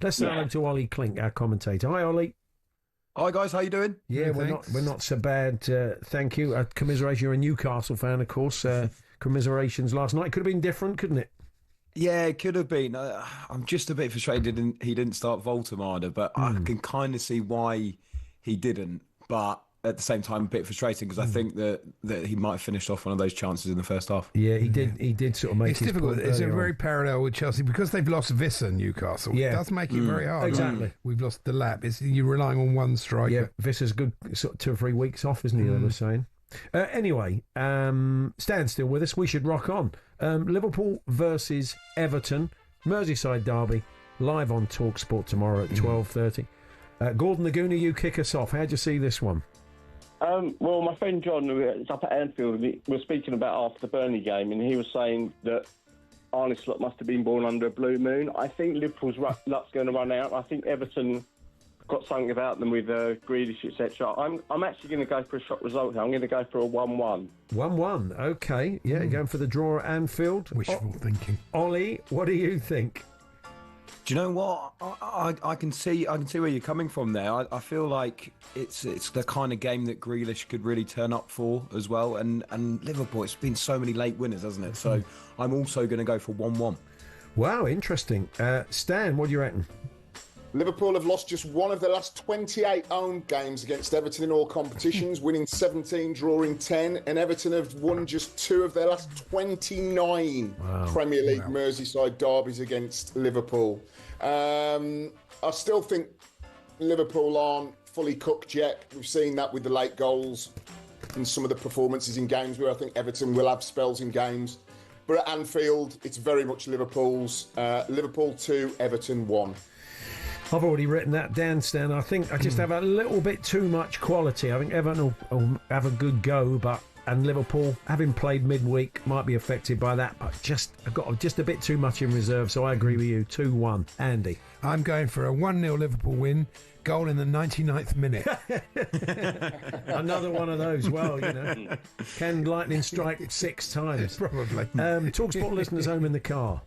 S2: Let's say hello to Ollie Klink, our commentator. Hi, Ollie.
S9: Hi guys, how you doing?
S2: Yeah, we're not so bad. Thank you. Commiseration. You're a Newcastle fan, of course. Commiserations last night. Could have been different, couldn't it?
S9: Yeah, it could have been. I'm just a bit frustrated he didn't start Voltemada, but I can kind of see why he didn't. But at the same time, a bit frustrating because I think that he might have finished off one of those chances in the first half.
S2: Yeah, he did. He did sort of make.
S3: It's difficult. It's very parallel with Chelsea because they've lost Visser, Newcastle.
S2: Yeah,
S3: it does make it very hard.
S2: Exactly.
S3: We've lost the lap. You're relying on one striker.
S2: Yeah, Visser's good. Sort of 2 or 3 weeks off, isn't he? They were saying. Anyway, Stan still with us. We should rock on. Liverpool versus Everton, Merseyside derby, live on talkSPORT tomorrow at 12:30. Gordon the Gooner, you kick us off. How'd you see this one?
S8: Well, my friend John was up at Anfield. We were speaking about after the Burnley game, and he was saying that Arne Slot must have been born under a blue moon. I think Liverpool's luck's going to run out. I think Everton got something about them with Grealish, etc. I'm actually going to go for a shock result here. I'm going to go for a 1-1.
S2: 1-1, okay. Yeah, you're going for the draw at Anfield.
S3: Wishful thinking.
S2: Ollie, what do you think?
S9: Do you know what? I can see where you're coming from there. I feel like it's the kind of game that Grealish could really turn up for as well. And Liverpool, it's been so many late winners, hasn't it? So I'm also going to go for 1-1.
S2: Wow, interesting. Stan, what do you reckon?
S25: Liverpool have lost just one of their last 28 home games against Everton in all competitions, winning 17, drawing 10, and Everton have won just 2 of their last 29 Premier League Merseyside derbies against Liverpool. I still think Liverpool aren't fully cooked yet. We've seen that with the late goals and some of the performances in games where I think Everton will have spells in games. But at Anfield, it's very much Liverpool's. Liverpool 2, Everton 1.
S2: I've already written that down, Stan. I think I just have a little bit too much quality. I think Everton will have a good go, and Liverpool, having played midweek, might be affected by that. But I've got just a bit too much in reserve, so I agree with you. 2-1. Andy?
S3: I'm going for a 1-0 Liverpool win. Goal in the 99th minute.
S2: Another one of those. Well, can lightning strike 6 times?
S3: Probably.
S2: talkSPORT listeners home in the car.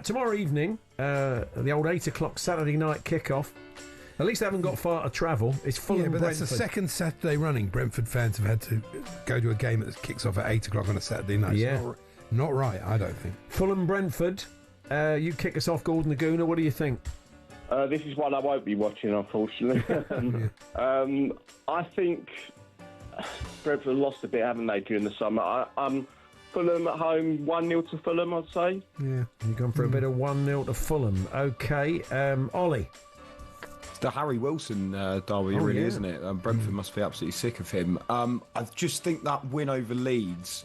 S2: Tomorrow evening, the old 8 o'clock Saturday night kickoff. At least they haven't got far to travel. It's Fulham
S3: but
S2: Brentford.
S3: That's the second Saturday running. Brentford fans have had to go to a game that kicks off at 8 o'clock on a Saturday night.
S2: Yeah.
S3: It's not right, I don't think.
S2: Fulham Brentford. You kick us off, Gordon the Gooner. What do you think?
S8: This is one I won't be watching, unfortunately. I think Brentford lost a bit, haven't they, during the summer? Fulham at home, 1-0 to Fulham, I'd say.
S2: Yeah, you've gone for a bit of 1-0 to Fulham. Okay, Ollie.
S9: It's the Harry Wilson derby, isn't it? Brentford must be absolutely sick of him. I just think that win over Leeds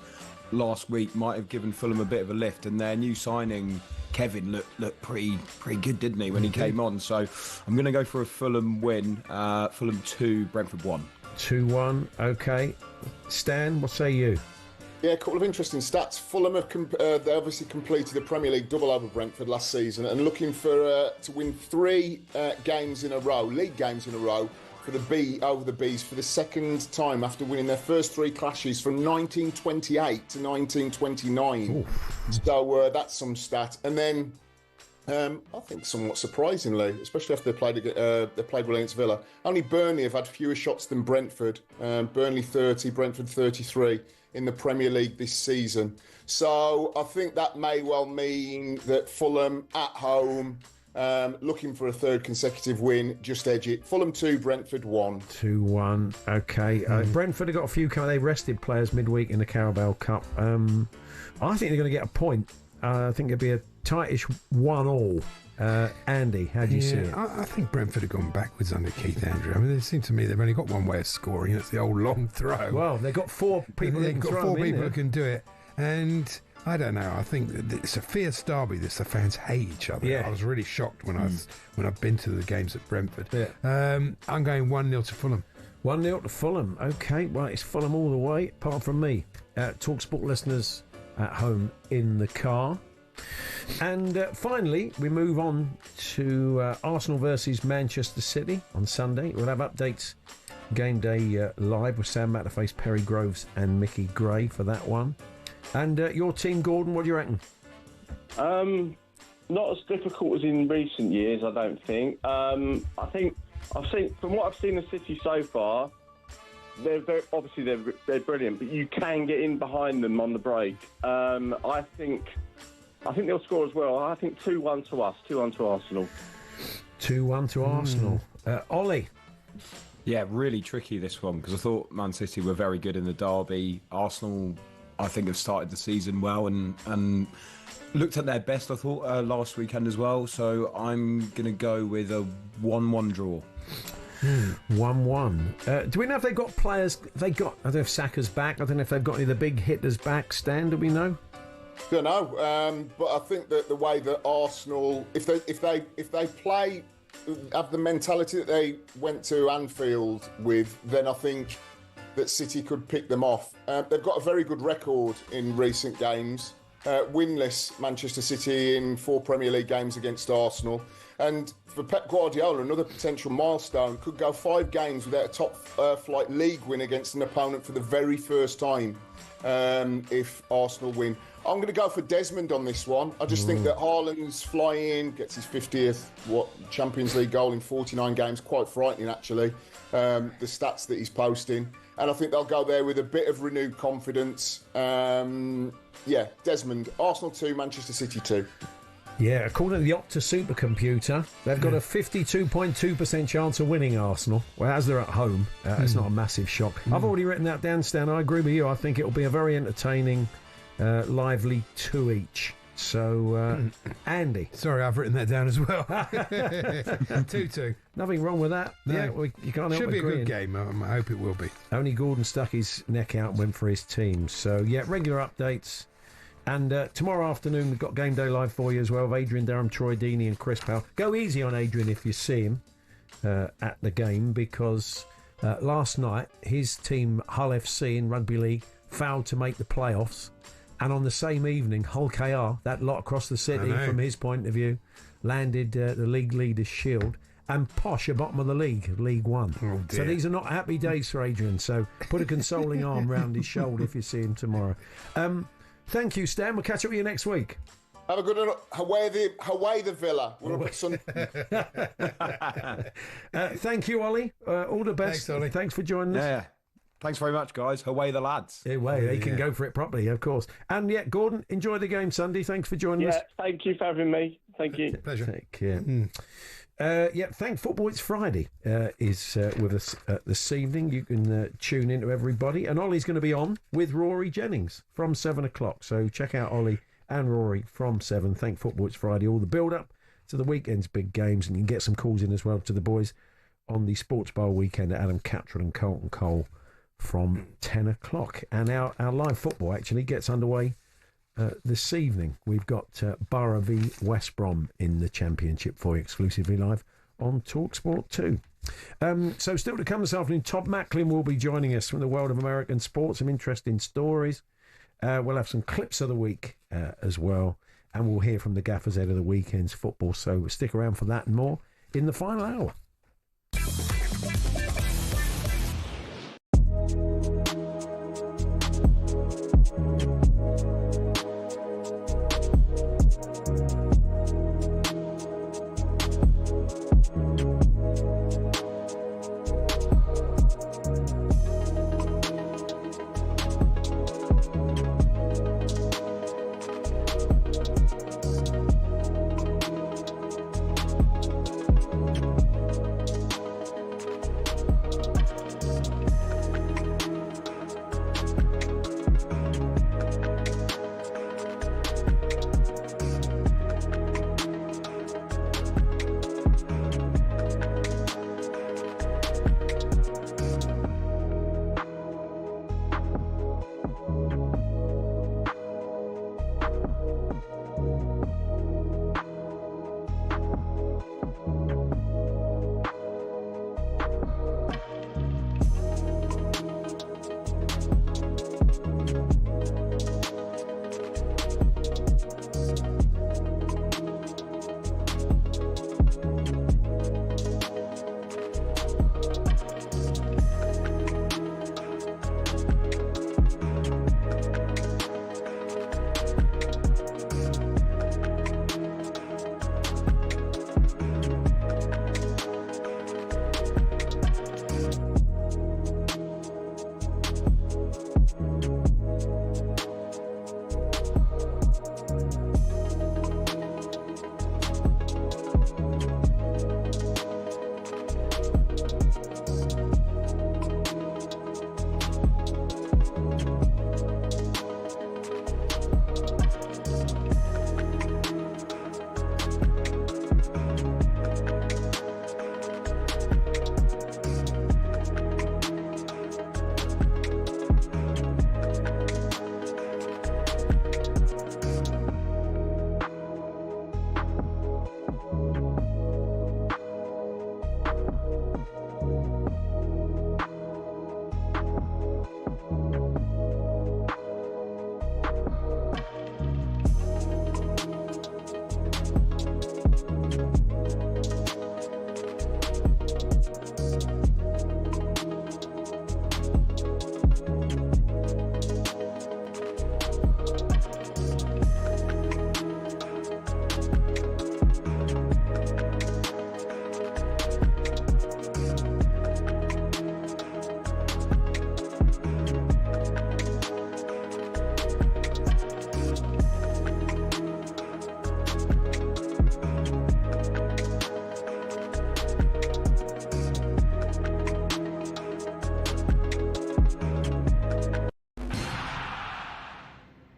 S9: last week might have given Fulham a bit of a lift, and their new signing Kevin looked pretty good, didn't he, when he came on? So I'm going to go for a Fulham win. Fulham 2, Brentford 1.
S2: 2-1. Okay, Stan, what say you?
S25: Yeah, a couple of interesting stats. Fulham have they obviously completed a Premier League double over Brentford last season and looking for to win 3 games in a row, league games in a row, for over the Bees for the second time after winning their first 3 clashes from 1928 to 1929. Ooh. So that's some stat. And then I think somewhat surprisingly, especially after they played well against Villa, only Burnley have had fewer shots than Brentford. Burnley 30, Brentford 33 in the Premier League this season. So I think that may well mean that Fulham at home, looking for a 3rd consecutive win, just edge it. Fulham 2, Brentford 1.
S2: 2-1. Okay. Brentford have got a few. They rested players midweek in the Carabao Cup. I think they're going to get a point. I think it'll be a tightish 1-1. Andy, how do you see it?
S3: I think Brentford have gone backwards under Keith Andrew. I mean, it seems to me they've only got one way of scoring. It's the old long throw.
S2: Well, they've got 4 people.
S3: They've got 4 people who can do it, and I don't know. I think that it's a fierce derby. The fans hate each other.
S2: Yeah.
S3: I was really shocked when I've been to the games at Brentford.
S2: Yeah.
S3: I'm going 1-0 to Fulham.
S2: 1-0 to Fulham. Okay, well, it's Fulham all the way, apart from me. talkSPORT listeners at home in the car. And finally, we move on to Arsenal versus Manchester City on Sunday. We'll have updates game day live with Sam Matterface, Perry Groves and Mickey Gray for that one. And your team, Gordon, what do you reckon?
S8: Not as difficult as in recent years, I don't think. I think I've seen, from what I've seen of City so far, they're brilliant, but you can get in behind them on the break. I think they'll score as well. I think 2-1 to us, 2-1 to Arsenal.
S2: 2-1 to Arsenal. Ollie?
S9: Yeah, really tricky this one, because I thought Man City were very good in the derby. Arsenal, I think, have started the season well and looked at their best, I thought, last weekend as well. So I'm going to go with a 1-1 draw.
S2: 1-1. Do we know if they've got players? I don't know if Saka's back. I don't know if they've got any of the big hitters back. Stan, do we know?
S25: Don't know, but I think that the way that Arsenal, if they play, have the mentality that they went to Anfield with, then I think that City could pick them off. They've got a very good record in recent games. Winless Manchester City in 4 Premier League games against Arsenal. And for Pep Guardiola, another potential milestone, could go 5 games without a top-flight league win against an opponent for the very first time if Arsenal win. I'm going to go for Desmond on this one. I just think that Haaland's flying, gets his 50th Champions League goal in 49 games. Quite frightening, actually, the stats that he's posting. And I think they'll go there with a bit of renewed confidence. Yeah, Desmond. Arsenal 2, Manchester City 2.
S2: Yeah, according to the Opta supercomputer, they've got a 52.2% chance of winning Arsenal. Well, as they're at home, it's not a massive shock. I've already written that down, Stan. I agree with you. I think it'll be a very entertaining, lively 2 each. So, Andy.
S3: Sorry, I've written that down as well. 2-2.
S2: Nothing wrong with that.
S3: No.
S2: Yeah, you can't help
S3: Should be
S2: agreeing.
S3: a good game. I hope it will be.
S2: Only Gordon stuck his neck out and went for his team. So, yeah, regular updates. And tomorrow afternoon, we've got Game Day Live for you as well, with Adrian Durham, Troy Deeney and Chris Powell. Go easy on Adrian if you see him at the game, because last night, his team, Hull FC in Rugby League, failed to make the playoffs. And on the same evening, Hull KR, that lot across the city, from his point of view, landed the league leader's shield. And Posh are bottom of the league, League One.
S3: Oh,
S2: so these are not happy days for Adrian. So put a consoling arm round his shoulder if you see him tomorrow. Thank you, Stan. We'll catch up with you next week.
S25: Have a good one. Away the Villa.
S2: Thank you, Ollie. All the best.
S3: Thanks, Ollie.
S2: Thanks for joining us.
S9: Yeah. Thanks very much, guys. Away the lads.
S2: Away. They can go for it properly, of course. And yeah, Gordon, enjoy the game Sunday. Thanks for joining us.
S8: Thank you for having me. Thank you.
S3: Pleasure.
S2: Take care. Thank Football. It's Friday is with us this evening. You can tune into everybody. And Ollie's going to be on with Rory Jennings from 7 o'clock. So check out Ollie and Rory from 7. Thank Football. It's Friday. All the build-up to the weekend's big games. And you can get some calls in as well to the boys on the Sports Bar weekend at Adam Cattrall and Carlton Cole from 10 o'clock. And our live football actually gets underway this evening. We've got Borough v West Brom in the Championship for you exclusively live on talkSPORT 2. So still to come this afternoon, Todd Macklin will be joining us from the world of American sports, some interesting stories. We'll have some clips of the week as well, and we'll hear from the gaffers ahead of the weekend's football. So stick around for that and more in the final hour.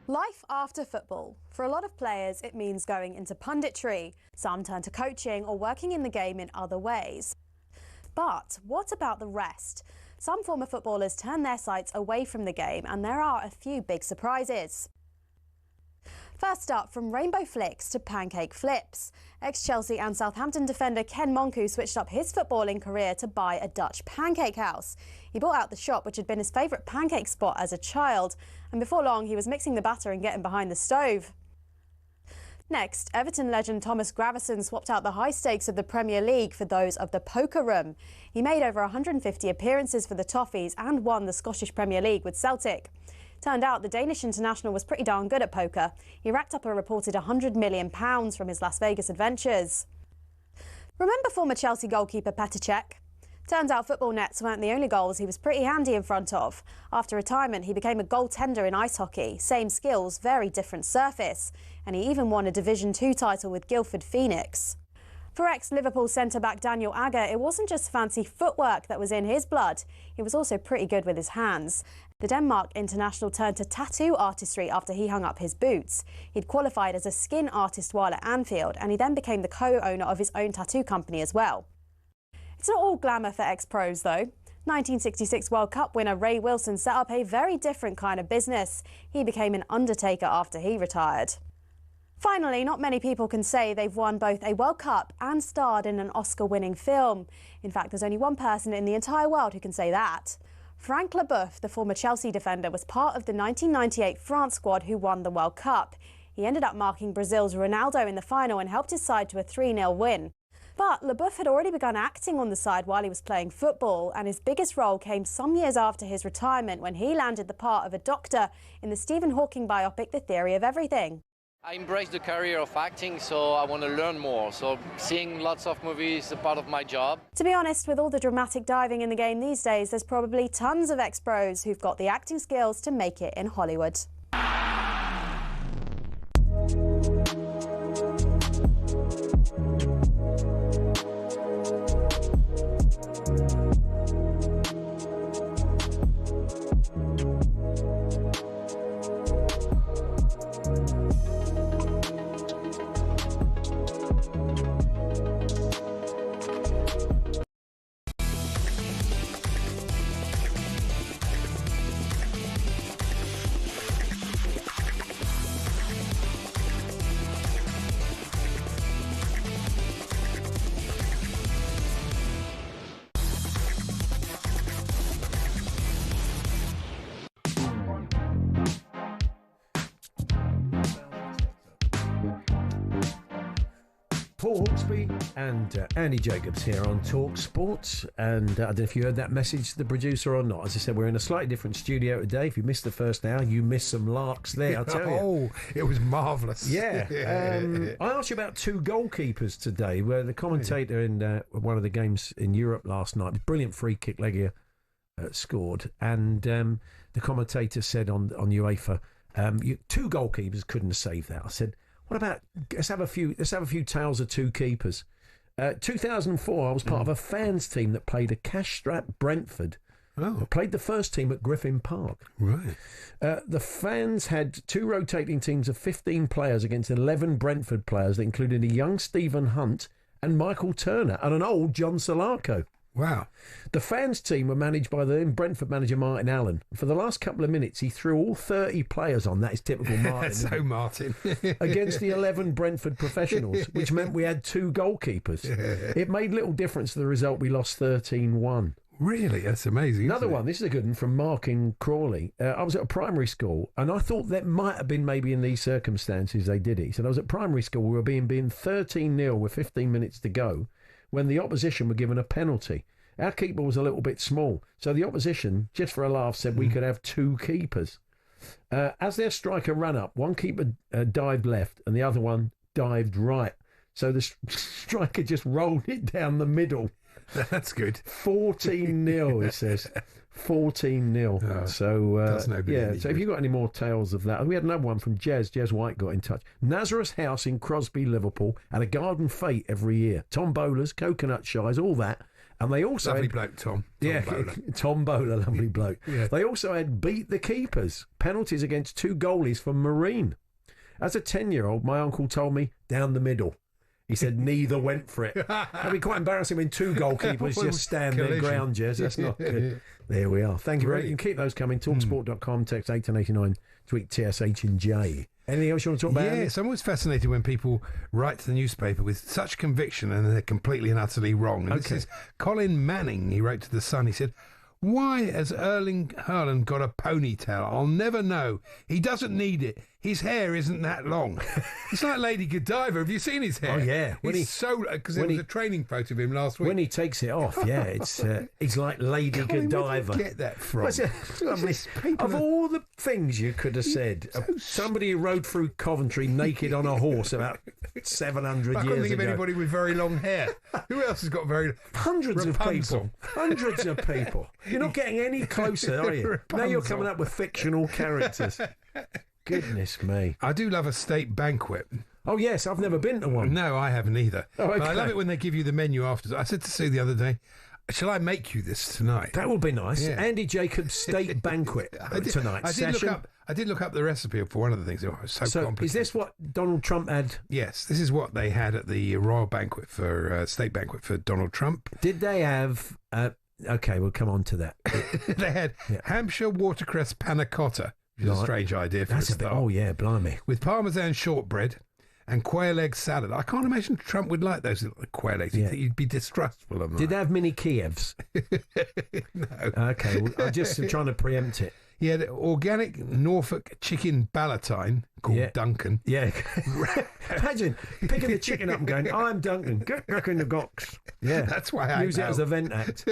S18: Life after football. For a lot of players, it means going into punditry. Some turn to coaching or working in the game in other ways. But what about the rest? Some former footballers turn their sights away from the game, and there are a few big surprises. First up, from rainbow flicks to pancake flips. Ex-Chelsea and Southampton defender Ken Monku switched up his footballing career to buy a Dutch pancake house. He bought out the shop, which had been his favourite pancake spot as a child, and before long he was mixing the batter and getting behind the stove. Next, Everton legend Thomas Gravesen swapped out the high stakes of the Premier League for those of the poker room. He made over 150 appearances for the Toffees and won the Scottish Premier League with Celtic. Turned out the Danish international was pretty darn good at poker. He racked up a reported £100 million from his Las Vegas adventures. Remember former Chelsea goalkeeper Petr Cech? Turns out football nets weren't the only goals he was pretty handy in front of. After retirement, he became a goaltender in ice hockey. Same skills, very different surface. And he even won a Division 2 title with Guildford Phoenix. For ex-Liverpool centre-back Daniel Agger, it wasn't just fancy footwork that was in his blood. He was also pretty good with his hands. The Denmark international turned to tattoo artistry after he hung up his boots. He'd qualified as a skin artist while at Anfield, and he then became the co-owner of his own tattoo company as well. It's not all glamour for ex-pros, though. 1966 World Cup winner Ray Wilson set up a very different kind of business. He became an undertaker after he retired. Finally, not many people can say they've won both a World Cup and starred in an Oscar-winning film. In fact, there's only one person in the entire world who can say that. Frank Leboeuf, the former Chelsea defender, was part of the 1998 France squad who won the World Cup. He ended up marking Brazil's Ronaldo in the final and helped his side to a 3-0 win. But Leboeuf had already begun acting on the side while he was playing football, and his biggest role came some years after his retirement when he landed the part of a doctor in the Stephen Hawking biopic The Theory of Everything.
S19: I embrace the career of acting, so I want to learn more. So seeing lots of movies is a part of my job.
S18: To be honest, with all the dramatic diving in the game these days, there's probably tons of ex-pros who've got the acting skills to make it in Hollywood.
S2: Paul Hawksbee and Andy Jacobs here on talkSPORT, and I don't know if you heard that message to the producer or not. As I said, we're in a slightly different studio today. If you missed the first hour, you missed some larks there, I'll tell you.
S3: Oh, it was marvellous.
S2: Yeah. I asked you about two goalkeepers today, where the commentator in one of the games in Europe last night, brilliant free kick Legia scored, and the commentator said on UEFA, two goalkeepers couldn't have saved that. I said, what about let's have a few tales of two keepers. 2004, I was part of a fans team that played a cash-strapped Brentford.
S3: Oh.
S2: Played the first team at Griffin Park.
S3: Right.
S2: The fans had two rotating teams of 15 players against 11 Brentford players that included a young Stephen Hunt and Michael Turner and an old John Solarco.
S3: Wow.
S2: The fans team were managed by the Brentford manager Martin Allen. For the last couple of minutes, he threw all 30 players on. That is typical Martin.
S3: So Martin.
S2: Against the 11 Brentford professionals, which meant we had two goalkeepers. It made little difference to the result. We lost 13-1.
S3: Really? That's amazing.
S2: Another one, this is a good one from Mark in Crawley. I was at a primary school, and I thought that might have been maybe in these circumstances they did it. He said, I was at primary school, we were being 13-0 with 15 minutes to go, when the opposition were given a penalty. Our keeper was a little bit small, so the opposition, just for a laugh, said we could have two keepers. As their striker ran up, one keeper dived left and the other one dived right. So the striker just rolled it down the middle.
S3: That's good.
S2: 14-0, it says. 14-0.
S3: Oh,
S2: so, yeah. So if you've got any more tales of that. We had another one from Jez White got in touch. Nazareth House in Crosby, Liverpool, had a garden fete every year. Tombolas, coconut shies, all that. And they also
S3: lovely
S2: had,
S3: bloke, Tom.
S2: Tom Bowler, lovely bloke.
S3: Yeah.
S2: They also had beat the keepers, penalties against two goalies from Marine. As a 10-year-old, my uncle told me, down the middle. He said neither went for it. That'd be quite embarrassing when two goalkeepers just stand their ground, Jez. That's not good. There we are. Thank you very much. You can keep those coming. Talksport.com, text 81089, tweet TSH and J. Anything else you want to talk about?
S3: Yes, I'm always fascinated when people write to the newspaper with such conviction and they're completely and utterly wrong. And This is Colin Manning. He wrote to The Sun. He said, why has Erling Haaland got a ponytail? I'll never know. He doesn't need it. His hair isn't that long. It's like Lady Godiva. Have you seen his hair?
S2: Oh, yeah.
S3: Because there was a training photo of him last week.
S2: When he takes it off, yeah, it's like Lady Godiva.
S3: Where did you get that from?
S2: Of all the things you could have said, somebody who rode through Coventry naked on a horse about 700 years ago.
S3: I couldn't think of anybody with very long hair. Who else has got very...
S2: Hundreds of people. Hundreds of people. You're not getting any closer, are you? Now you're coming up with fictional characters. Goodness me.
S3: I do love a state banquet.
S2: Oh, yes, I've never been to one.
S3: No, I haven't either.
S2: Oh, okay.
S3: But I love it when they give you the menu after. I said to Sue the other day, shall I make you this tonight?
S2: That would be nice.
S3: Yeah.
S2: Andy Jacobs state banquet tonight.
S3: I did look up the recipe for one of the things. It was so complicated.
S2: Is this what Donald Trump had?
S3: Yes, this is what they had at the royal banquet for state banquet for Donald Trump.
S2: Did they have Okay, we'll come on to that.
S3: They had Hampshire watercress panna cotta, which is a strange idea for a start.
S2: Oh, yeah, blimey.
S3: With parmesan shortbread and quail egg salad. I can't imagine Trump would like those quail eggs.
S2: Yeah.
S3: You'd be distrustful of them.
S2: Did they have mini Kievs?
S3: No.
S2: Okay, well, I'm just trying to preempt it.
S3: He had organic Norfolk chicken ballotine called Duncan.
S2: Yeah. Imagine picking the chicken up and going, I'm Duncan, get back in the box. Yeah.
S3: That's why I
S2: use it as a vent act.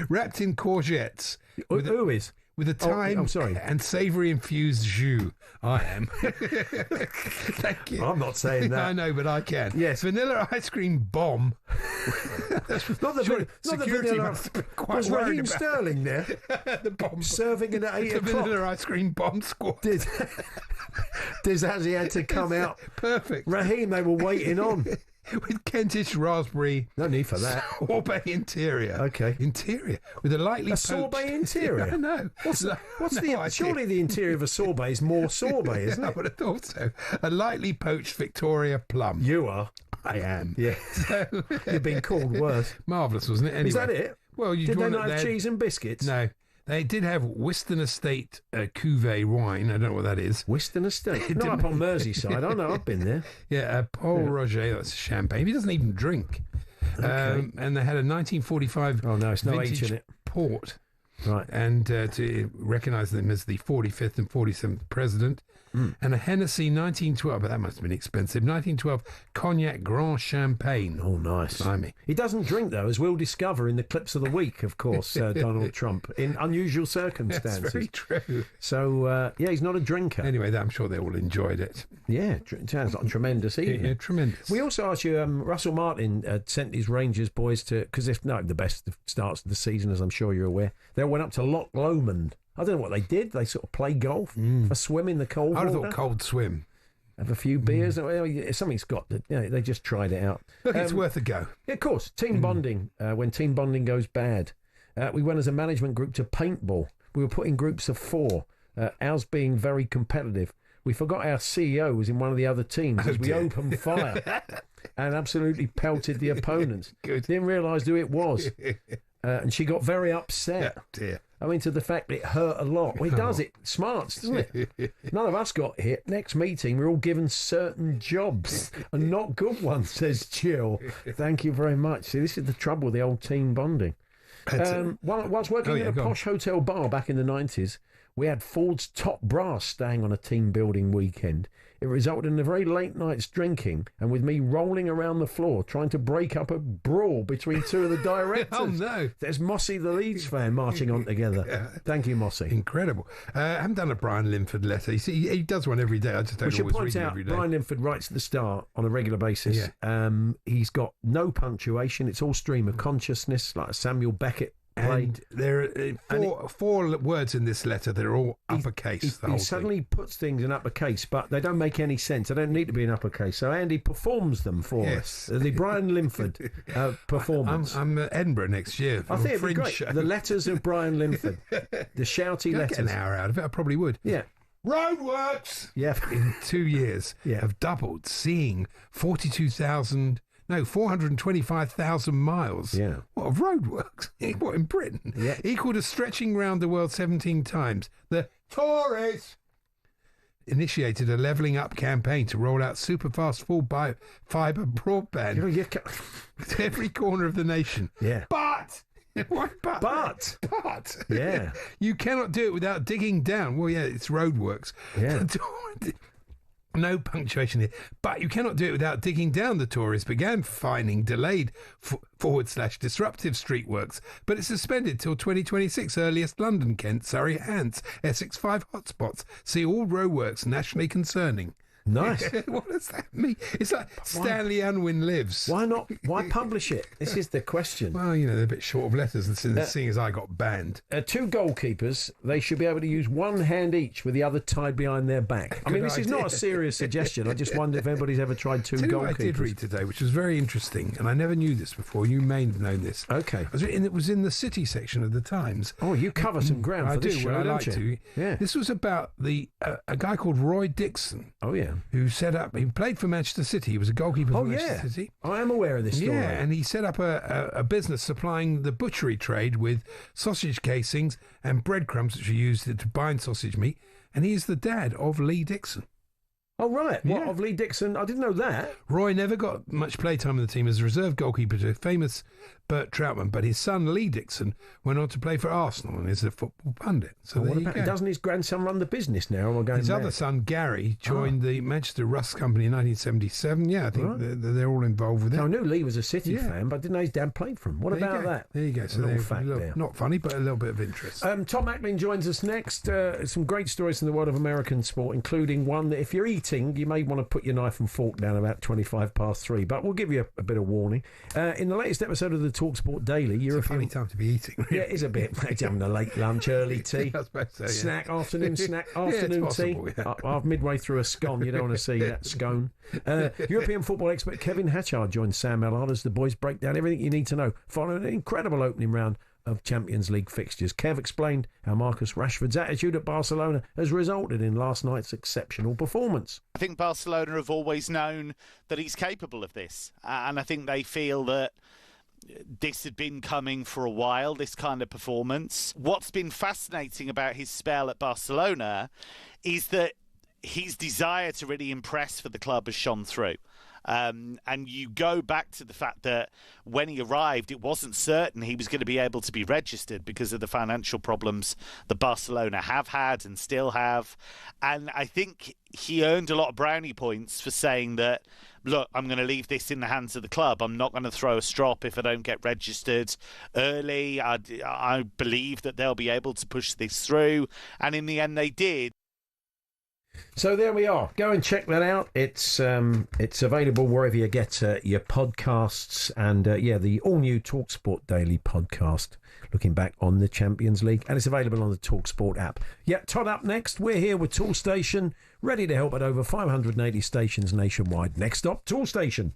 S3: Wrapped in courgettes.
S2: Who is?
S3: With a thyme
S2: I'm sorry.
S3: and savoury infused jus. I am. Thank you.
S2: I'm not saying that.
S3: I know, but I can.
S2: Yes.
S3: Vanilla ice cream bomb.
S2: Not the
S3: Security
S2: vanilla.
S3: must have been quite
S2: Was
S3: worried
S2: Raheem
S3: about
S2: Sterling there?
S3: the bomb.
S2: Serving it at 8
S3: The
S2: o'clock.
S3: vanilla ice cream bomb squad.
S2: Diz actually had to come out.
S3: Perfect.
S2: Raheem, they were waiting on.
S3: With Kentish raspberry.
S2: No need for that.
S3: Sorbet interior.
S2: Okay.
S3: Interior. With a lightly
S2: A
S3: poached...
S2: sorbet interior?
S3: I know.
S2: Surely the interior of a sorbet is more sorbet, isn't
S3: I
S2: it?
S3: would have thought so. A lightly poached Victoria plum.
S2: You are.
S3: I am.
S2: Yeah.
S3: So,
S2: You've been called worse.
S3: Marvellous, wasn't it? Anyway,
S2: Is that it?
S3: Well,
S2: Did they not have cheese and biscuits?
S3: No. They did have Western Estate Cuvée wine. I don't know what that is.
S2: Western Estate? Not up on Merseyside. I know, I've been there.
S3: Yeah, Paul Roger, that's champagne. He doesn't even drink.
S2: Okay.
S3: And they had a 1945
S2: it's no
S3: vintage
S2: H in it.
S3: port.
S2: Right.
S3: And to recognise them as the 45th and 47th president. And a Hennessy 1912, but that must have been expensive, 1912 Cognac Grand Champagne.
S2: Oh, nice.
S3: Blimey.
S2: He doesn't drink, though, as we'll discover in the clips of the week, of course, Donald Trump, in unusual circumstances.
S3: That's very true.
S2: So, he's not a drinker.
S3: Anyway, I'm sure they all enjoyed it.
S2: Yeah, sounds like a tremendous evening.
S3: Yeah, tremendous.
S2: We also asked you, Russell Martin sent his Rangers boys to, because if not the best starts of the season, as I'm sure you're aware, they went up to Loch Lomond. I don't know what they did. They sort of play golf, a swim in the cold water.
S3: I thought cold swim.
S2: Have a few beers. Well, something's got to, they just tried it out.
S3: Look, it's worth a go.
S2: Yeah, of course. Team bonding, when team bonding goes bad. We went as a management group to paintball. We were put in groups of 4, ours being very competitive. We forgot our CEO was in one of the other teams as we opened fire and absolutely pelted the opponents.
S3: Good.
S2: Didn't realise who it was. And she got very upset.
S3: Oh, dear.
S2: I mean, to the fact that it hurt a lot. Well, it does. It smarts, doesn't it? None of us got hit. Next meeting, we're all given certain jobs and not good ones, says Jill. Thank you very much. See, this is the trouble with the old team bonding. Whilst working in a posh hotel bar back in the 90s, we had Ford's top brass staying on a team building weekend. It resulted in a very late night's drinking and with me rolling around the floor trying to break up a brawl between 2 of the directors.
S3: Oh, no.
S2: There's Mossy, the Leeds fan, marching on together. Thank you, Mossy.
S3: Incredible. I haven't done a Brian Linford letter. You see, he does one every day. I just don't
S2: We should
S3: always
S2: point
S3: read it
S2: out,
S3: every day.
S2: Brian Linford writes at the start on a regular basis.
S3: Yeah.
S2: He's got no punctuation. It's all stream of consciousness, like Samuel Beckett played.
S3: And there are four words in this letter that are all uppercase.
S2: He suddenly puts things in uppercase, but they don't make any sense. They don't need to be in uppercase. So Andy performs them for us. The Brian Linford performance.
S3: I'm at Edinburgh next year.
S2: I think it'd be
S3: Fringe
S2: great.
S3: show.
S2: The letters of Brian Linford. The shouty
S3: I'd
S2: letters.
S3: get an hour out of it. I probably would.
S2: Yeah.
S3: Roadworks
S2: Yeah.
S3: in 2 years have doubled, seeing 425,000 miles.
S2: Yeah.
S3: What, of roadworks? What, in Britain?
S2: Yeah.
S3: Equal to stretching round the world 17 times. The Tories initiated a levelling up campaign to roll out superfast full fibre broadband to every corner of the nation.
S2: Yeah.
S3: But... What but? But.
S2: Yeah.
S3: You cannot do it without digging down. Well, yeah, it's roadworks.
S2: Yeah.
S3: No punctuation here. But you cannot do it without digging down. The Tories began fining delayed /disruptive street works, but it's suspended till 2026. Earliest London, Kent, Surrey, Hants, Essex 5 hotspots. See all roadworks nationally concerning.
S2: Nice.
S3: What does that mean? It's like Stanley Unwin lives.
S2: Why not? Why publish it? This is the question.
S3: Well, you know, they're a bit short of letters, seeing as I got banned.
S2: 2 goalkeepers, they should be able to use one hand each with the other tied behind their back. I mean, this is not a serious suggestion. I just wonder if anybody's ever tried 2
S3: Tell you
S2: goalkeepers.
S3: what I did read today, which was very interesting, and I never knew this before. You may have known this.
S2: Okay.
S3: It was in the City section of the Times.
S2: Oh, you cover some ground
S3: I
S2: for this
S3: do.
S2: show,
S3: Well, I
S2: don't
S3: like
S2: you?
S3: to.
S2: Yeah.
S3: This was about a guy called Roy Dixon.
S2: Oh, yeah.
S3: who played for Manchester City. He was a goalkeeper for Manchester City.
S2: I am aware of this story.
S3: Yeah, and he set up a business supplying the butchery trade with sausage casings and breadcrumbs, which are used to bind sausage meat. And he's the dad of Lee Dixon.
S2: Oh, right. What, of Lee Dixon? I didn't know that.
S3: Roy never got much playtime in the team as a reserve goalkeeper to famous Bert Troutman, but his son Lee Dixon went on to play for Arsenal and is a football pundit. So there you go.
S2: Doesn't his grandson run the business now? Or
S3: his other son, Gary, joined the Manchester Rust Company in 1977. Yeah, I think they're all involved with it.
S2: I knew Lee was a City fan, but I didn't know his dad played for him. What about that?
S3: There you go. So not funny, but a little bit of interest.
S2: Tom Macklin joins us next. Some great stories in the world of American sport, including one that if you're eating, you may want to put your knife and fork down about 3:25, but we'll give you a bit of warning. In the latest episode of the talkSPORT Daily,
S3: it's a funny time to be eating. Really.
S2: Yeah, it is a bit. Having a late lunch, early tea, snack, afternoon snack, afternoon tea. Midway through a scone, you don't want to see that scone. European football expert Kevin Hatchard joins Sam Mellard as the boys break down everything you need to know following an incredible opening round of Champions League fixtures. Kev explained how Marcus Rashford's attitude at Barcelona has resulted in last night's exceptional performance.
S5: I think Barcelona have always known that he's capable of this, and I think they feel that this had been coming for a while, this kind of performance. What's been fascinating about his spell at Barcelona is that his desire to really impress for the club has shone through. And you go back to the fact that when he arrived, it wasn't certain he was going to be able to be registered because of the financial problems that Barcelona have had and still have. And I think he earned a lot of brownie points for saying that, look, I'm going to leave this in the hands of the club. I'm not going to throw a strop if I don't get registered early. I believe that they'll be able to push this through. And in the end, they did.
S2: So there we are. Go and check that out. It's available wherever you get your podcasts, and the all-new talkSPORT Daily podcast, looking back on the Champions League, and it's available on the talkSPORT app. Yeah, Todd up next. We're here with Tool Station, ready to help at over 580 stations nationwide. Next stop, Tool Station.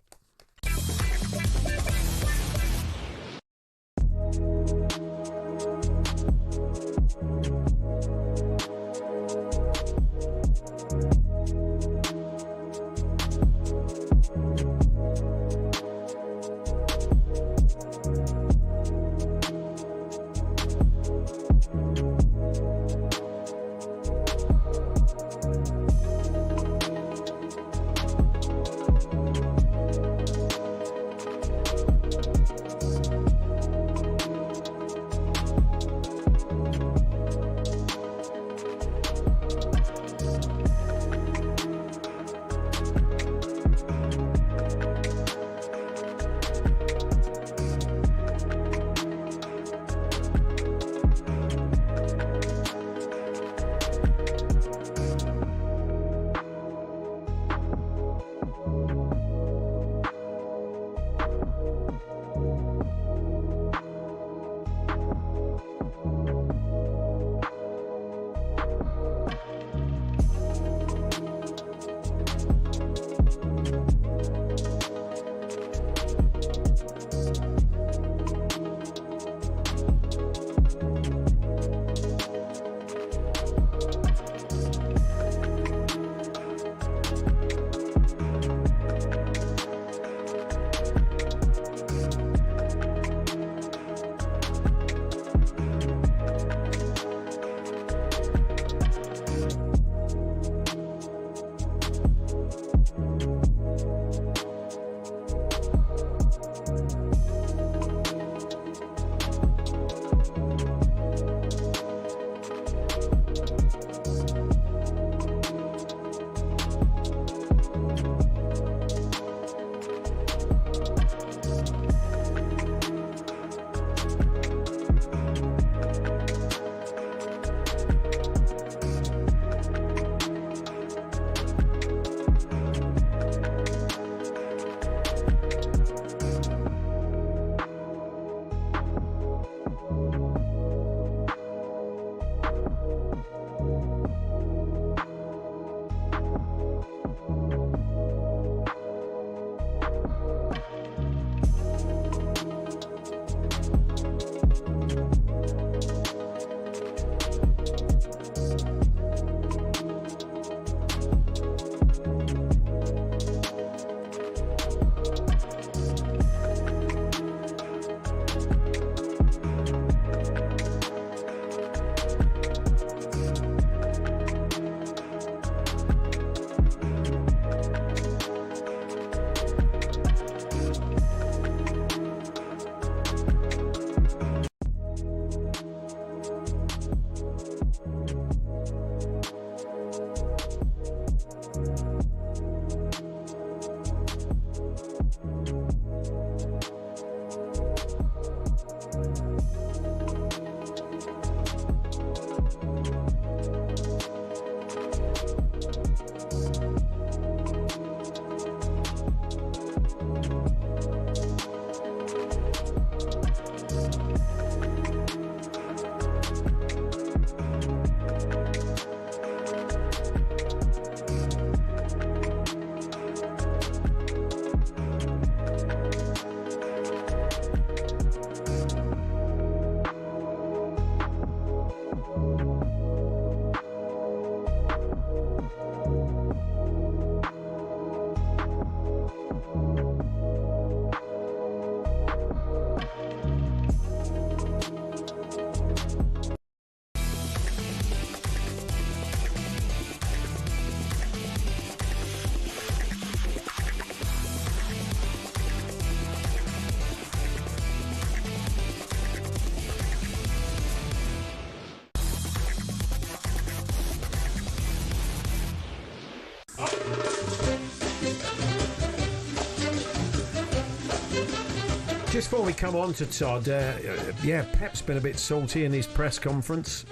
S2: Just before we come on to Todd, Pep's been a bit salty in his press conference.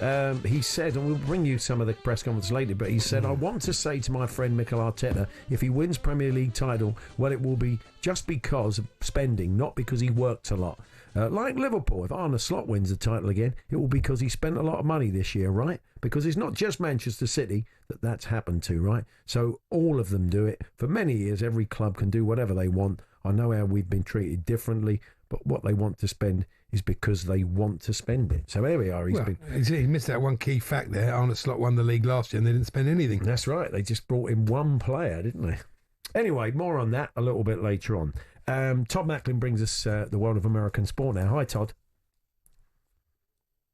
S2: He said, and we'll bring you some of the press conference later, but he said, I want to say to my friend Mikel Arteta, if he wins Premier League title, well, it will be just because of spending, not because he worked a lot. Like Liverpool, if Arne Slot wins the title again, it will be because he spent a lot of money this year, right? Because it's not just Manchester City that's happened to, right? So all of them do it. For many years, every club can do whatever they want. I know how we've been treated differently, but what they want to spend is because they want to spend it. So here we are.
S3: He missed that one key fact there. Arne Slot won the league last year and they didn't spend anything.
S2: That's right. They just brought in one player, didn't they? Anyway, more on that a little bit later on. Todd Macklin brings us the world of American sport now. Hi, Todd.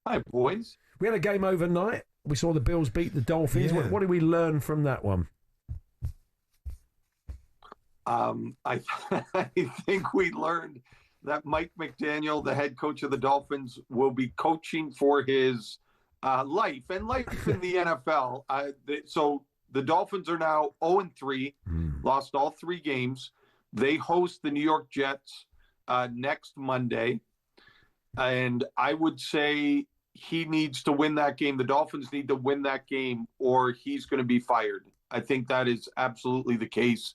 S10: Hi, boys.
S2: We had a game overnight. We saw the Bills beat the Dolphins.
S3: Yeah.
S2: What did we learn from that one?
S10: I think we learned that Mike McDaniel, the head coach of the Dolphins, will be coaching for his life and life in the NFL. So the Dolphins are now 0-3, lost all 3 games. They host the New York Jets next Monday. And I would say he needs to win that game. The Dolphins need to win that game or he's going to be fired. I think that is absolutely the case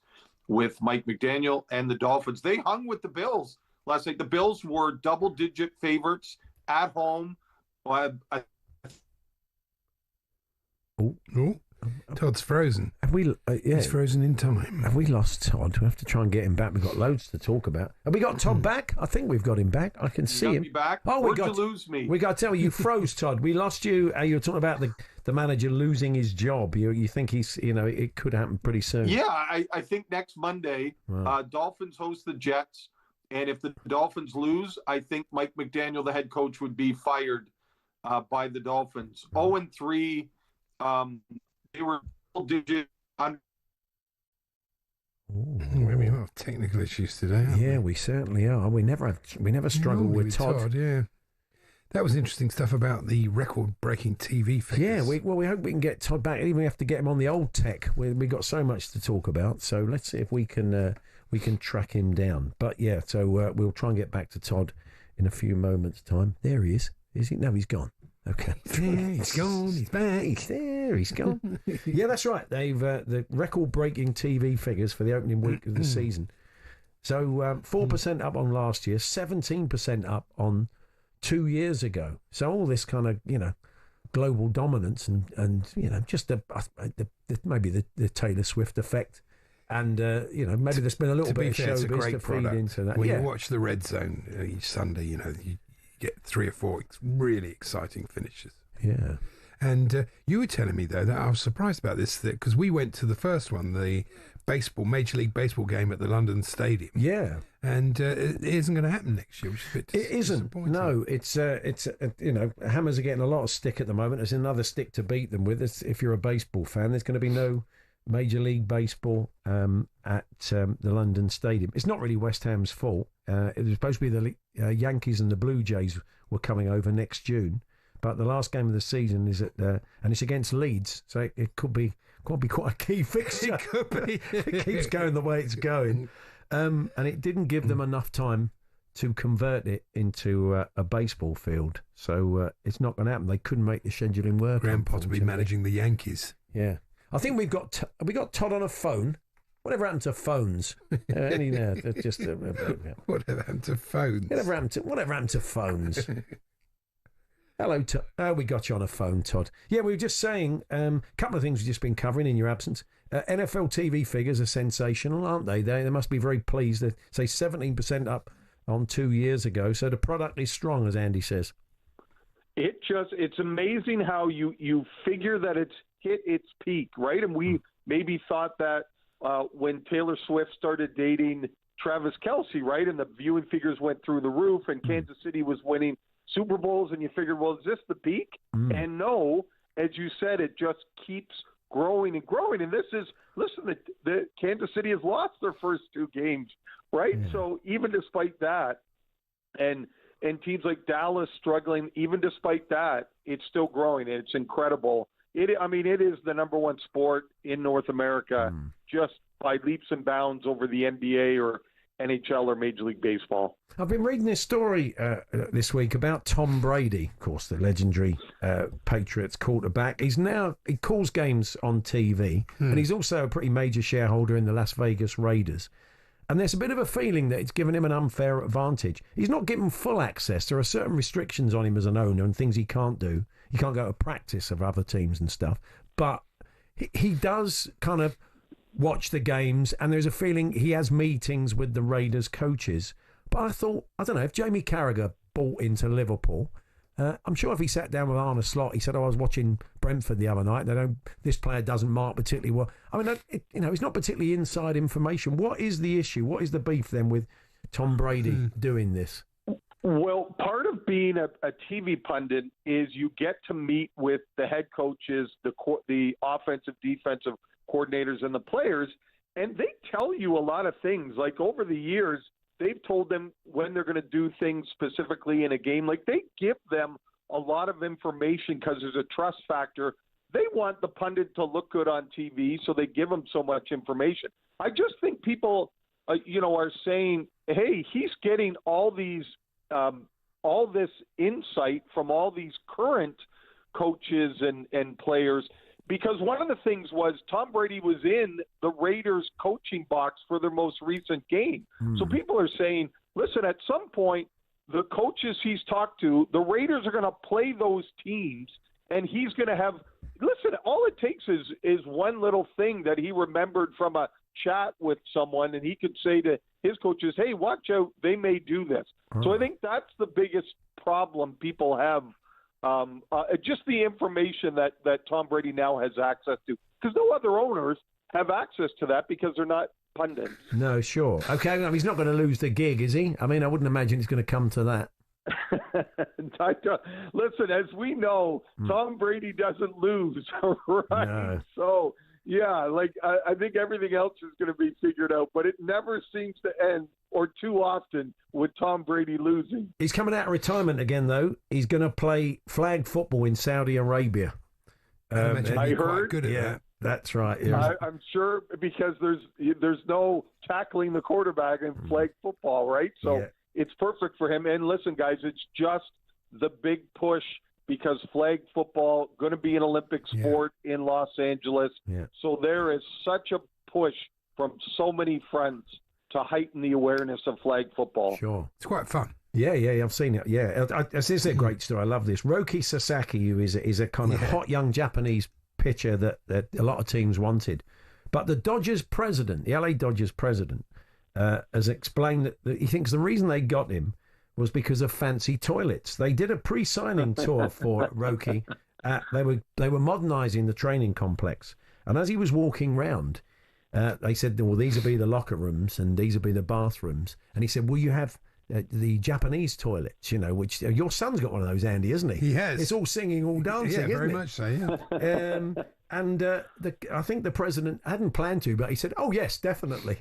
S10: with Mike McDaniel and the Dolphins. They hung with the Bills last night. The Bills were double-digit favorites at home.
S3: Todd's frozen.
S2: Have we?
S3: He's frozen in time.
S2: Have we lost Todd? We have to try and get him back. We've got loads to talk about. Have we got Todd back? I think we've got him back. I can see him.
S10: Me back?
S2: Oh,
S10: Where'd you lose me?
S2: We got to tell you, froze, Todd. We lost you. You were talking about the manager losing his job. You think it could happen pretty soon.
S10: Yeah, I think next Monday, Dolphins host the Jets. And if the Dolphins lose, I think Mike McDaniel, the head coach, would be fired by the Dolphins. 0-3. They were digit.
S3: We have technical issues today.
S2: Yeah, we certainly are. We never struggle with Todd.
S3: Yeah, that was interesting stuff about the record-breaking TV figures.
S2: Yeah, we hope we can get Todd back. Even we have to get him on the old tech. We've got so much to talk about. So let's see if we can track him down. But yeah, so we'll try and get back to Todd in a few moments' time. There he is. Is he? No, he's gone. Okay.
S3: Yeah, he's gone. He's back.
S2: He's there. He's gone. Yeah, that's right. They've the record-breaking TV figures for the opening week of the season. So 4% up on last year, 17% up on 2 years ago. So all this kind of global dominance and just maybe the Taylor Swift effect. And maybe there's been a little bit of showbiz to feed into that.
S3: When you watch the Red Zone each Sunday, you get 3 or 4 really exciting finishes.
S2: Yeah.
S3: And you were telling me, though, that I was surprised about this, because we went to the first one, the Major League Baseball game at the London Stadium.
S2: Yeah.
S3: And it isn't going to happen next year, which is a bit
S2: It isn't. No, it's Hammers are getting a lot of stick at the moment. There's another stick to beat them with. If you're a baseball fan, there's going to be no Major League Baseball at the London Stadium. It's not really West Ham's fault. It was supposed to be the Yankees and the Blue Jays were coming over next June, but the last game of the season is and it's against Leeds, so it could be quite a key fixture.
S3: It could be.
S2: It keeps going the way it's going, and it didn't give them enough time to convert it into a baseball field, so it's not going to happen. They couldn't make the scheduling work.
S3: Graham Potter be managing the Yankees.
S2: Yeah. I think have we got Todd on a phone? Whatever happened to phones?
S3: Whatever happened to phones?
S2: Whatever happened to phones? Hello, Todd. Oh, we got you on a phone, Todd. Yeah, we were just saying a couple of things we've just been covering in your absence. NFL TV figures are sensational, aren't they? They must be very pleased. They say 17% up on 2 years ago. So the product is strong, as Andy says.
S12: It's amazing how you figure that it's hit its peak, right? And we maybe thought that when Taylor Swift started dating Travis Kelce, right? And the viewing figures went through the roof and Kansas City was winning Super Bowls, and you figured, well, is this the peak? And no, as you said, it just keeps growing and growing. And this is, listen, the Kansas City has lost their first 2 games, right? Yeah. So even despite that, and teams like Dallas struggling, even despite that, it's still growing. It's incredible. It is the number one sport in North America, just by leaps and bounds over the NBA or NHL or Major League Baseball.
S2: I've been reading this story this week about Tom Brady, of course, the legendary Patriots quarterback. He calls games on TV, and he's also a pretty major shareholder in the Las Vegas Raiders. And there's a bit of a feeling that it's given him an unfair advantage. He's not given full access. There are certain restrictions on him as an owner and things he can't do. He can't go to practice of other teams and stuff. But he does kind of watch the games, and there's a feeling he has meetings with the Raiders coaches. But I thought, I don't know, if Jamie Carragher bought into Liverpool, I'm sure if he sat down with Arne Slot, he said, I was watching Brentford the other night, this player doesn't mark particularly well. I mean, it's not particularly inside information. What is the issue? What is the beef then with Tom Brady doing this?
S12: Well, part of being a TV pundit is you get to meet with the head coaches, the offensive, defensive coordinators, and the players, and they tell you a lot of things. Like over the years, they've told them when they're going to do things specifically in a game. Like they give them a lot of information because there's a trust factor. They want the pundit to look good on TV, so they give them so much information. I just think people, are saying, hey, he's getting all this insight from all these current coaches and players. Because one of the things was Tom Brady was in the Raiders coaching box for their most recent game. So people are saying, listen, at some point, the coaches he's talked to, the Raiders are going to play those teams, and he's going to have – listen, all it takes is one little thing that he remembered from a chat with someone, and he could say to his coaches, hey, watch out, they may do this. So I think that's the biggest problem people have. Just the information that Tom Brady now has access to, because no other owners have access to that because they're not pundits.
S2: No, sure. Okay, he's not going to lose the gig, is he? I mean, I wouldn't imagine he's going to come to that.
S12: Listen, as we know, Tom Brady doesn't lose, right?
S2: No.
S12: So, yeah, I think everything else is going to be figured out, but it never seems to end, or too often, with Tom Brady losing.
S2: He's coming out of retirement again, though. He's going to play flag football in Saudi Arabia.
S3: I heard. Quite good at that.
S2: That's right. Yeah.
S12: I'm sure because there's no tackling the quarterback in flag football, right? So it's perfect for him. And listen, guys, it's just the big push because flag football going to be an Olympic sport in Los Angeles.
S2: Yeah.
S12: So there is such a push from so many fronts to heighten the awareness of flag football.
S2: Sure.
S3: It's quite fun.
S2: Yeah, I've seen it. Yeah, this is a great story. I love this. Roki Sasaki, who is a kind of hot young Japanese pitcher that a lot of teams wanted. But the Dodgers president, the LA Dodgers president, has explained that he thinks the reason they got him was because of fancy toilets. They did a pre-signing tour for Roki. They were modernising the training complex. And as he was walking round, they said, well, these will be the locker rooms and these will be the bathrooms. And he said, well, you have the Japanese toilets, which your son's got one of those, Andy, isn't he?
S3: He has.
S2: It's all singing, all dancing,
S3: very
S2: isn't it?
S3: much so, yeah.
S2: And I think the president hadn't planned to, but he said, oh, yes, definitely.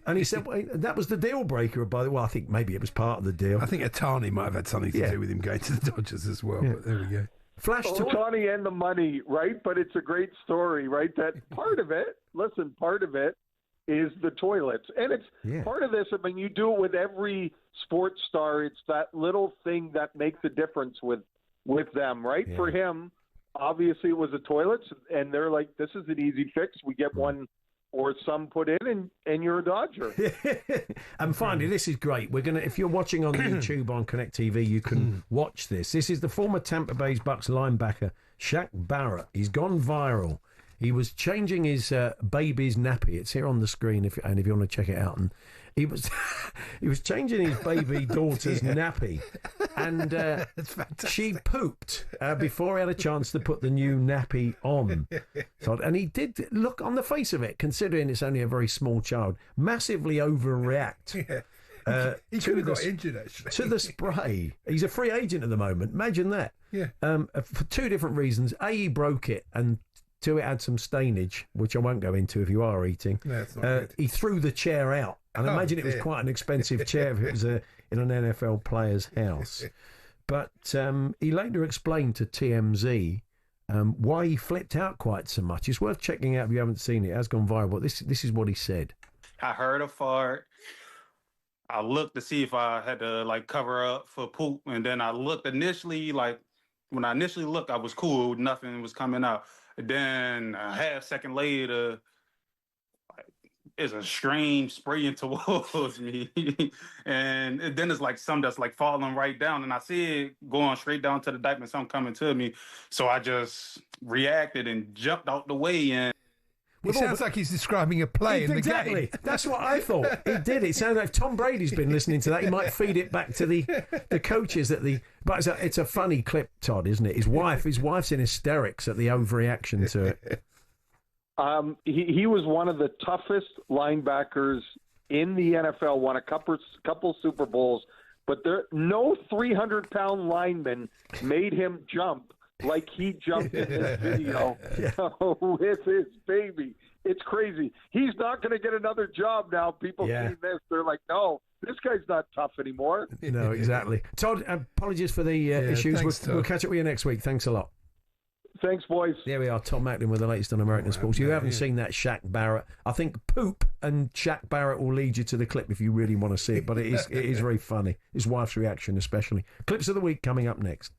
S2: And he said, well, that was the deal breaker, by the way. Well, I think maybe it was part of the deal.
S3: I think Otani might have had something to do with him going to the Dodgers as well, but there we go.
S12: Otani and the money, right? But it's a great story, right? That part of it is the toilets. And it's part of this. I mean, you do it with every sports star. It's that little thing that makes a difference with them, right? For him, obviously it was the toilets, and they're like, this is an easy fix. We get one or some put in, and you're a Dodger.
S2: And finally, this is great. We're gonna, if you're watching on YouTube on Connect TV, you can watch this. This is the former Tampa Bay Bucks linebacker Shaq Barrett. He's gone viral. He was changing his baby's nappy. It's here on the screen, if you want to check it out. And he was changing his baby daughter's nappy, and she pooped before he had a chance to put the new nappy on. And he did look, on the face of it, considering it's only a very small child, massively overreact.
S3: He could have got injured, actually.
S2: To the spray. He's a free agent at the moment. Imagine that.
S3: Yeah.
S2: For two different reasons. A, he broke it, and two, it had some stainage, which I won't go into if you are eating.
S3: No, it's not good.
S2: He threw the chair out. And imagine it was quite an expensive chair if it was in an NFL player's house. But he later explained to TMZ why he flipped out quite so much. It's worth checking out if you haven't seen it. It has gone viral. But this is what he said.
S14: I heard a fart. I looked to see if I had to like cover up for poop, and then I looked initially, like when I initially looked, I was cool, nothing was coming out. And then a half second later, it's a stream spraying towards me, and then it's like some that's like falling right down, and I see it going straight down to the diaper, and something coming to me, so I just reacted and jumped out the way. And
S3: it sounds like he's describing a play in the game.
S2: Exactly. That's what I thought. It did. It sounds like if Tom Brady's been listening to that, he might feed it back to the coaches at the. But it's a funny clip, Todd, isn't it? His wife's in hysterics at the overreaction to it.
S12: He was one of the toughest linebackers in the NFL. Won a couple Super Bowls, but no 300-pound lineman made him jump like he jumped in this video with his baby. It's crazy. He's not going to get another job now. People see this. They're like, no, this guy's not tough anymore.
S2: No, exactly. Todd, apologies for the issues.
S3: Thanks,
S2: we'll catch up with you next week. Thanks a lot.
S12: Thanks, boys.
S2: There we are, Tom Macklin with the latest on American sports. You haven't seen that Shaq Barrett. I think poop and Shaq Barrett will lead you to the clip if you really want to see it, but it is very funny. His wife's reaction especially. Clips of the week coming up next.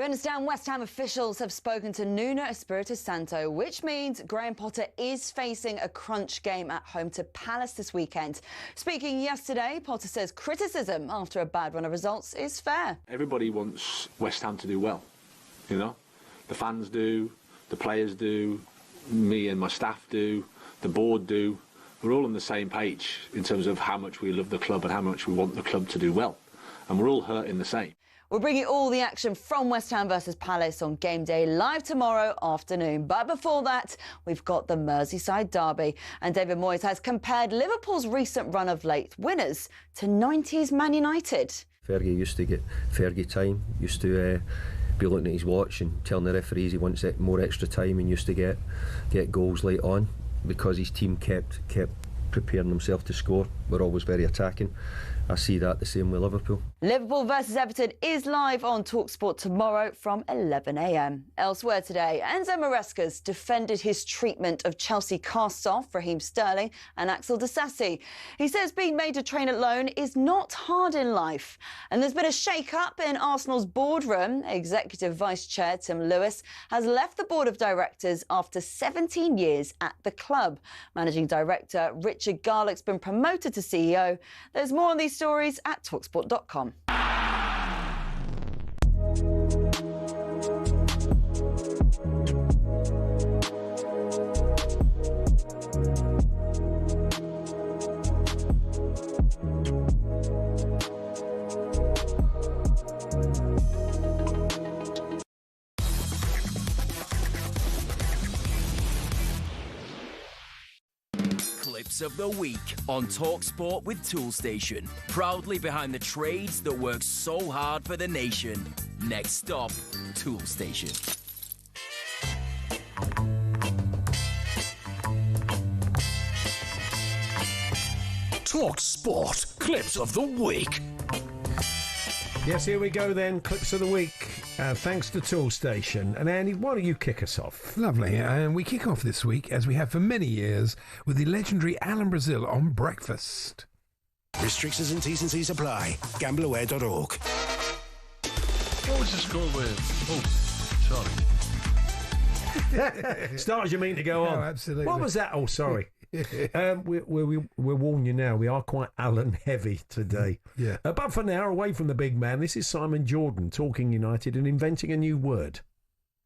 S13: We understand West Ham officials have spoken to Nuno Espirito Santo, which means Graham Potter is facing a crunch game at home to Palace this weekend. Speaking yesterday, Potter says criticism after a bad run of results is fair.
S7: Everybody wants West Ham to do well, you know. The fans do, the players do, me and my staff do, the board do. We're all on the same page in terms of how much we love the club and how much we want the club to do well. And we're all hurting the same.
S13: We'll bring you all the action from West Ham versus Palace on game day live tomorrow afternoon. But before that, we've got the Merseyside derby. And David Moyes has compared Liverpool's recent run of late winners to 90s Man United.
S22: Fergie used to get Fergie time, used to be looking at his watch and telling the referees he wants more extra time, and used to get goals late on because his team kept preparing himself to score. We're always very attacking. I see that the same with Liverpool.
S13: Liverpool versus Everton is live on talkSPORT tomorrow from 11 a.m. Elsewhere today, Enzo Maresca's defended his treatment of Chelsea cast-off Raheem Sterling and Axel Disasi. He says being made to train alone is not hard in life. And there's been a shake-up in Arsenal's boardroom. Executive Vice Chair Tim Lewis has left the board of directors after 17 years at the club. Managing Director Richard Garlick's been promoted to CEO. There's more on these stories at talksport.com.
S11: Clips of the week on talkSPORT with Toolstation. Proudly behind the trades that work so hard for the nation. Next stop, Toolstation.
S16: talkSPORT Clips of the Week.
S2: Yes, here we go then. Clips of the week. Thanks to Toolstation. And Andy, why don't you kick us off?
S3: Lovely. And we kick off this week, as we have for many years, with the legendary Alan Brazil on breakfast.
S16: Restrictions and T's and C's apply. Gambleaware.org.
S17: What was the score with? Oh, sorry.
S2: Start as you mean to go on.
S3: No, absolutely.
S2: What was that? Oh, sorry. We're warning you now. We are quite Alan heavy today.
S3: Yeah.
S2: But for now, away from the big man, this is Simon Jordan talking United and inventing a new word.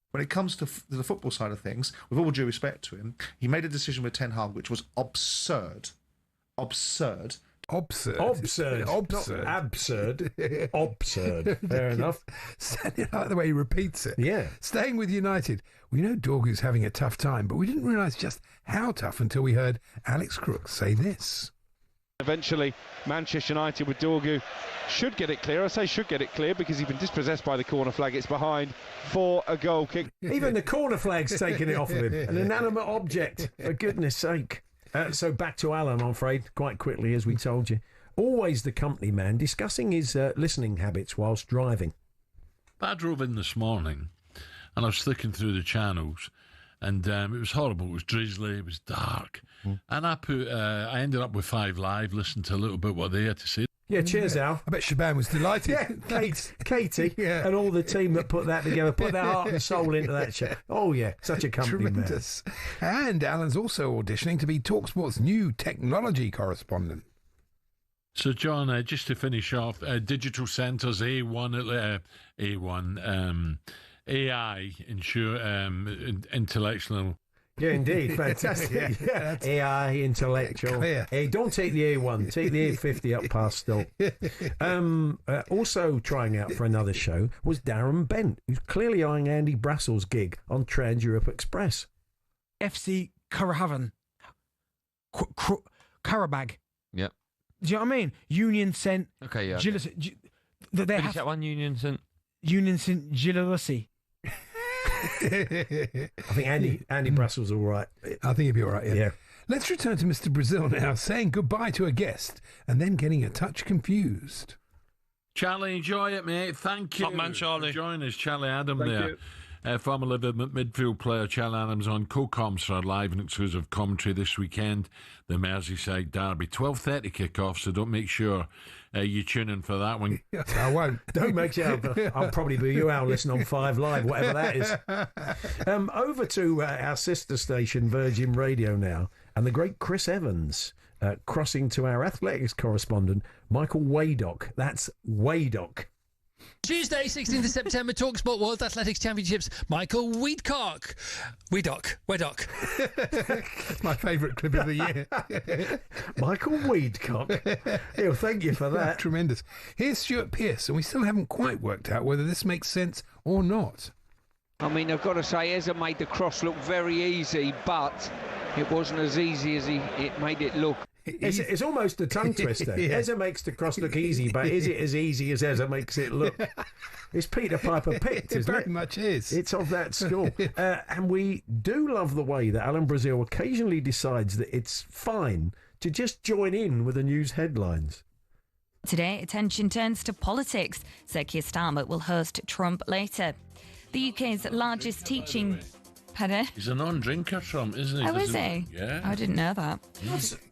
S20: When it comes to the football side of things, with all due respect to him, he made a decision with Ten Hag which was absurd.
S3: Absurd.
S2: Absurd. Fair enough.
S3: I like the way he repeats it.
S2: Yeah.
S3: Staying with United, we know Dorgu's having a tough time, but we didn't realise just how tough until we heard Alex Crooks say this.
S21: Eventually, Manchester United with Dorgu should get it clear. I say should get it clear because he's been dispossessed by the corner flag. It's behind for a goal kick.
S2: Even the corner flag's taking it off of him. An inanimate object, for goodness sake. So back to Alan, I'm afraid, quite quickly, as we told you. Always the company man, discussing his listening habits whilst driving.
S17: I drove in this morning and I was flicking through the channels and it was horrible. It was drizzly, it was dark. And I ended up with 5 Live, listened to a little bit what they had to say.
S2: Yeah, cheers, Al.
S3: I bet Shaban was delighted.
S2: Yeah, Katie and all the team that put that together, put their heart and soul into that show. Oh, yeah, such a company
S3: Tremendous. Man. And Alan's also auditioning to be talkSPORT's new technology correspondent.
S17: So, John, just to finish off, digital centres, AI, intellectual...
S2: Yeah, indeed. Fantastic. Yeah. AI, intellectual. Hey, don't take the A1. Take the 850 up past still. Also trying out for another show was Darren Bent, who's clearly eyeing Andy Brassell's gig on Trans-Europe Express.
S26: FC Karahavan. Karabag.
S27: Yep.
S26: Do you know what I mean? Union Saint.
S27: Okay, yeah.
S26: They
S27: have that one, Union Saint
S26: Gilarossi.
S2: I think Andy Brassell's all right.
S3: I think he'll be all right, yeah. Let's return to Mr. Brazil now, saying goodbye to a guest and then getting a touch confused.
S17: Charlie, enjoy it, mate. Thank you.
S26: Top man, Charlie.
S17: Join us, Charlie Adam
S26: Thank
S17: there.
S26: you.
S17: Former Liverpool midfield player Charlie Adams on co-coms for live and exclusive commentary this weekend, the Merseyside derby. 12:30 kick-off, so don't make sure you tune in for that one.
S3: I won't.
S2: Don't make sure. I'll probably be you out listening on 5 Live, whatever that is. Over to our sister station, Virgin Radio now, and the great Chris Evans, crossing to our athletics correspondent, Michael Waydock. That's Waydock.
S1: Tuesday, 16th of September, talkSPORT World Athletics Championships. Michael Weedcock. Weddock.
S3: That's my favourite clip of the year.
S2: Michael Weedcock. Thank you for that.
S3: Tremendous. Here's Stuart Pearce, and we still haven't quite worked out whether this makes sense or not.
S4: I mean, I've got to say, Eza made the cross look very easy, but it wasn't as easy as it made it look.
S2: It's almost a tongue twister.
S3: Yeah.
S2: Eza makes the cross look easy, but is it as easy as Eza makes it look? It's Peter Piper picked, isn't it?
S3: Very much is.
S2: It's of that school. And we do love the way that Alan Brazil occasionally decides that it's fine to just join in with the news headlines.
S6: Today, attention turns to politics. Sir Keir Starmer will host Trump later. The UK's largest teaching... Pardon?
S17: He's a non-drinker, Trump, isn't he?
S6: Oh, is he?
S17: Yeah.
S6: I didn't know that.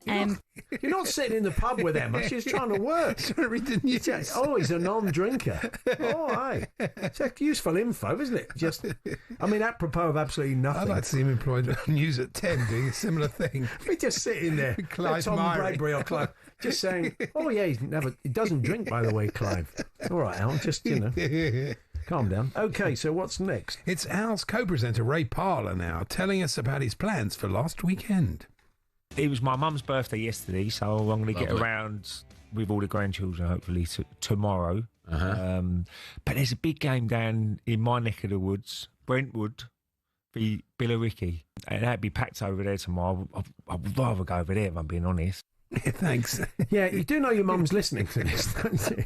S2: You're not sitting in the pub with Emma. She's trying to work.
S3: She's trying to read the news.
S2: Oh, he's a non-drinker. Oh, aye. It's useful info, isn't it? Just, I mean, apropos of absolutely nothing.
S3: I'd like to see him employed on News at 10 doing a similar thing.
S2: We just sitting there.
S3: Clive
S2: Tom
S3: Myrie.
S2: Bradbury or Clive. Just saying, oh, yeah, he doesn't drink, by the way, Clive. All right, Al, just, calm down. OK, so what's next?
S3: It's Al's co-presenter, Ray Parler, now, telling us about his plans for last weekend.
S15: It was my mum's birthday yesterday, so I'm going to get
S17: Lovely.
S15: around with all the grandchildren, hopefully, tomorrow.
S17: Uh-huh.
S15: But there's a big game down in my neck of the woods, Brentwood, v Billericay. And that'd be packed over there tomorrow. I'd rather go over there, if I'm being honest.
S3: Thanks.
S2: Yeah, you do know your mum's listening to this, don't you?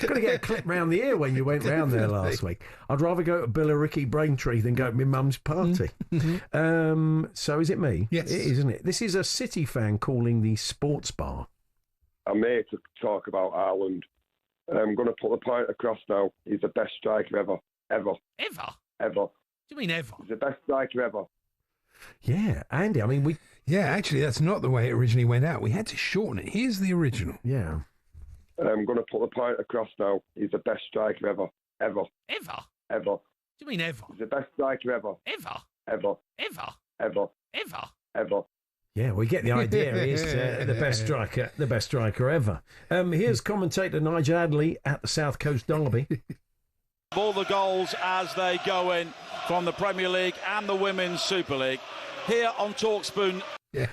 S2: Got to get a clip round the ear when you went round there last week. I'd rather go to Billericay Braintree than go to my mum's party. So is it me?
S3: Yes.
S2: It is, isn't it? This is a City fan calling the sports bar.
S23: I'm here to talk about Ireland. I'm going to put the point across now. He's the best striker ever.
S1: Ever?
S23: What
S1: do you mean ever?
S23: He's the best striker ever.
S2: Yeah, Andy, I mean,
S3: Yeah, actually, that's not the way it originally went out. We had to shorten it. Here's the original.
S2: Yeah.
S23: I'm going to put the point across now. He's the best striker ever.
S1: Ever?
S23: What
S1: do you mean ever?
S23: He's the best striker ever. Ever.
S2: Yeah, we get the idea. He is the best striker ever. Here's commentator Nigel Adley at the South Coast Derby.
S24: All the goals as they go in from the Premier League and the Women's Super League. Here on talkSPORT.
S3: Yeah,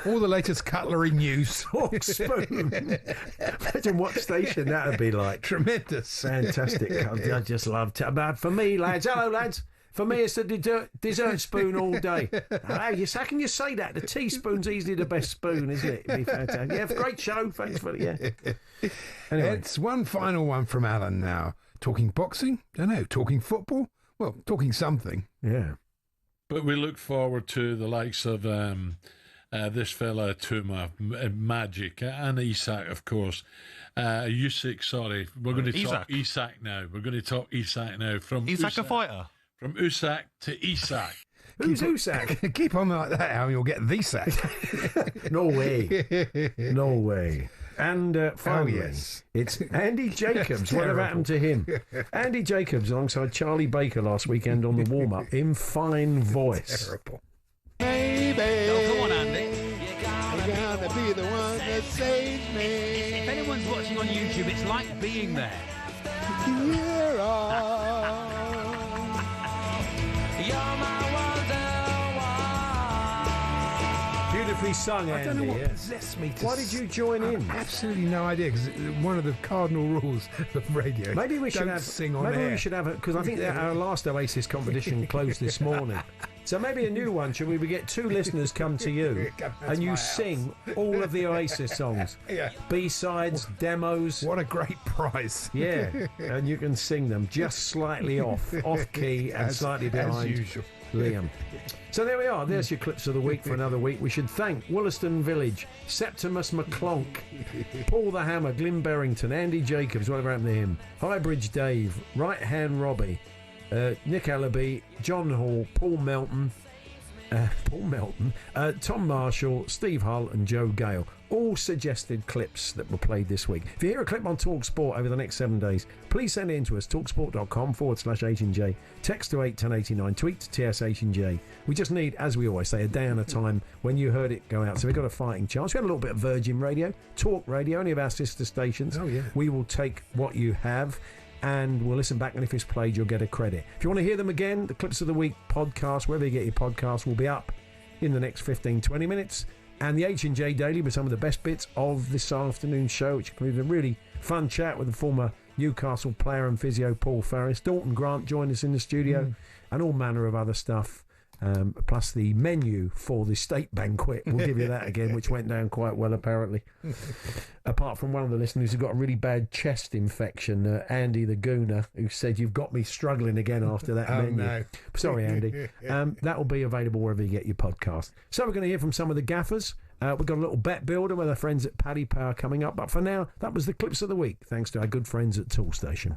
S3: all the latest cutlery news.
S2: Talkspoon. Imagine what station that would be like.
S3: Tremendous.
S2: Fantastic. I just love it. But for me, lads, hello, lads. For me, it's the dessert spoon all day. How can you say that? The teaspoon's easily the best spoon, isn't it? It'd be fantastic. Yeah, great show. Thanks for it. Yeah. Anyway.
S3: It's one final one from Alan now. Talking boxing? Don't know. Talking football? Well, talking something.
S2: Yeah.
S17: But we look forward to the likes of this fella, Tuma, Magic, and Isak, of course. Usyk, sorry. We're going to talk Isak now. We're going to talk Isak now. From
S27: Isak a fighter?
S17: From Usyk to Isak.
S2: Who's Usyk?
S3: Keep on like that, Al, you'll get the sack.
S2: No way. No way. And finally,
S3: yes.
S2: It's Andy Jacobs. Whatever happened to him? Andy Jacobs alongside Charlie Baker last weekend on the warm-up in fine voice.
S3: Terrible.
S27: Baby.
S1: Oh, come on, Andy.
S27: You're gonna be the one that saves me.
S1: If anyone's watching on YouTube, it's like being there.
S27: You're
S2: Beautifully sung, Andy.
S3: I don't know what possessed me to...
S2: Why did you join in?
S3: Absolutely no idea, because one of the cardinal rules of radio.
S2: Maybe we should
S3: don't
S2: have
S3: sing on
S2: maybe
S3: air.
S2: we should have because I think that our last Oasis competition closed this morning. So maybe a new one. Should we get two listeners come to you and you sing all of the Oasis songs?
S3: Yeah.
S2: B-sides, demos.
S3: What a great prize.
S2: Yeah, and you can sing them just slightly off key and slightly behind.
S3: As usual.
S2: Liam. So there we are. There's your clips of the week for another week. We should thank Wollaston Village, Septimus McClonk, Paul the Hammer, Glyn Berrington, Andy Jacobs, whatever happened to him, Highbridge Dave, Right Hand Robbie, Nick Ellaby, John Hall, Paul Melton, Tom Marshall, Steve Hull and Joe Gale. all suggested clips that were played this week. If you hear a clip on talkSPORT over the next 7 days, please send it in to us, talksport.com/H&J. Text to 81089, tweet to TSH&J. We just need, as we always say, a day and a time when you heard it go out. So we've got a fighting chance. We had a little bit of Virgin Radio, Talk Radio, any of our sister stations.
S3: Oh, yeah.
S2: We will take what you have and we'll listen back, and if it's played, you'll get a credit. If you want to hear them again, the Clips of the Week podcast, wherever you get your podcasts, will be up in the next 15-20 minutes. And the H&J Daily with some of the best bits of this afternoon's show, which includes a really fun chat with the former Newcastle player and physio Paul Ferris. Dalton Grant joined us in the studio, and all manner of other stuff. Plus the menu for the state banquet. We'll give you that again, which went down quite well, apparently. Apart from one of the listeners who got a really bad chest infection, Andy the Gooner, who said, "You've got me struggling again after that menu."
S3: No.
S2: Sorry, Andy. That will be available wherever you get your podcast. So we're going to hear from some of the gaffers. We've got a little bet builder with our friends at Paddy Power coming up. But for now, that was the Clips of the Week, thanks to our good friends at Tool Station.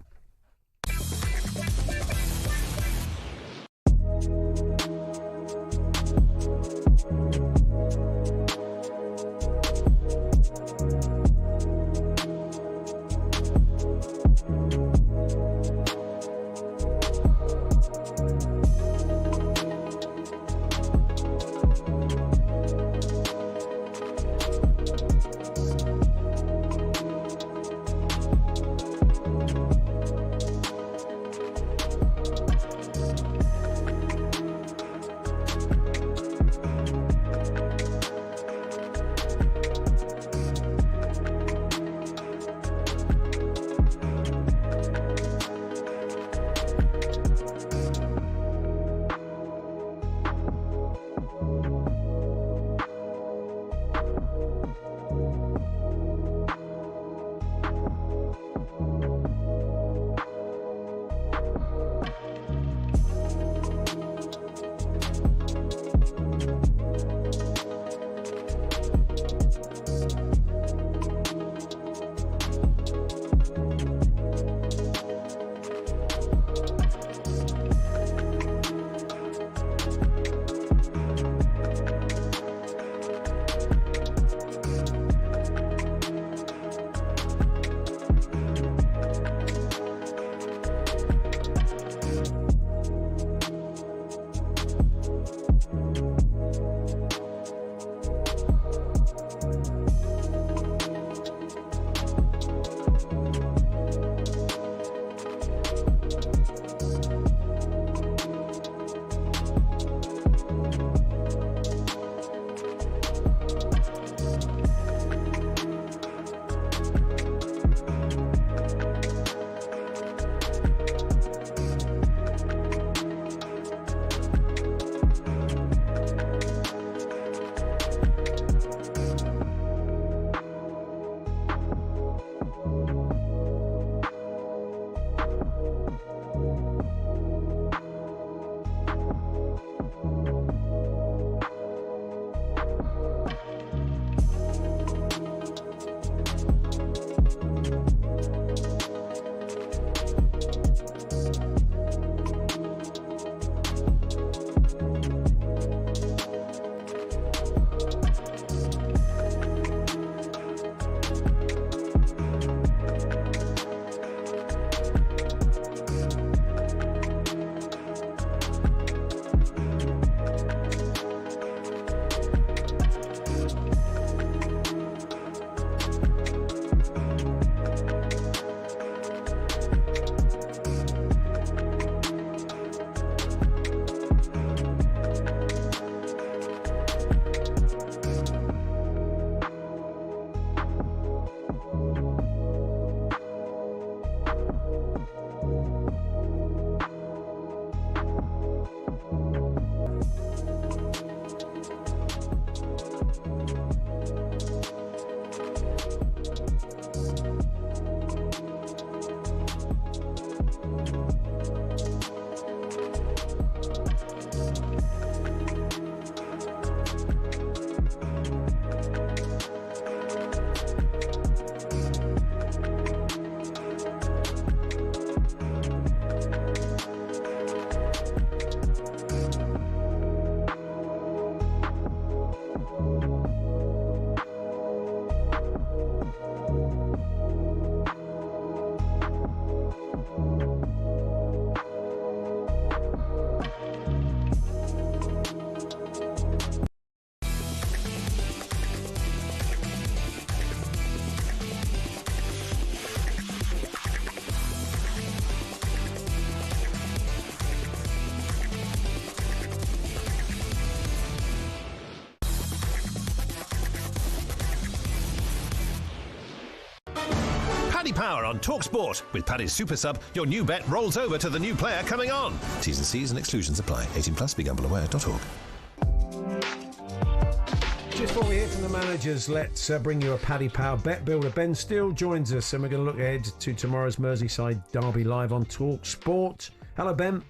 S5: Paddy Power on talkSPORT. With Paddy's Super Sub, your new bet rolls over to the new player coming on. T's and C's and exclusions apply. 18 plus. BeGambleAware.org.
S2: Just before we hear from the managers, let's bring you a Paddy Power bet builder. Ben Steele joins us, and we're going to look ahead to tomorrow's Merseyside derby live on talkSPORT. Hello, Ben.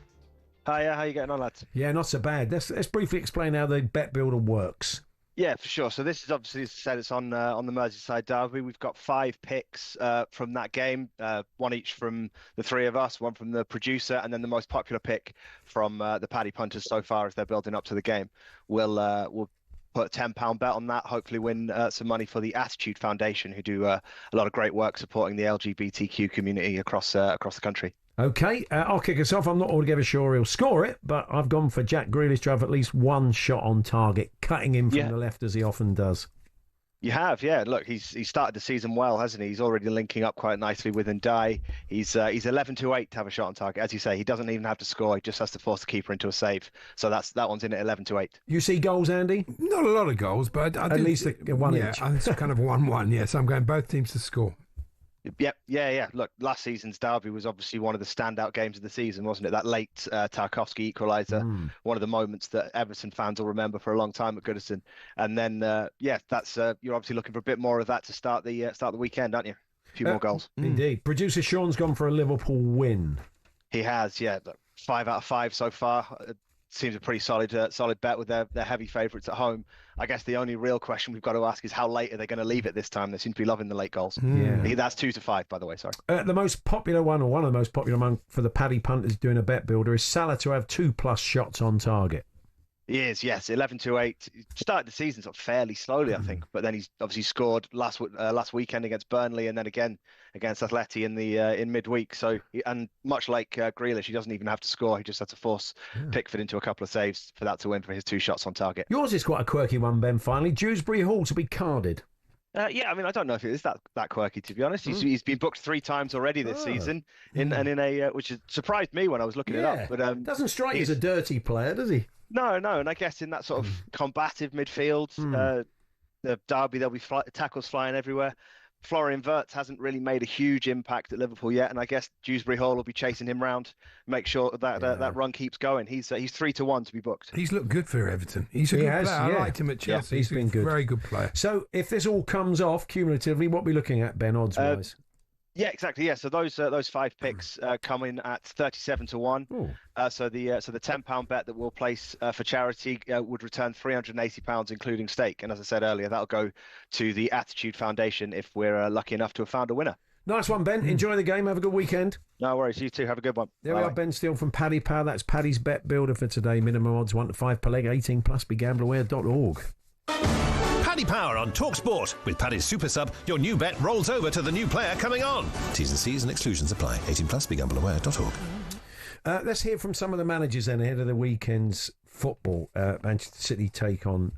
S8: Hiya, how you getting on, lads?
S2: Yeah, not so bad. Let's briefly explain how the bet builder works.
S8: Yeah, for sure. So this is obviously, as I said, it's on the Merseyside derby. We've got 5 picks from that game, one each from the 3 of us, one from the producer, and then the most popular pick from the Paddy punters so far as they're building up to the game. We'll put a £10 bet on that, hopefully win some money for the Attitude Foundation, who do a lot of great work supporting the LGBTQ community across the country.
S2: OK, I'll kick us off. I'm not altogether sure he'll score it, but I've gone for Jack Grealish to have at least one shot on target, cutting him from the left as he often does.
S8: You have, yeah. Look, he's started the season well, hasn't he? He's already linking up quite nicely with Ndai. He's 11-8 to have a shot on target. As you say, he doesn't even have to score. He just has to force the keeper into a save. So that one's in at 11-8.
S2: You see goals, Andy?
S3: Not a lot of goals, but I
S2: at least one each.
S3: Yeah, it's kind of 1-1. Yeah, so I'm going both teams to score.
S8: Yep, yeah. Look, last season's derby was obviously one of the standout games of the season, wasn't it? That late Tarkowski equaliser, one of the moments that Everton fans will remember for a long time at Goodison. And then, that's you're obviously looking for a bit more of that to start the weekend, aren't you? A few more goals.
S2: Indeed. Producer Sean's gone for a Liverpool win.
S8: He has, yeah. Look, 5 out of 5 so far. Seems a pretty solid bet with their heavy favourites at home. I guess the only real question we've got to ask is how late are they going to leave it this time? They seem to be loving the late goals. Yeah. That's 2-5, by the way, sorry.
S2: The most popular one, or one of the most popular among for the Paddy punters doing a bet builder, is Salah to have 2+ shots on target.
S8: He is, yes, 11-8. He started the season sort of fairly slowly, I think, but then he's obviously scored last weekend against Burnley, and then again against Atleti in midweek. So, and much like Grealish, he doesn't even have to score; he just has to force Pickford into a couple of saves for that to win for his 2 shots on target.
S2: Yours is quite a quirky one, Ben. Finally, Dewsbury Hall to be carded.
S8: Yeah, I mean, I don't know if it is that quirky, to be honest. He's been booked 3 times already this season, in a which has surprised me when I was looking it up. But
S2: doesn't strike you as a dirty player, does he?
S8: No, and I guess in that sort of combative midfield, the derby, there'll be tackles flying everywhere. Florian Wirtz hasn't really made a huge impact at Liverpool yet, and I guess Dewsbury Hall will be chasing him round, make sure that that run keeps going. He's 3-1 to be booked.
S3: He's looked good for Everton. He's a good player. I liked him at Chelsea.
S2: He's been good.
S3: Very good player.
S2: So if this all comes off cumulatively, what are we looking at, Ben, odds-wise?
S8: Yeah, exactly. Yeah, so those 5 picks come in at 37-1. So the £10 bet that we'll place for charity would return £380, including stake. And as I said earlier, that'll go to the Attitude Foundation if we're lucky enough to have found a winner.
S2: Nice one, Ben. Enjoy the game. Have a good weekend.
S8: No worries. You too. Have a good one.
S2: There we are, Ben Steele from Paddy Power. That's Paddy's bet builder for today. Minimum odds 1-5 per leg. 18 plus. BeGambleAware.org.
S5: Paddy Power on talkSPORT. With Paddy's Super Sub, your new bet rolls over to the new player coming on. T's and C's and exclusions apply. 18 plus. BeGambleAware.org.
S2: Let's hear from some of the managers then ahead of the weekend's football. Manchester City take on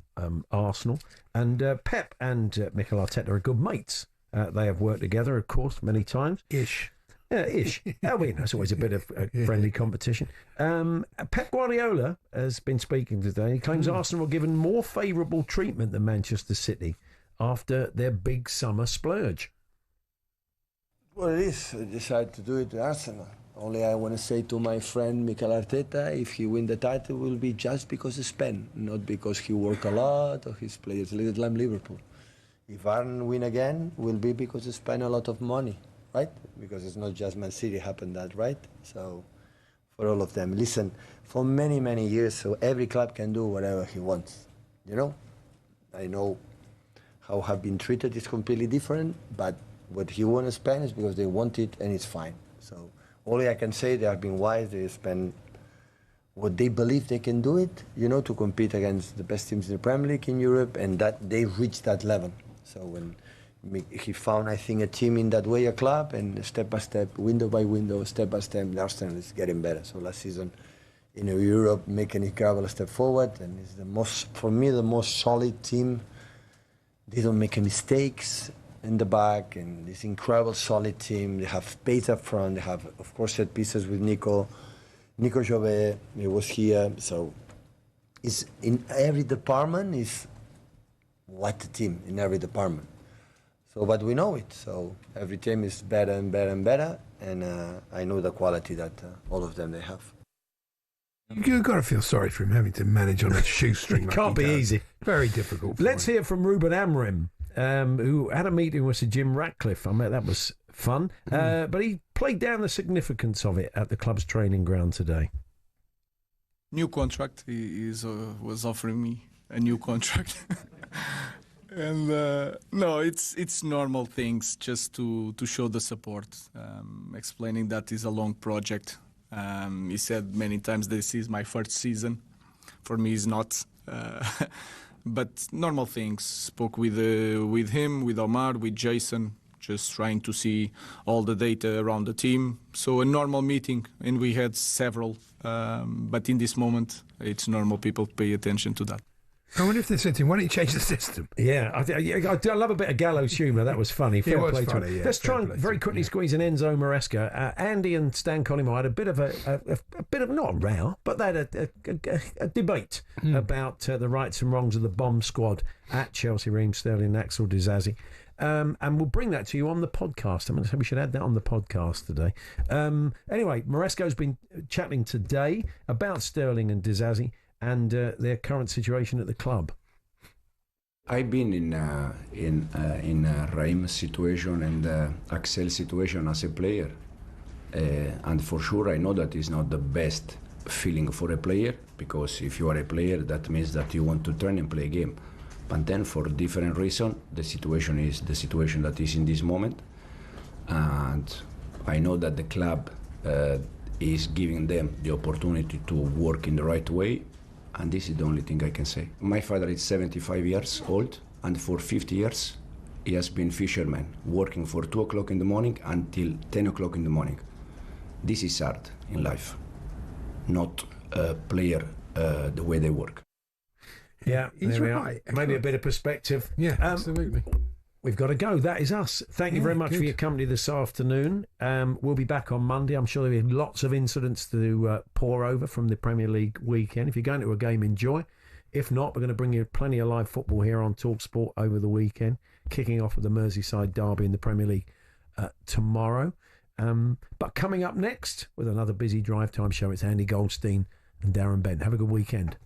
S2: Arsenal. And Pep and Mikel Arteta are good mates. They have worked together, of course, many times.
S3: Ish.
S2: It's always a bit of friendly competition. Pep Guardiola has been speaking today. He claims Arsenal were given more favourable treatment than Manchester City after their big summer splurge.
S9: Well, it is. I decided to do it to Arsenal. Only I want to say to my friend Mikel Arteta, if he win the title, it will be just because of Spain, not because he worked a lot or his players. A little like Liverpool. If Arsenal win again, it will be because he spent a lot of money. Right? Because it's not just Man City happened that, right? So, for all of them. Listen, for many, many years, so every club can do whatever he wants. You know? I know how have been treated is completely different, but what he won in Spain is because they want it and it's fine. So, only I can say they have been wise, they spend what they believe they can do it, you know, to compete against the best teams in the Premier League in Europe, and that they reached that level. So, when he found, I think, a team in that way, a club, and step by step, window by window, step by step, Arsenal is getting better. So last season, in Europe, making it gravel a step forward, and it's the most, for me, the most solid team. They don't make mistakes in the back, and this incredible solid team. They have pace up front. They have, of course, set pieces with Nico Jove. He was here, so it's in every department. Is what the team in every department. So, but we know it. So every team is better and better and better, and I know the quality that all of them they have.
S3: You've got to feel sorry for him having to manage on a shoestring. Like
S2: Can't
S3: he
S2: be
S3: does.
S2: easy.
S3: Very difficult.
S2: Let's hear from Ruben Amorim, who had a meeting with Sir Jim Ratcliffe. I bet that was fun. But he played down the significance of it at the club's training ground today.
S7: New contract. He was offering me a new contract. And no, it's normal things just to show the support, explaining that is a long project. He said many times this is my first season. For me, it's not. But normal things. Spoke with him, with Omar, with Jason, just trying to see all the data around the team. So a normal meeting, and we had several. But in this moment, it's normal. People pay attention to that.
S3: I wonder if they said to him, why don't you change the system?
S2: Yeah, I love a bit of gallows humour. That was funny. Fair
S3: was
S2: play to
S3: funny,
S2: him.
S3: yeah,
S2: Let's
S3: fair
S2: try and
S3: play
S2: very quickly squeeze an Enzo Maresca. Andy and Stan Collymore had a bit of a bit of not a row, but they had a debate about the rights and wrongs of the bomb squad at Chelsea. Raheem Sterling, Axel Disasi. And we'll bring that to you on the podcast. I'm going to say we should add that on the podcast today. Anyway, Maresca's been chatting today about Sterling and Disasi and their current situation at the club.
S10: I've been in Raheem's situation and Axel's situation as a player, and for sure I know that is not the best feeling for a player, because if you are a player, that means that you want to turn and play a game. But then for different reason, the situation is the situation that is in this moment, and I know that the club is giving them the opportunity to work in the right way. And this is the only thing I can say. My father is 75 years old, and for 50 years he has been fisherman, working for 2 o'clock in the morning until 10 o'clock in the morning. This is hard in life, not a player the way they work.
S2: Yeah,
S3: he's
S2: there we
S3: right.
S2: are. Maybe a bit of perspective.
S3: Yeah, absolutely.
S2: We've got to go. That is us. Thank you very much for your company this afternoon. We'll be back on Monday. I'm sure there'll be lots of incidents to pour over from the Premier League weekend. If you're going to a game, enjoy. If not, we're going to bring you plenty of live football here on talkSPORT over the weekend, kicking off with the Merseyside derby in the Premier League tomorrow. But coming up next with another busy drive time show, it's Andy Goldstein and Darren Bent. Have a good weekend.